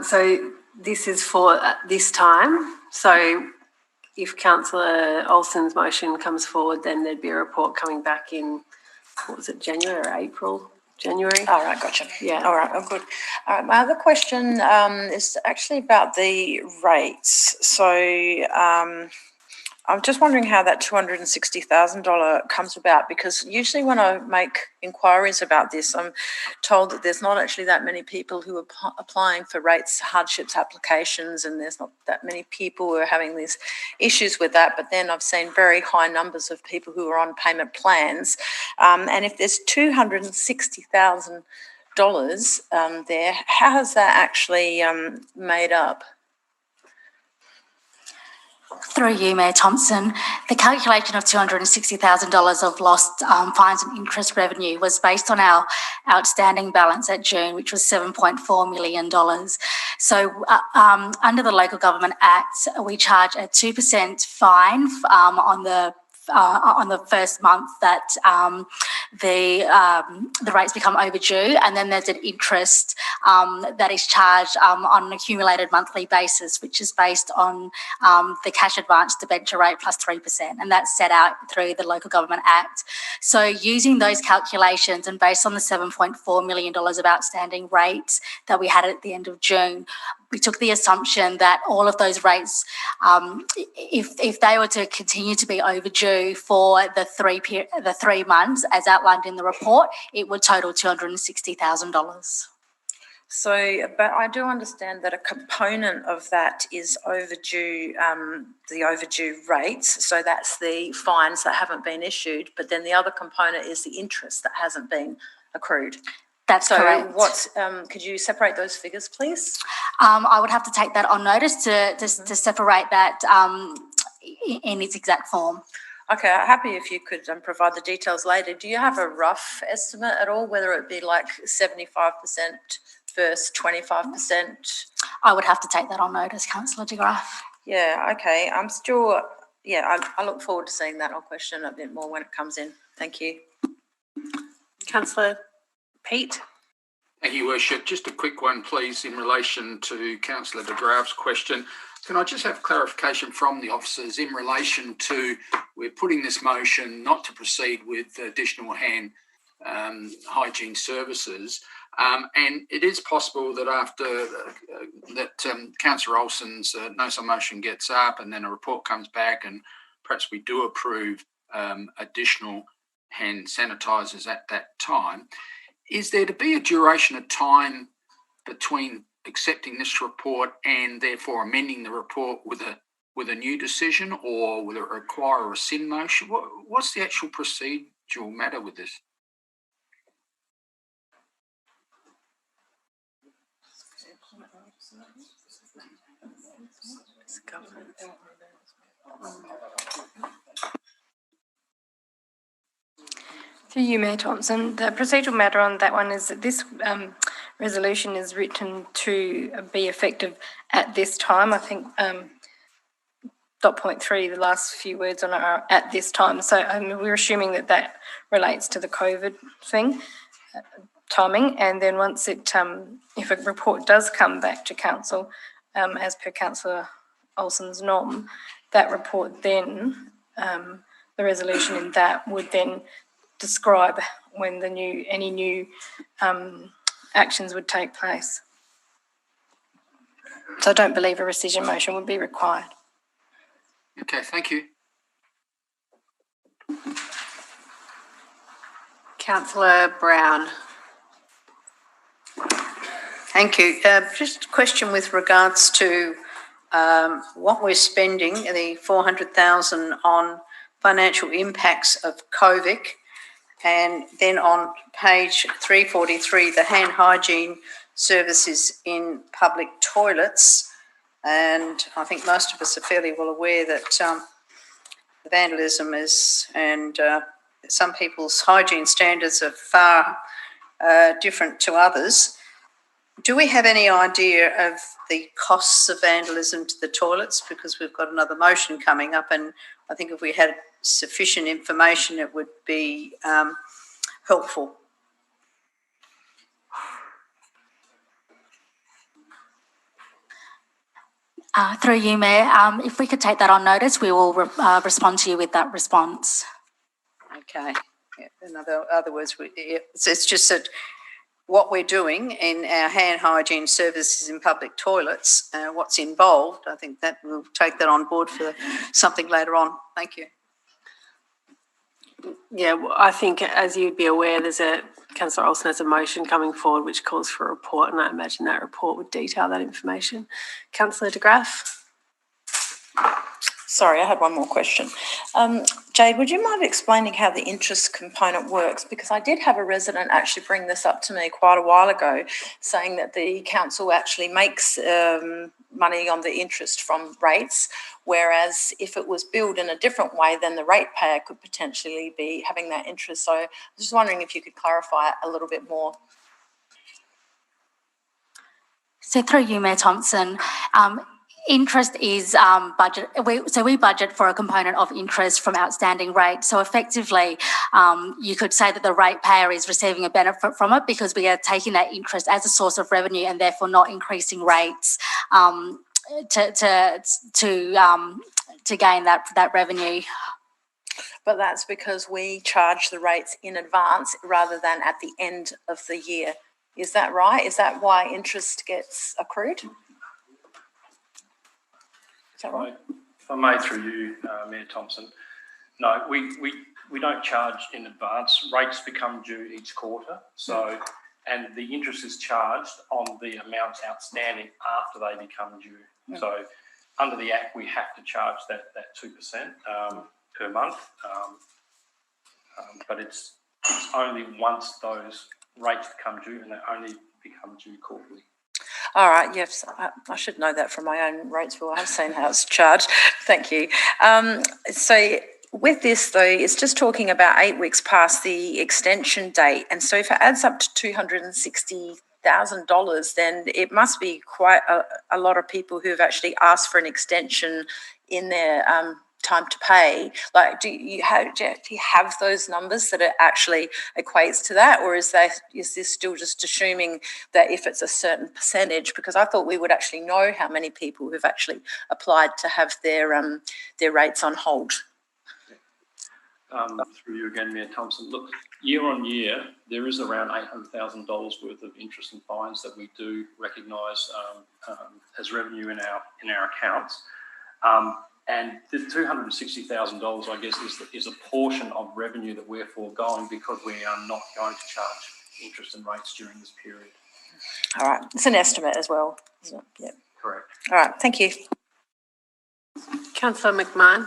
So this is for this time. So if Councillor Olsen's motion comes forward, then there'd be a report coming back in, what was it, January or April? January. All right, gotcha. Yeah. All right, good. All right, my other question is actually about the rates. So I'm just wondering how that $260,000 comes about, because usually when I make inquiries about this, I'm told that there's not actually that many people who are applying for rates hardships applications, and there's not that many people who are having these issues with that. But then I've seen very high numbers of people who are on payment plans. And if there's $260,000 there, how is that actually made up? Through you, Mayor Thompson, the calculation of $260,000 of lost fines and interest revenue was based on our outstanding balance at June, which was $7.4 million. So under the Local Government Act, we charge a 2% fine on the first month that the rates become overdue, and then there's an interest that is charged on an accumulated monthly basis, which is based on the cash advance debenture rate plus 3%, and that's set out through the Local Government Act. So using those calculations and based on the $7.4 million of outstanding rates that we had at the end of June, we took the assumption that all of those rates, if they were to continue to be overdue for the 3 months, as outlined in the report, it would total $260,000. So, but I do understand that a component of that is overdue, the overdue rates. So that's the fines that haven't been issued, but then the other component is the interest that hasn't been accrued. That's correct. What, could you separate those figures, please? I would have to take that on notice to separate that in its exact form. Okay, happy if you could provide the details later. Do you have a rough estimate at all, whether it be like 75% versus 25%? I would have to take that on notice, Councillor de Graaf. Yeah, okay. I'm still, I look forward to seeing that. I'll question a bit more when it comes in. Thank you. Councillor Pete. Thank you, Worship. Just a quick one, please, in relation to Councillor de Graaf's question. Can I just have clarification from the officers in relation to, we're putting this motion not to proceed with additional hand hygiene services, and it is possible that after Councillor Olsen's no-sum motion gets up and then a report comes back and perhaps we do approve additional hand sanitisers at that time. Is there to be a duration of time between accepting this report and therefore amending the report with a new decision, or will it require a rescind motion? What's the actual procedural matter with this? Through you, Mayor Thompson, the procedural matter on that one is that this resolution is written to be effective at this time. I think dot point 3, the last few words on it are at this time. So we're assuming that that relates to the COVID thing, timing, and then once it, if a report does come back to council, as per Councillor Olsen's norm, that report then, the resolution in that would then describe when any new actions would take place. So I don't believe a rescission motion would be required. Okay, thank you. Councillor Brown. Thank you. Just a question with regards to what we're spending, the 400,000 on financial impacts of COVID, and then on page 343, the hand hygiene services in public toilets. And I think most of us are fairly well aware that vandalism is, and some people's hygiene standards are far different to others. Do we have any idea of the costs of vandalism to the toilets? Because we've got another motion coming up, and I think if we had sufficient information, it would be helpful. Through you, Mayor, if we could take that on notice, we will respond to you with that response. Okay. Yeah, in other words, it's just that what we're doing in our hand hygiene services in public toilets, what's involved, I think that we'll take that on board for something later on. Thank you. Yeah, well, I think as you'd be aware, Councillor Olsen has a motion coming forward which calls for a report, and I imagine that report would detail that information. Councillor de Graaf. Sorry, I had one more question. Jade, would you mind explaining how the interest component works? Because I did have a resident actually bring this up to me quite a while ago, saying that the council actually makes money on the interest from rates, whereas if it was billed in a different way, then the ratepayer could potentially be having that interest. So I was just wondering if you could clarify it a little bit more. So through you, Mayor Thompson, interest is budget. We budget for a component of interest from outstanding rates. So effectively, you could say that the ratepayer is receiving a benefit from it because we are taking that interest as a source of revenue and therefore not increasing rates to gain that revenue. But that's because we charge the rates in advance rather than at the end of the year. Is that right? Is that why interest gets accrued? If I may, through you, Mayor Thompson, no, we don't charge in advance. Rates become due each quarter. So, and the interest is charged on the amounts outstanding after they become due. So, under the Act, we have to charge that 2% per month, but it's only once those rates become due, and they only become due quarterly. All right, yes, I should know that from my own rates bill. I've seen how it's charged. Thank you. So with this, though, it's just talking about 8 weeks past the extension date. And so if it adds up to $260,000, then it must be quite a lot of people who have actually asked for an extension in their time to pay. Like, do you have those numbers that it actually equates to that, or is this still just assuming that if it's a certain percentage? Because I thought we would actually know how many people who've actually applied to have their rates on hold. Through you again, Mayor Thompson. Look, year on year, there is around $800,000 worth of interest and fines that we do recognise as revenue in our accounts. And the $260,000, I guess, is a portion of revenue that we're foregoing because we are not going to charge interest and rates during this period. All right. It's an estimate as well, isn't it? Yeah. Correct. All right. Thank you. Councillor McMahon.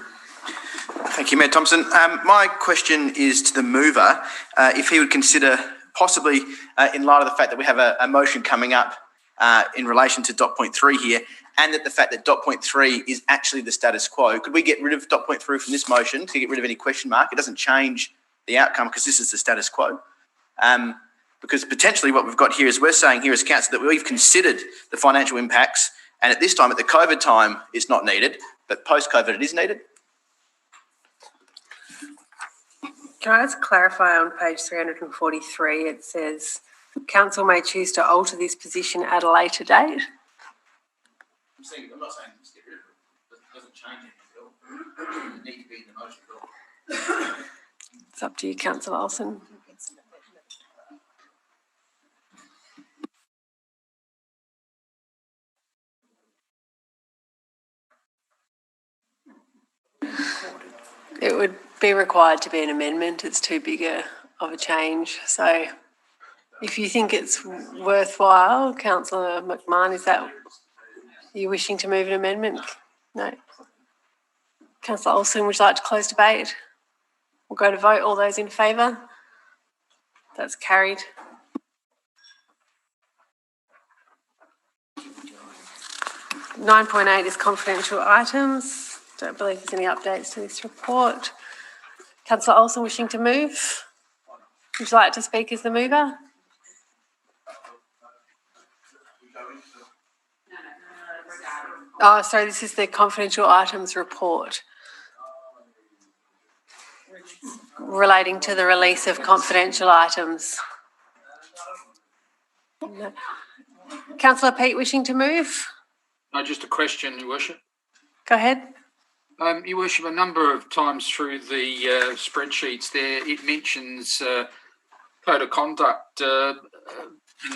Thank you, Mayor Thompson. My question is to the mover, if he would consider possibly, in light of the fact that we have a motion coming up in relation to dot point 3 here, and that the fact that dot point 3 is actually the status quo, could we get rid of dot point 3 from this motion to get rid of any question mark? It doesn't change the outcome because this is the status quo. Because potentially what we've got here is we're saying here as council that we've considered the financial impacts, and at this time, at the COVID time, it's not needed, but post-COVID it is needed. Can I just clarify on page 343, it says, council may choose to alter this position at a later date. I'm not saying just get rid of it. It doesn't change anything at all. It doesn't need to be in the motion at all. It's up to you, Councillor Olsen. It would be required to be an amendment. It's too big a of a change. So if you think it's worthwhile, Councillor McMahon, is that, are you wishing to move an amendment? No. Councillor Olsen, would you like to close debate? We'll go to vote. All those in favour? That's carried. (9.8) is confidential items. Don't believe there's any updates to this report. Councillor Olsen wishing to move. Would you like to speak as the mover? Oh, sorry, this is the confidential items report relating to the release of confidential items. No. Councillor Peat wishing to move? No, just a question, Your Worship. Go ahead. Your Worship, a number of times through the spreadsheets there, it mentions code of conduct and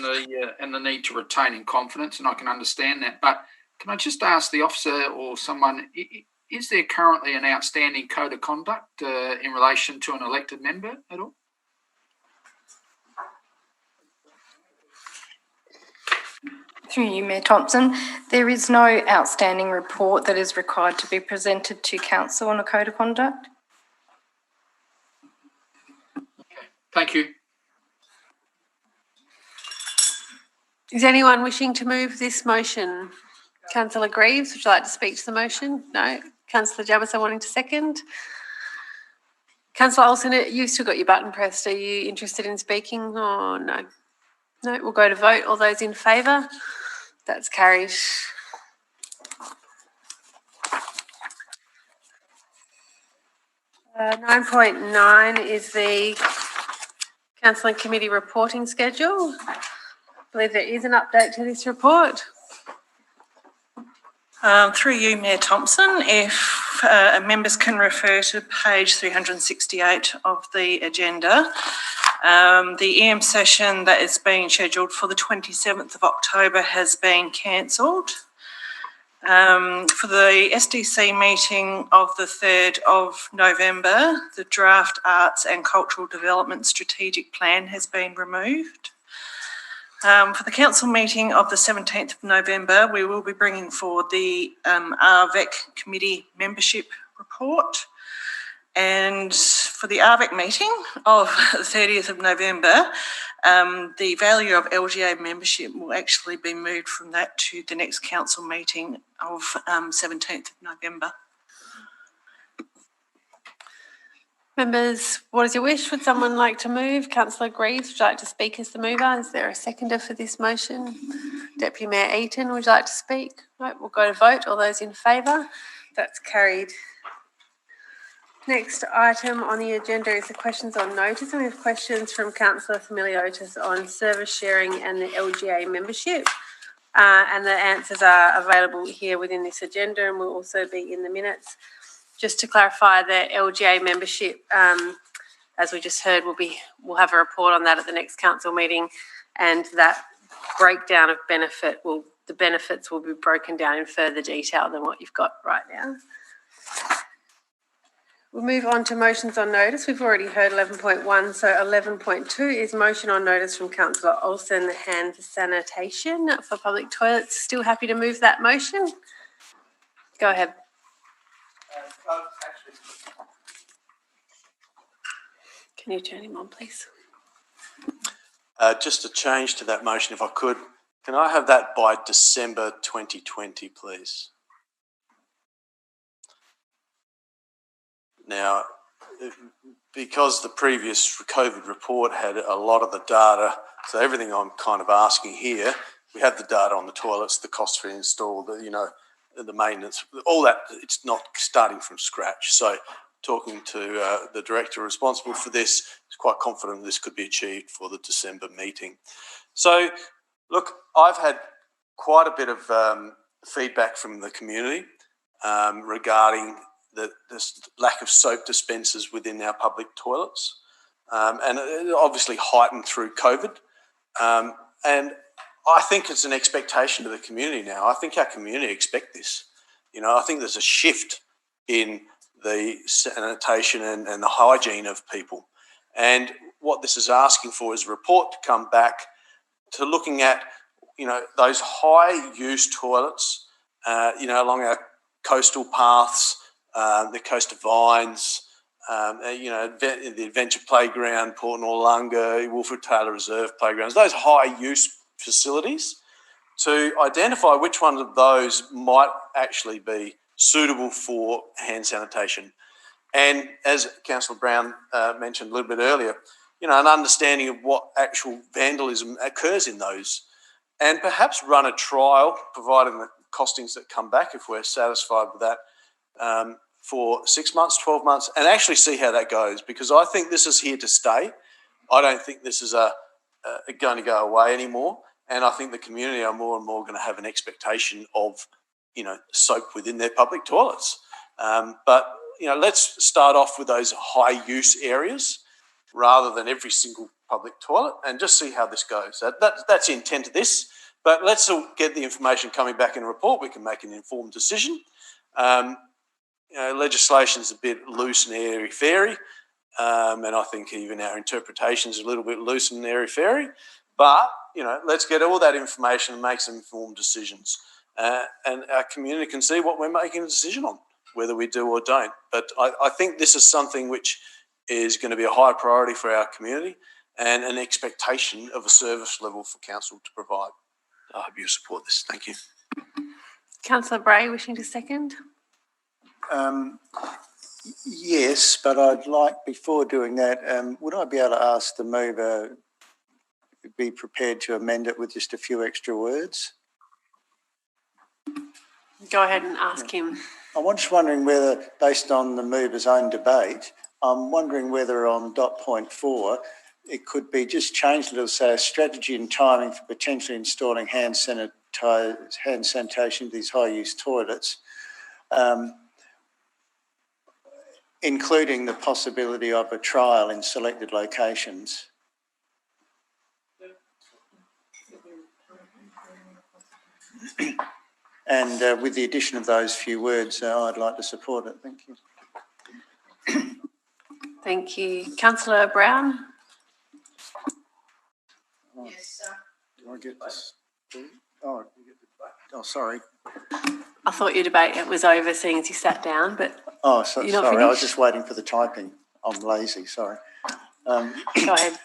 the need to retain in confidence, and I can understand that. But can I just ask the officer or someone, is there currently an outstanding code of conduct in relation to an elected member at all? Through you, Mayor Thompson, there is no outstanding report that is required to be presented to Council on a code of conduct. Okay, thank you. Is anyone wishing to move this motion? Councillor Greaves, would you like to speak to the motion? No. Councillor Jamieson wanting to second. Councillor Olsen, you've still got your button pressed. Are you interested in speaking or no? No, we'll go to vote. All those in favour? That's carried. Uh, 9.9 is the Council and Committee reporting schedule. I believe there is an update to this report. Through you, Mayor Thompson, if members can refer to page 368 of the agenda. The EM session that is being scheduled for the 27th of October has been cancelled. For the SDC meeting of the 3rd of November, the draft Arts and Cultural Development Strategic Plan has been removed. For the council meeting of the 17th of November, we will be bringing forward the RVEC committee membership report. And for the RVEC meeting of the 30th of November, the value of LGA membership will actually be moved from that to the next council meeting of 17th of November. Members, what is your wish? Would someone like to move? Councillor Greaves, would you like to speak as the mover? Is there a seconder for this motion? Deputy Mayor Eaton, would you like to speak? Right, we'll go to vote. All those in favour? That's carried. Next item on the agenda is the questions on notice, and we have questions from Councillor Familiotis on service sharing and the LGA membership. And the answers are available here within this agenda and will also be in the minutes. Just to clarify, the LGA membership, as we just heard, we'll have a report on that at the next council meeting, and that breakdown of the benefits will be broken down in further detail than what you've got right now. We'll move on to motions on notice. We've already heard 11.1, so 11.2 is motion on notice from Councillor Olsen, hand sanitation for public toilets. Still happy to move that motion? Go ahead. Can you turn him on, please? Just a change to that motion, if I could. Can I have that by December 2020, please? Now, because the previous COVID report had a lot of the data, so everything I'm kind of asking here, we have the data on the toilets, the cost for install, the maintenance, all that. It's not starting from scratch. So talking to the director responsible for this, is quite confident this could be achieved for the December meeting. So, look, I've had quite a bit of feedback from the community regarding the lack of soap dispensers within our public toilets, and it obviously heightened through COVID. And I think it's an expectation to the community now. I think our community expect this. You know, I think there's a shift in the sanitation and the hygiene of people. And what this is asking for is a report to come back to looking at, those high use toilets, along our coastal paths, the Coast of Vines, the Adventure Playground, Port Noarlunga, Wilfred Taylor Reserve Playgrounds, those high use facilities, to identify which one of those might actually be suitable for hand sanitation. And as Councillor Brown mentioned a little bit earlier, an understanding of what actual vandalism occurs in those, and perhaps run a trial, providing the costings that come back, if we're satisfied with that, for 6 months, 12 months, and actually see how that goes, because I think this is here to stay. I don't think this is going to go away anymore, and I think the community are more and more going to have an expectation of, soap within their public toilets. But let's start off with those high use areas rather than every single public toilet, and just see how this goes. That's the intent of this. But let's all get the information coming back in a report. We can make an informed decision. Legislation's a bit loose and airy-fairy, and I think even our interpretation's a little bit loose and airy-fairy. But, let's get all that information and make some informed decisions. And our community can see what we're making a decision on, whether we do or don't. But I think this is something which is going to be a high priority for our community, and an expectation of a service level for council to provide. I hope you support this. Thank you. Councillor Bray, wishing to second? Yes, but I'd like, before doing that, would I be able to ask the mover be prepared to amend it with just a few extra words? Go ahead and ask him. I'm just wondering whether, based on the mover's own debate, I'm wondering whether on dot point 4, it could be just changed a little, say a strategy and timing for potentially installing hand sanitation to these high-use toilets, including the possibility of a trial in selected locations. And with the addition of those few words, I'd like to support it. Thank you. Thank you. Councillor Brown? Yes, sir. Do I get this? Oh, sorry. I thought your debate was over, seeing as you sat down, but sorry, not I was finished? just waiting for the typing. I'm lazy, sorry. Go ahead.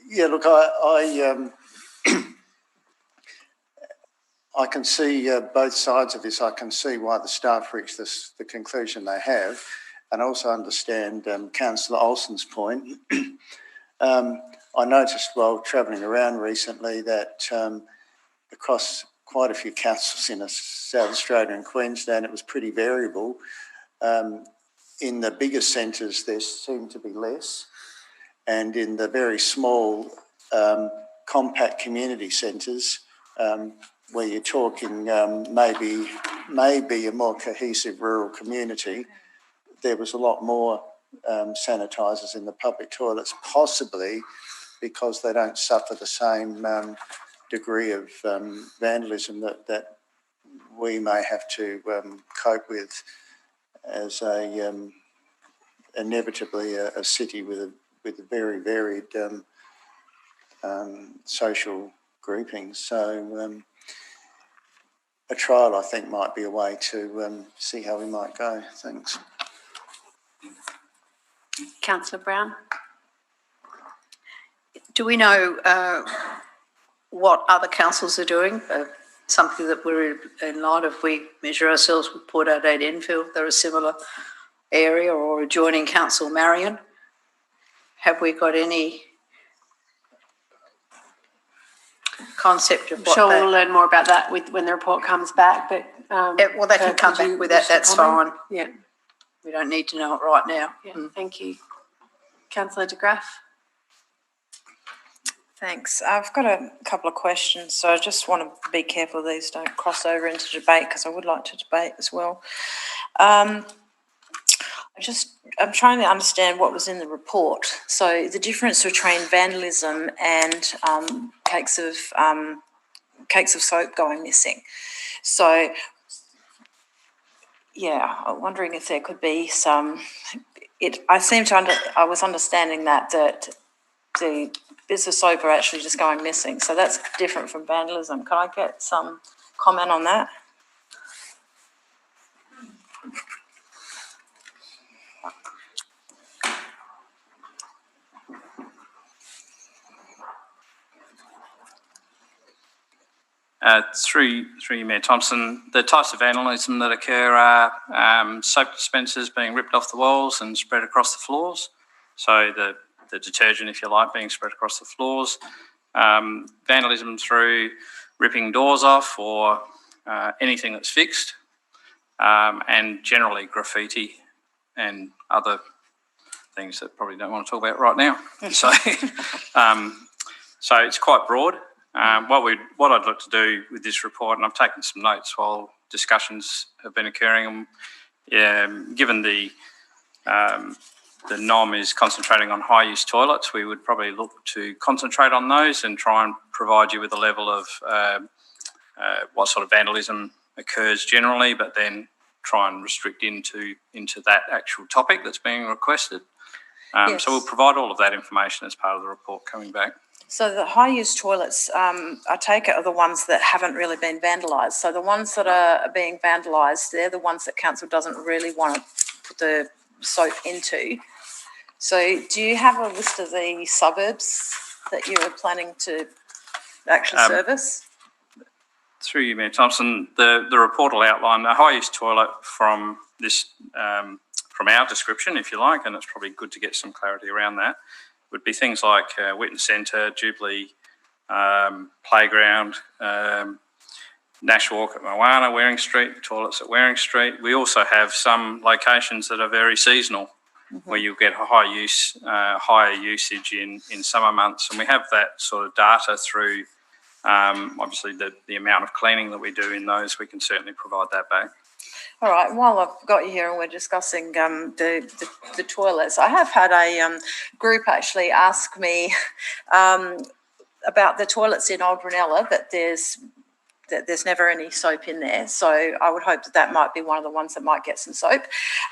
Yeah, look, I can see both sides of this. I can see why the staff reached the conclusion they have, and also understand Councillor Olsen's point. I noticed while travelling around recently that across quite a few councils in South Australia and Queensland, it was pretty variable. In the bigger centres, there seemed to be less, and in the very small compact community centres, where you're talking maybe a more cohesive rural community, there was a lot more sanitisers in the public toilets, possibly because they don't suffer the same degree of vandalism that we may have to cope with as inevitably a city with a very varied social groupings. So a trial, I think, might be a way to see how we might go. Thanks. Councillor Brown? Do we know what other councils are doing? Something that we're in light of, we measure ourselves with Port Adelaide Enfield, they're a similar area, or adjoining Council Marion. Have we got any concept of what Sure, we'll learn more about that when the report comes back, but... well, they can come back with that, that's fine. Yeah. We don't need to know it right now. Yeah, thank you. Councillor de Graaf? Thanks. I've got a couple of questions, so I just want to be careful these don't cross over into debate, because I would like to debate as well. I'm trying to understand what was in the report. So the difference between vandalism and cakes of soap going missing. So, yeah, I'm wondering if there could be some. I was understanding that the bits of soap are actually just going missing. So that's different from vandalism. Can I get some comment on that? Through you, Mayor Thompson, the types of vandalism that occur are soap dispensers being ripped off the walls and spread across the floors. So the detergent, if you like, being spread across the floors. Vandalism through ripping doors off or anything that's fixed, and generally graffiti and other things that probably don't want to talk about right now. So it's quite broad. What I'd look to do with this report, and I've taken some notes while discussions have been occurring, given the NOM is concentrating on high-use toilets, we would probably look to concentrate on those and try and provide you with a level of what sort of vandalism occurs generally, but then try and restrict into that actual topic that's being requested. Yes. So we'll provide all of that information as part of the report coming back. So the high-use toilets, I take it, are the ones that haven't really been vandalised. So the ones that are being vandalised, they're the ones that council doesn't really want to put the soap into. So do you have a list of the suburbs that you are planning to actually service? Through you, Mayor Thompson, the report will outline a high-use toilet from this, from our description, if you like, and it's probably good to get some clarity around that. Would be things like Whitton Centre, Jubilee Playground, Nash Walk at Moana, Waring Street, toilets at Waring Street. We also have some locations that are very seasonal, where you'll get higher usage in summer months. And we have that sort of data through, obviously, the amount of cleaning that we do in those. We can certainly provide that back. All right, while I've got you here and we're discussing the toilets, I have had a group actually ask me about the toilets in Old Ranella, that there's never any soap in there. So I would hope that might be one of the ones that might get some soap.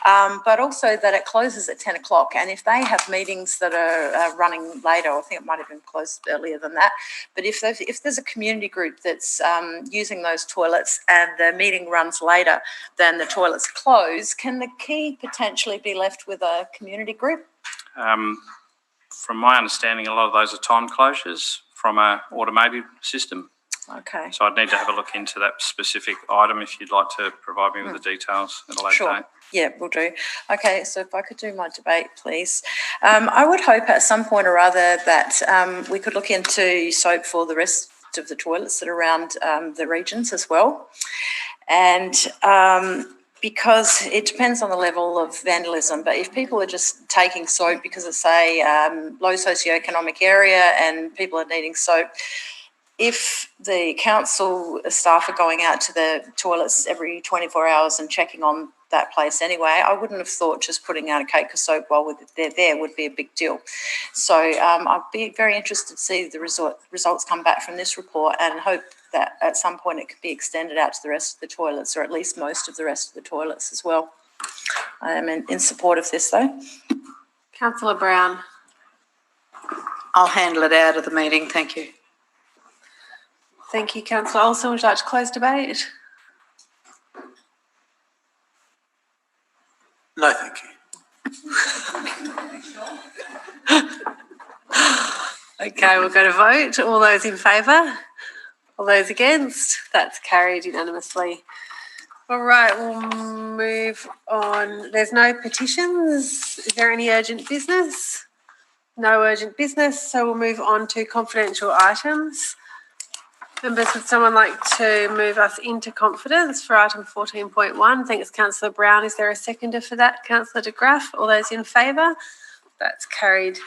But also that it closes at 10 o'clock. And if they have meetings that are running later, I think it might have been closed earlier than that. But if there's a community group that's using those toilets and the meeting runs later than the toilets close, can the key potentially be left with a community group? From my understanding, a lot of those are time closures from an automated system. Okay. So I'd need to have a look into that specific item if you'd like to provide me with the details at a later Sure. date. Yeah, we'll do. Okay, so if I could do my debate, please. I would hope at some point or other that we could look into soap for the rest of the toilets that are around the regions as well. And because it depends on the level of vandalism, but if people are just taking soap because it's, say, low socioeconomic area and people are needing soap, if the council staff are going out to the toilets every 24 hours and checking on that place anyway, I wouldn't have thought just putting out a cake of soap while they're there would be a big deal. So I'd be very interested to see the results come back from this report, and hope that at some point it could be extended out to the rest of the toilets, or at least most of the rest of the toilets as well. I am in support of this though. Councillor Brown. I'll handle it out of the meeting, thank you. Thank you, Councillor Olsen. Would you like to close debate? No, thank you. Okay, we'll go to vote. All those in favour? All those against? That's carried unanimously. All right, we'll move on. There's no petitions. Is there any urgent business? No urgent business, so we'll move on to confidential items. Members, would someone like to move us into confidence for item 14.1? Thanks, Councillor Brown. Is there a seconder for that? Councillor de Graaf. All those in favour? That's carried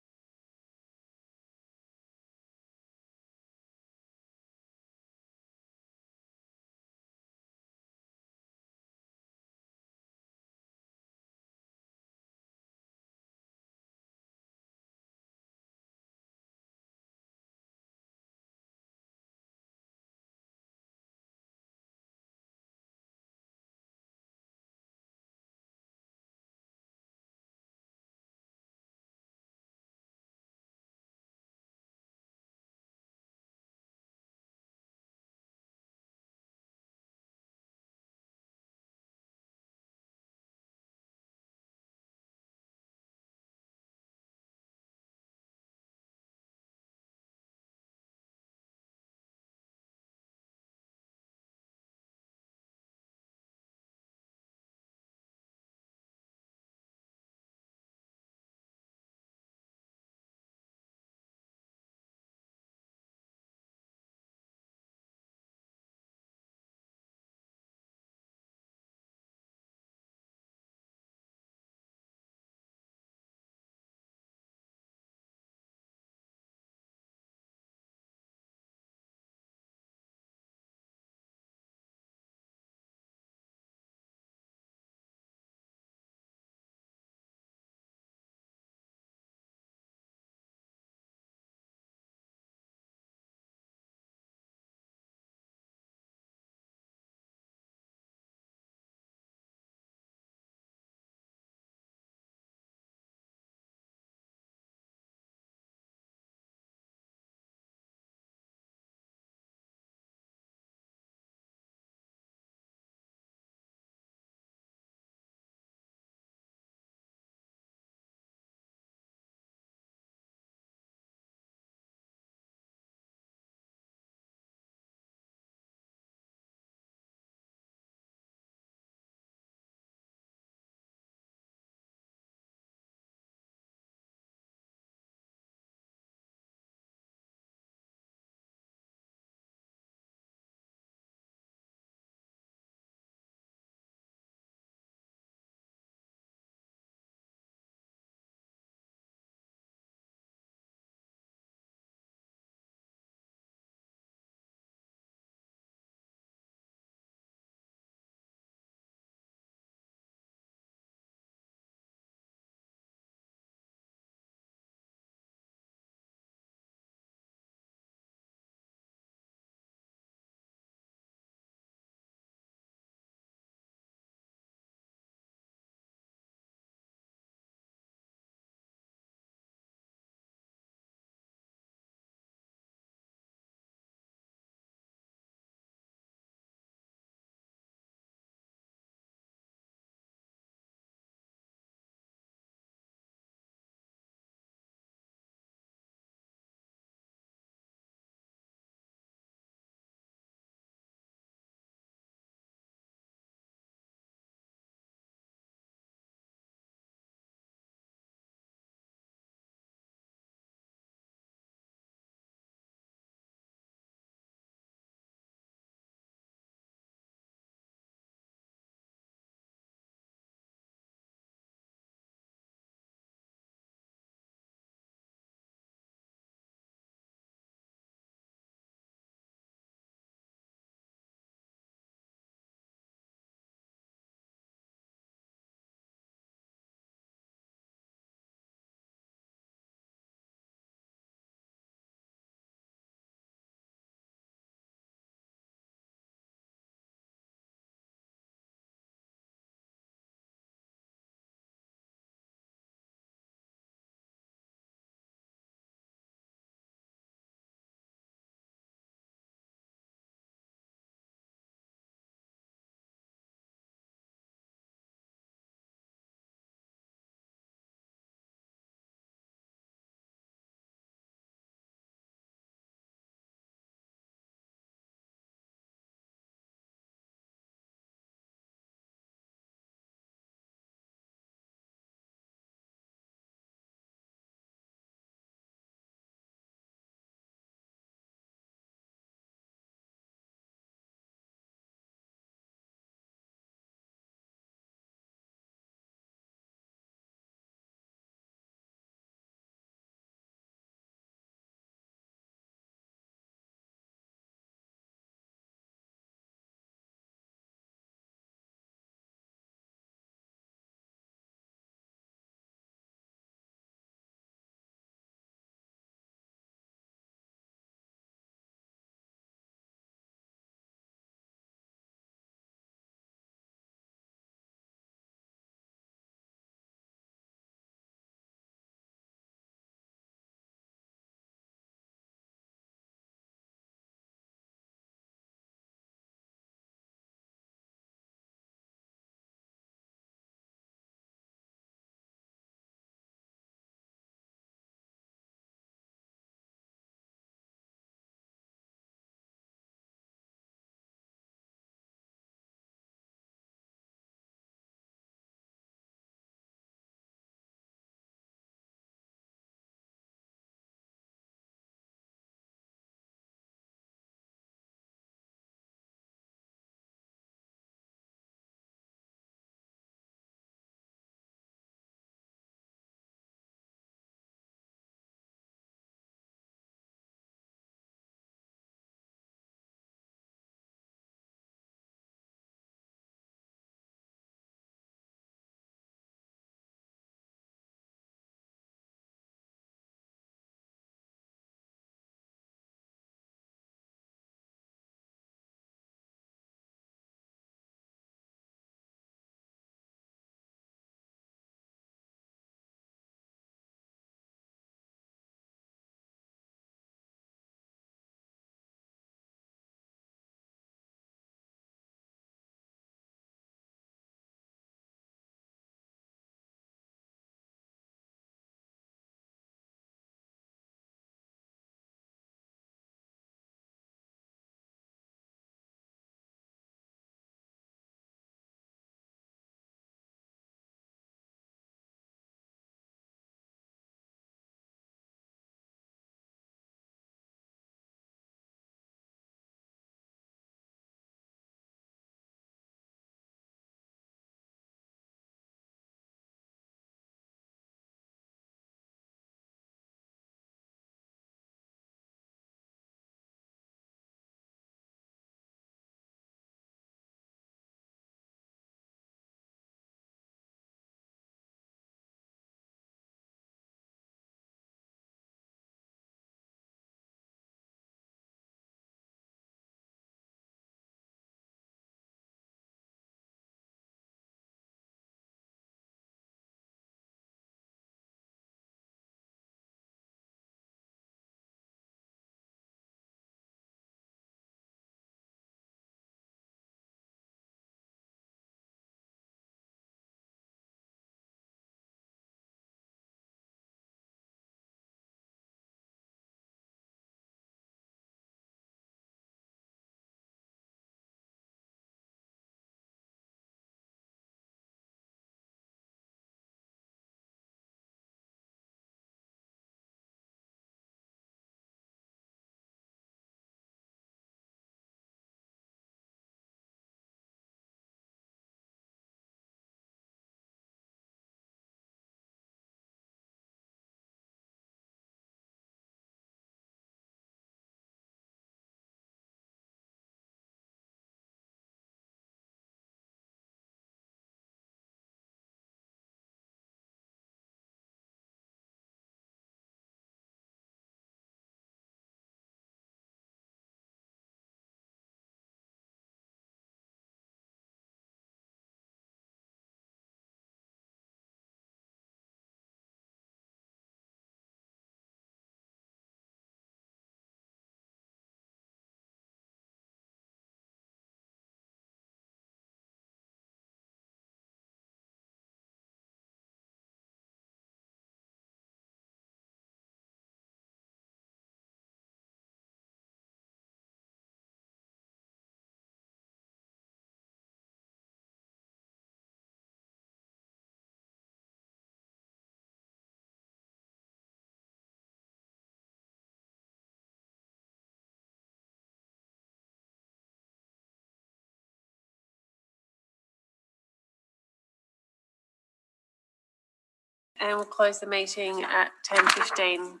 And we'll close the meeting at 10:15.